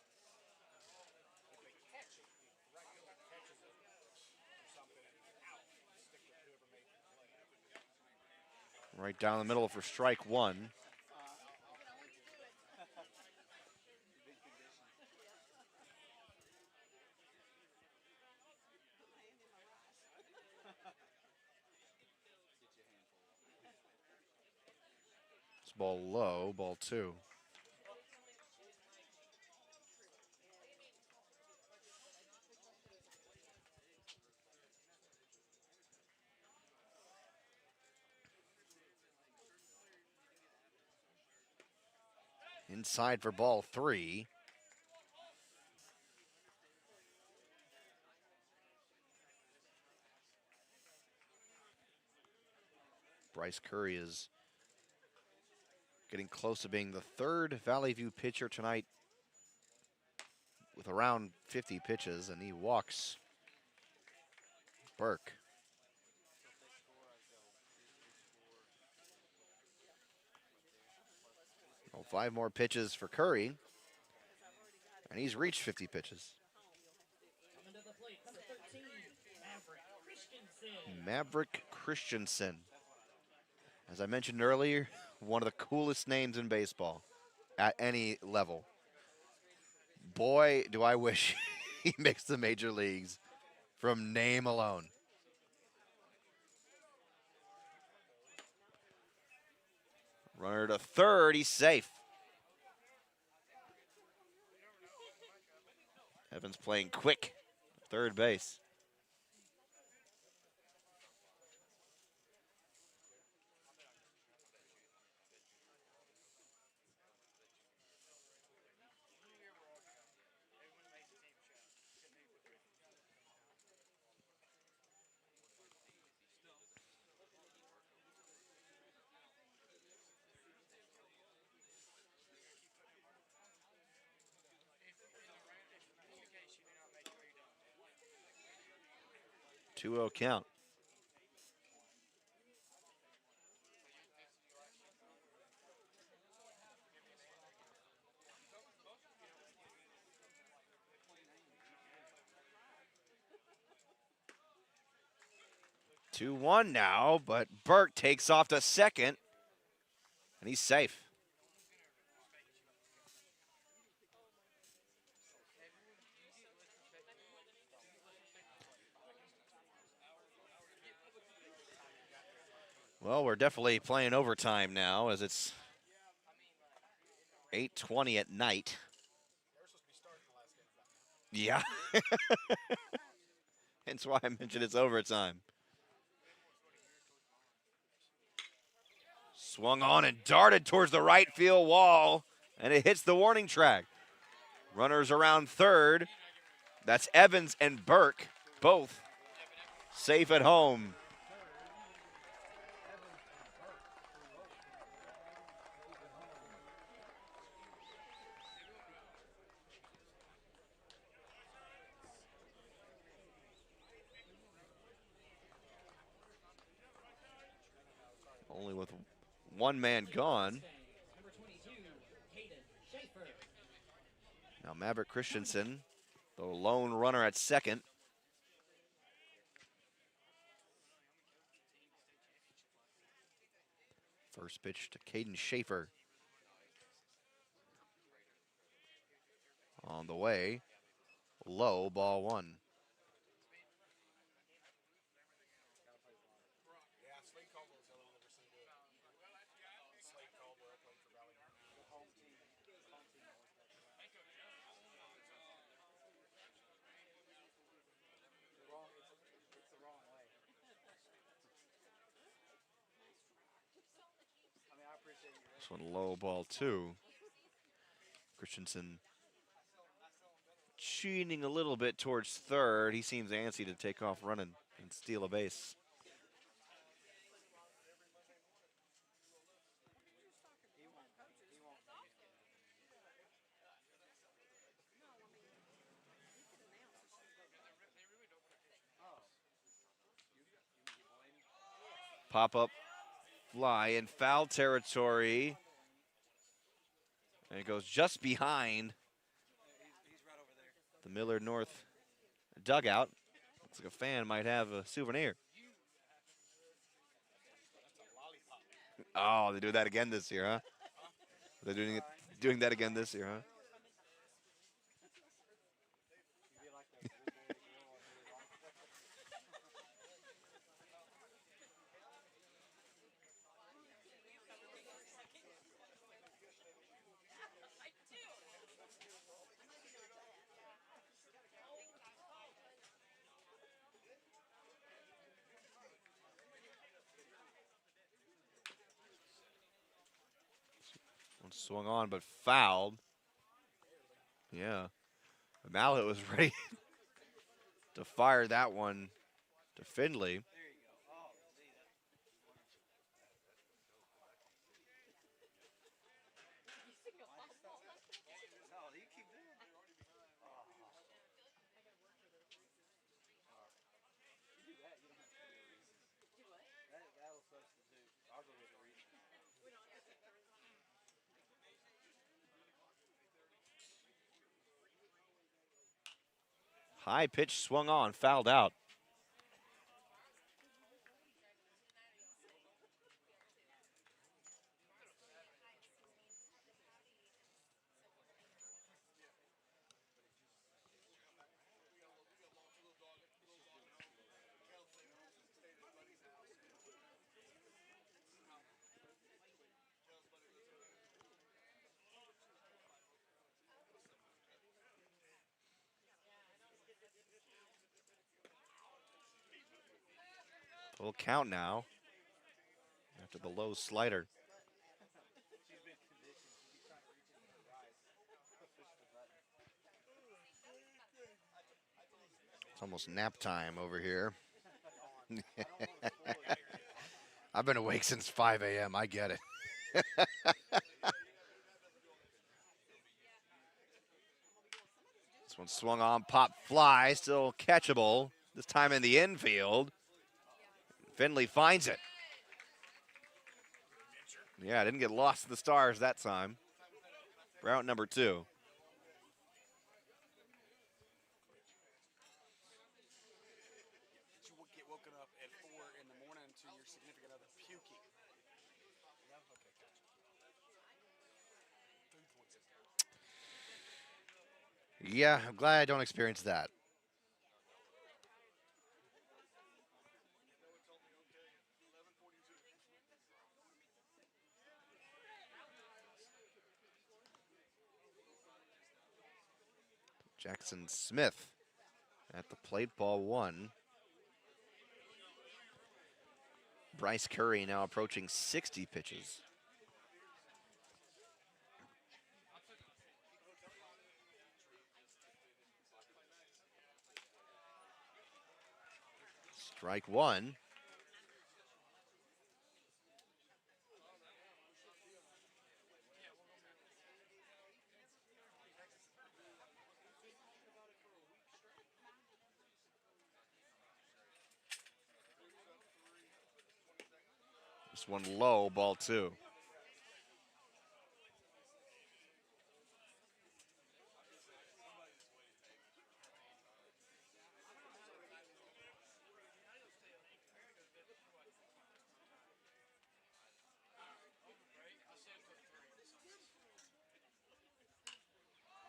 if they catch it, right fielder catches it or something and out, stick with whoever made the play. Right down the middle for strike 1. It's ball low, ball 2. Inside for ball 3. Bryce Curry is getting close to being the 3rd Valley View pitcher tonight with around 50 pitches, and he walks Burke. Well, 5 more pitches for Curry, and he's reached 50 pitches. Coming to the plate, number 13, Maverick Christensen. Maverick Christensen. As I mentioned earlier, one of the coolest names in baseball at any level. Boy, do I wish he makes the major leagues from name alone. Runner to third, he's safe. Evans playing quick. third base. Two 0 count. Two one now, but Burke takes off to second, and he's safe. Well, we're definitely playing overtime now as it's 8:20 at night. Yeah. Hence why I mentioned it's overtime. Swung on and darted towards the right field wall, and it hits the warning track. Runners around third. That's Evans and Burke, both safe at home. Only with one man gone. Now Maverick Christensen, the lone runner at second. First pitch to Caden Schaefer. On the way, low, ball one. This one low, ball two. Christensen cheating a little bit towards third. He seems antsy to take off running and steal a base. Pop-up fly in foul territory. And it goes just behind the Millard North dugout. Looks like a fan might have a souvenir. Oh, they do that again this year, huh? They're doing that again this year, huh? One swung on, but fouled. Yeah. Mallet was ready to fire that one to Findlay. High pitch swung on, fouled out. Full count now after the low slider. It's almost nap time over here. I've been awake since 5 a.m. I get it. This one swung on, pop fly, still catchable. This time in the infield. Finley finds it. Yeah, didn't get lost to the stars that time. Route number 2. Did you get woken up at 4 in the morning to your significant other puking? No? Okay, gotcha. Yeah, I'm glad I don't experience that. Jackson Smith at the plate, ball 1. Bryce Curry now approaching 60 pitches. Strike 1. This one low, ball 2.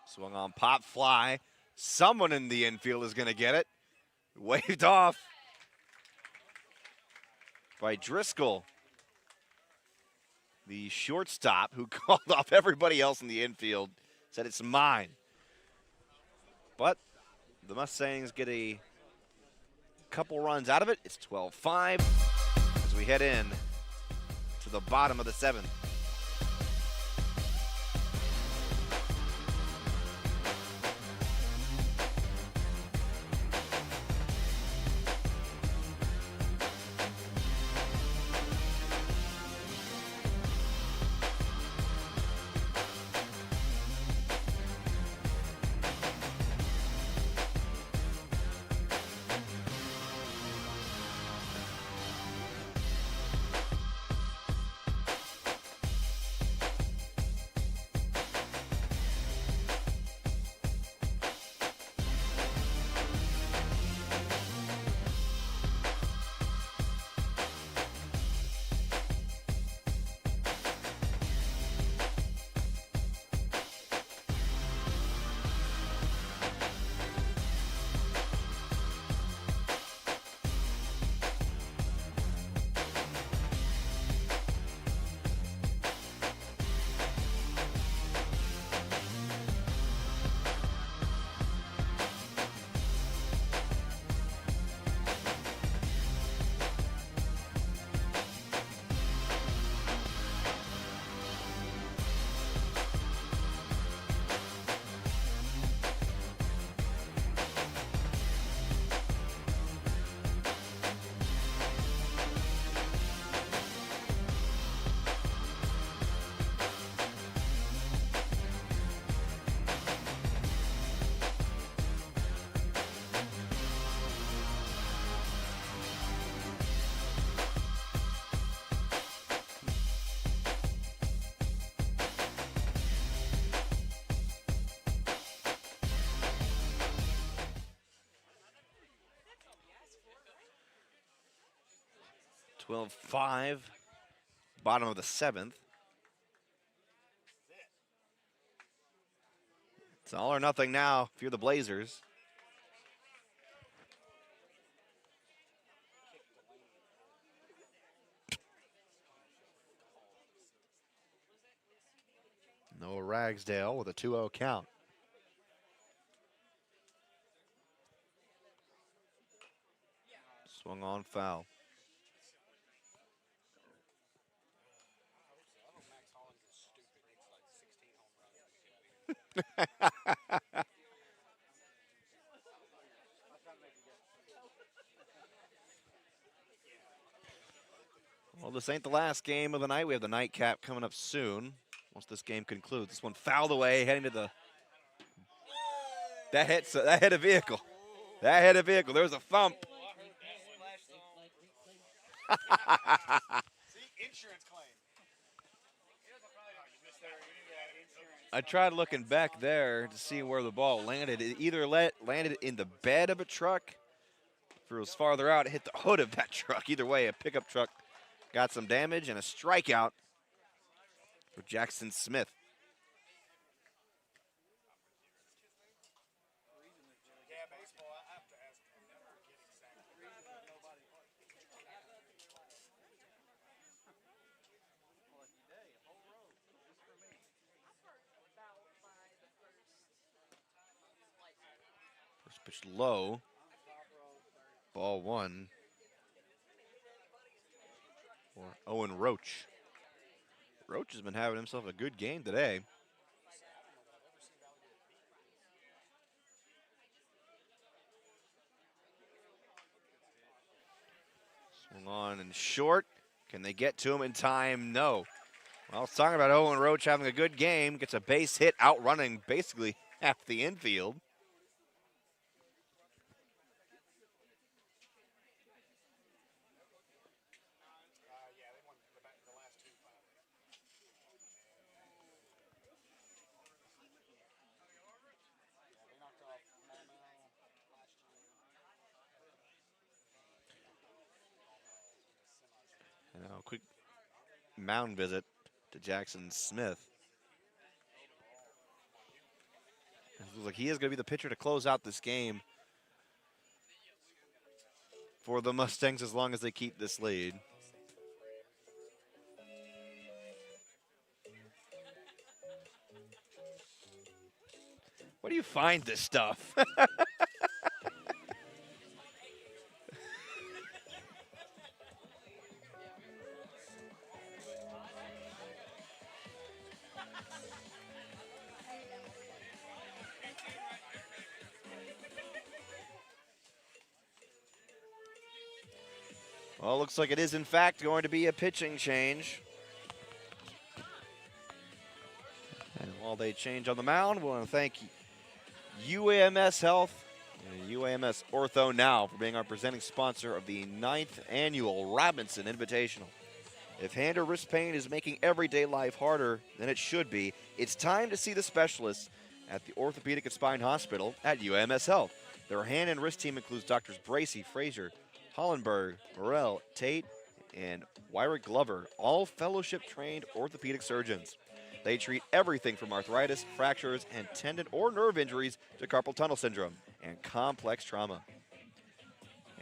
Swung on, pop fly. Someone in the infield is going to get it. Waved off by Driscoll, the shortstop who called off everybody else in the infield, said it's mine. But the Mustangs get a couple runs out of it. It's 12-5 as we head in to the bottom of the 7th. (12-5), bottom of the 7th. It's all or nothing now if you're the Blazers. Noah Ragsdale with a 2-0 count. Swung on, foul. Well, this ain't the last game of the night. We have the nightcap coming up soon. Once this game concludes, this one fouled away, heading to the. That hit a vehicle. That hit a vehicle. There's a thump. I tried looking back there to see where the ball landed. It either landed in the bed of a truck, if it was farther out, it hit the hood of that truck. Either way, a pickup truck got some damage and a strikeout for Jackson Smith. First pitch low. Ball one for Owen Roach. Roach has been having himself a good game today. Swung on and short. Can they get to him in time? No. Well, I was talking about Owen Roach having a good game. Gets a base hit, outrunning basically half the infield. Now, quick mound visit to Jackson Smith. It looks like he is going to be the pitcher to close out this game for the Mustangs as long as they keep this lead. Where do you find this stuff? Well, looks like it is, in fact, going to be a pitching change. And while they change on the mound, we want to thank UAMS Health and UAMS Ortho Now for being our presenting sponsor of the 9th Annual Robinson Invitational. If hand or wrist pain is making everyday life harder than it should be, it's time to see the specialists at the Orthopedic and Spine Hospital at UAMS Health. Their hand and wrist team includes Doctors Bracey, Frazier, Hollenberg, Morell, Tate, and Wyrick Glover, all fellowship-trained orthopedic surgeons. They treat everything from arthritis, fractures, and tendon or nerve injuries to carpal tunnel syndrome and complex trauma.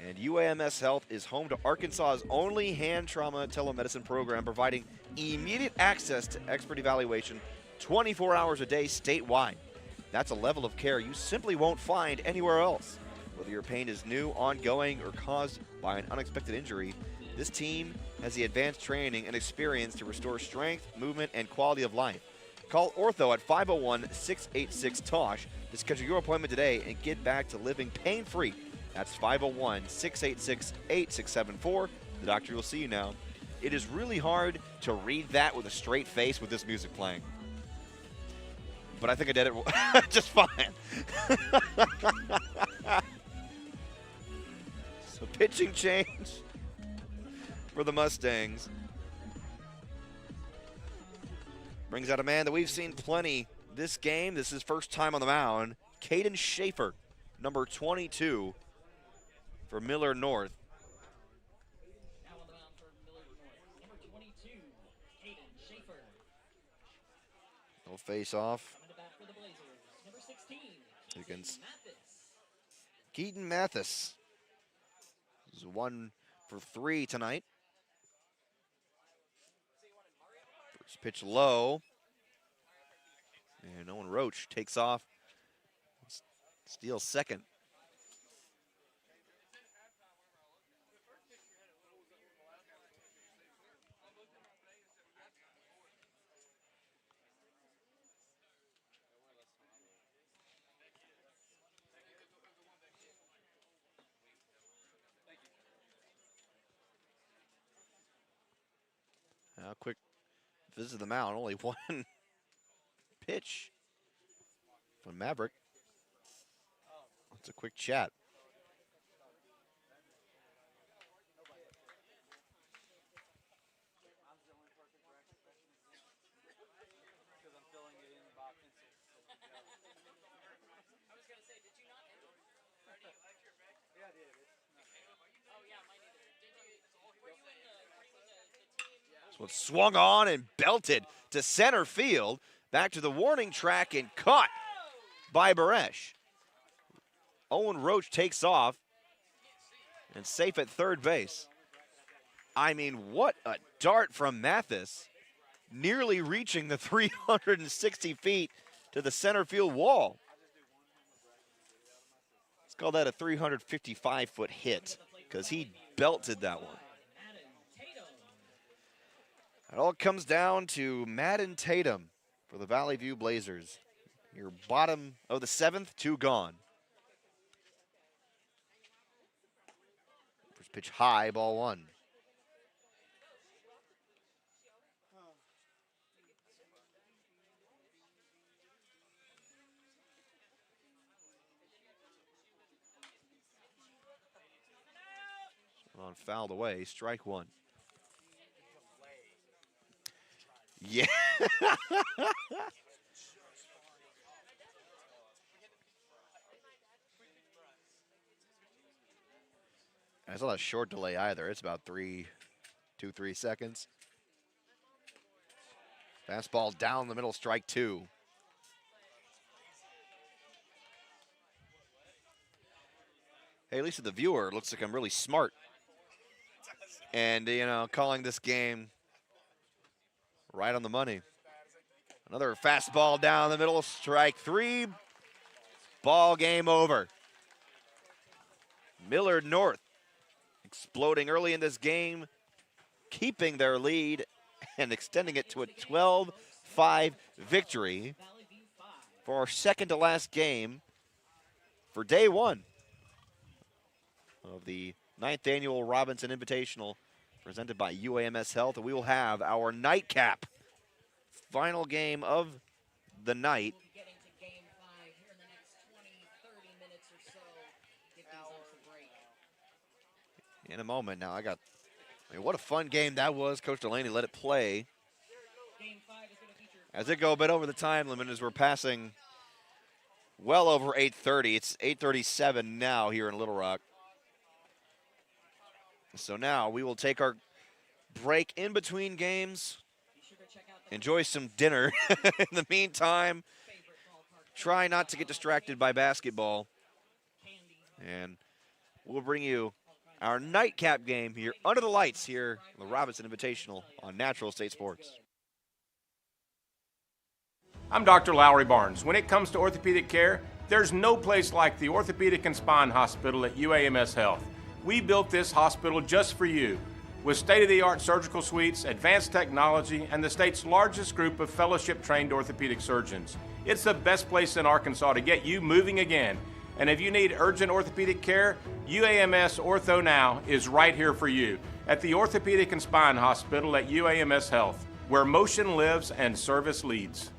And UAMS Health is home to Arkansas's only hand trauma telemedicine program, providing immediate access to expert evaluation 24 hours a day statewide. That's a level of care you simply won't find anywhere else. Whether your pain is new, ongoing, or caused by an unexpected injury, this team has the advanced training and experience to restore strength, movement, and quality of life. Call Ortho at 501-686-TOSH to schedule your appointment today and get back to living pain-free. That's 501-686-8674. The doctor will see you now. It is really hard to read that with a straight face with this music playing. But I think I did it just fine. So pitching change for the Mustangs. Brings out a man that we've seen plenty this game. This is his first time on the mound. Caden Schaefer, number 22 for Millard North. Now on the mound for Millard North, number 22, Caden Schaefer. He'll face off Coming to bat for the Blazers, number 16, against Mathis. Keaton Mathis. This is 1 for 3 tonight. First pitch low. And Owen Roach takes off. Steals second. visit the mound. Only one pitch from Maverick. It's a quick chat. This one swung on and belted to center field. Back to the warning track and caught by Baresh. Owen Roach takes off and safe at third base. I mean, what a dart from Mathis, nearly reaching the 360 feet to the center field wall. Let's call that a 355-foot hit because he belted that one. It all comes down to Madden Tatum for the Valley View Blazers. Your bottom of the 7th, 2 gone. First pitch high, ball 1. On fouled away, strike 1. Yeah. It's not a short delay either. It's about 3 seconds. Fastball down the middle, strike 2. Hey, at least to the viewer, it looks like I'm really smart. And, you know, calling this game right on the money. Another fastball down the middle, strike 3. Ball game over. Millard North exploding early in this game, keeping their lead and extending it to a 12-5 victory for our second to last game for day 1 of the 9th annual Robinson Invitational presented by UAMS Health. And we will have our nightcap final game of the night. In a moment now. I mean, what a fun game that was. Coach Delaney let it play. As it go a bit over the time limit as we're passing well over 8:30. It's 8:37 now here in Little Rock. So now we will take our break in between games. Enjoy some dinner. In the meantime, try not to get distracted by basketball. And we'll bring you our nightcap game here under the lights here on the Robinson Invitational on Natural State Sports. I'm Dr. Lowry Barnes. When it comes to orthopedic care, there's no place like the Orthopedic and Spine Hospital at UAMS Health. We built this hospital just for you, with state-of-the-art surgical suites, advanced technology, and the state's largest group of fellowship-trained orthopedic surgeons. It's the best place in Arkansas to get you moving again. And if you need urgent orthopedic care, UAMS Ortho Now is right here for you at the Orthopedic and Spine Hospital at UAMS Health, where motion lives and service leads.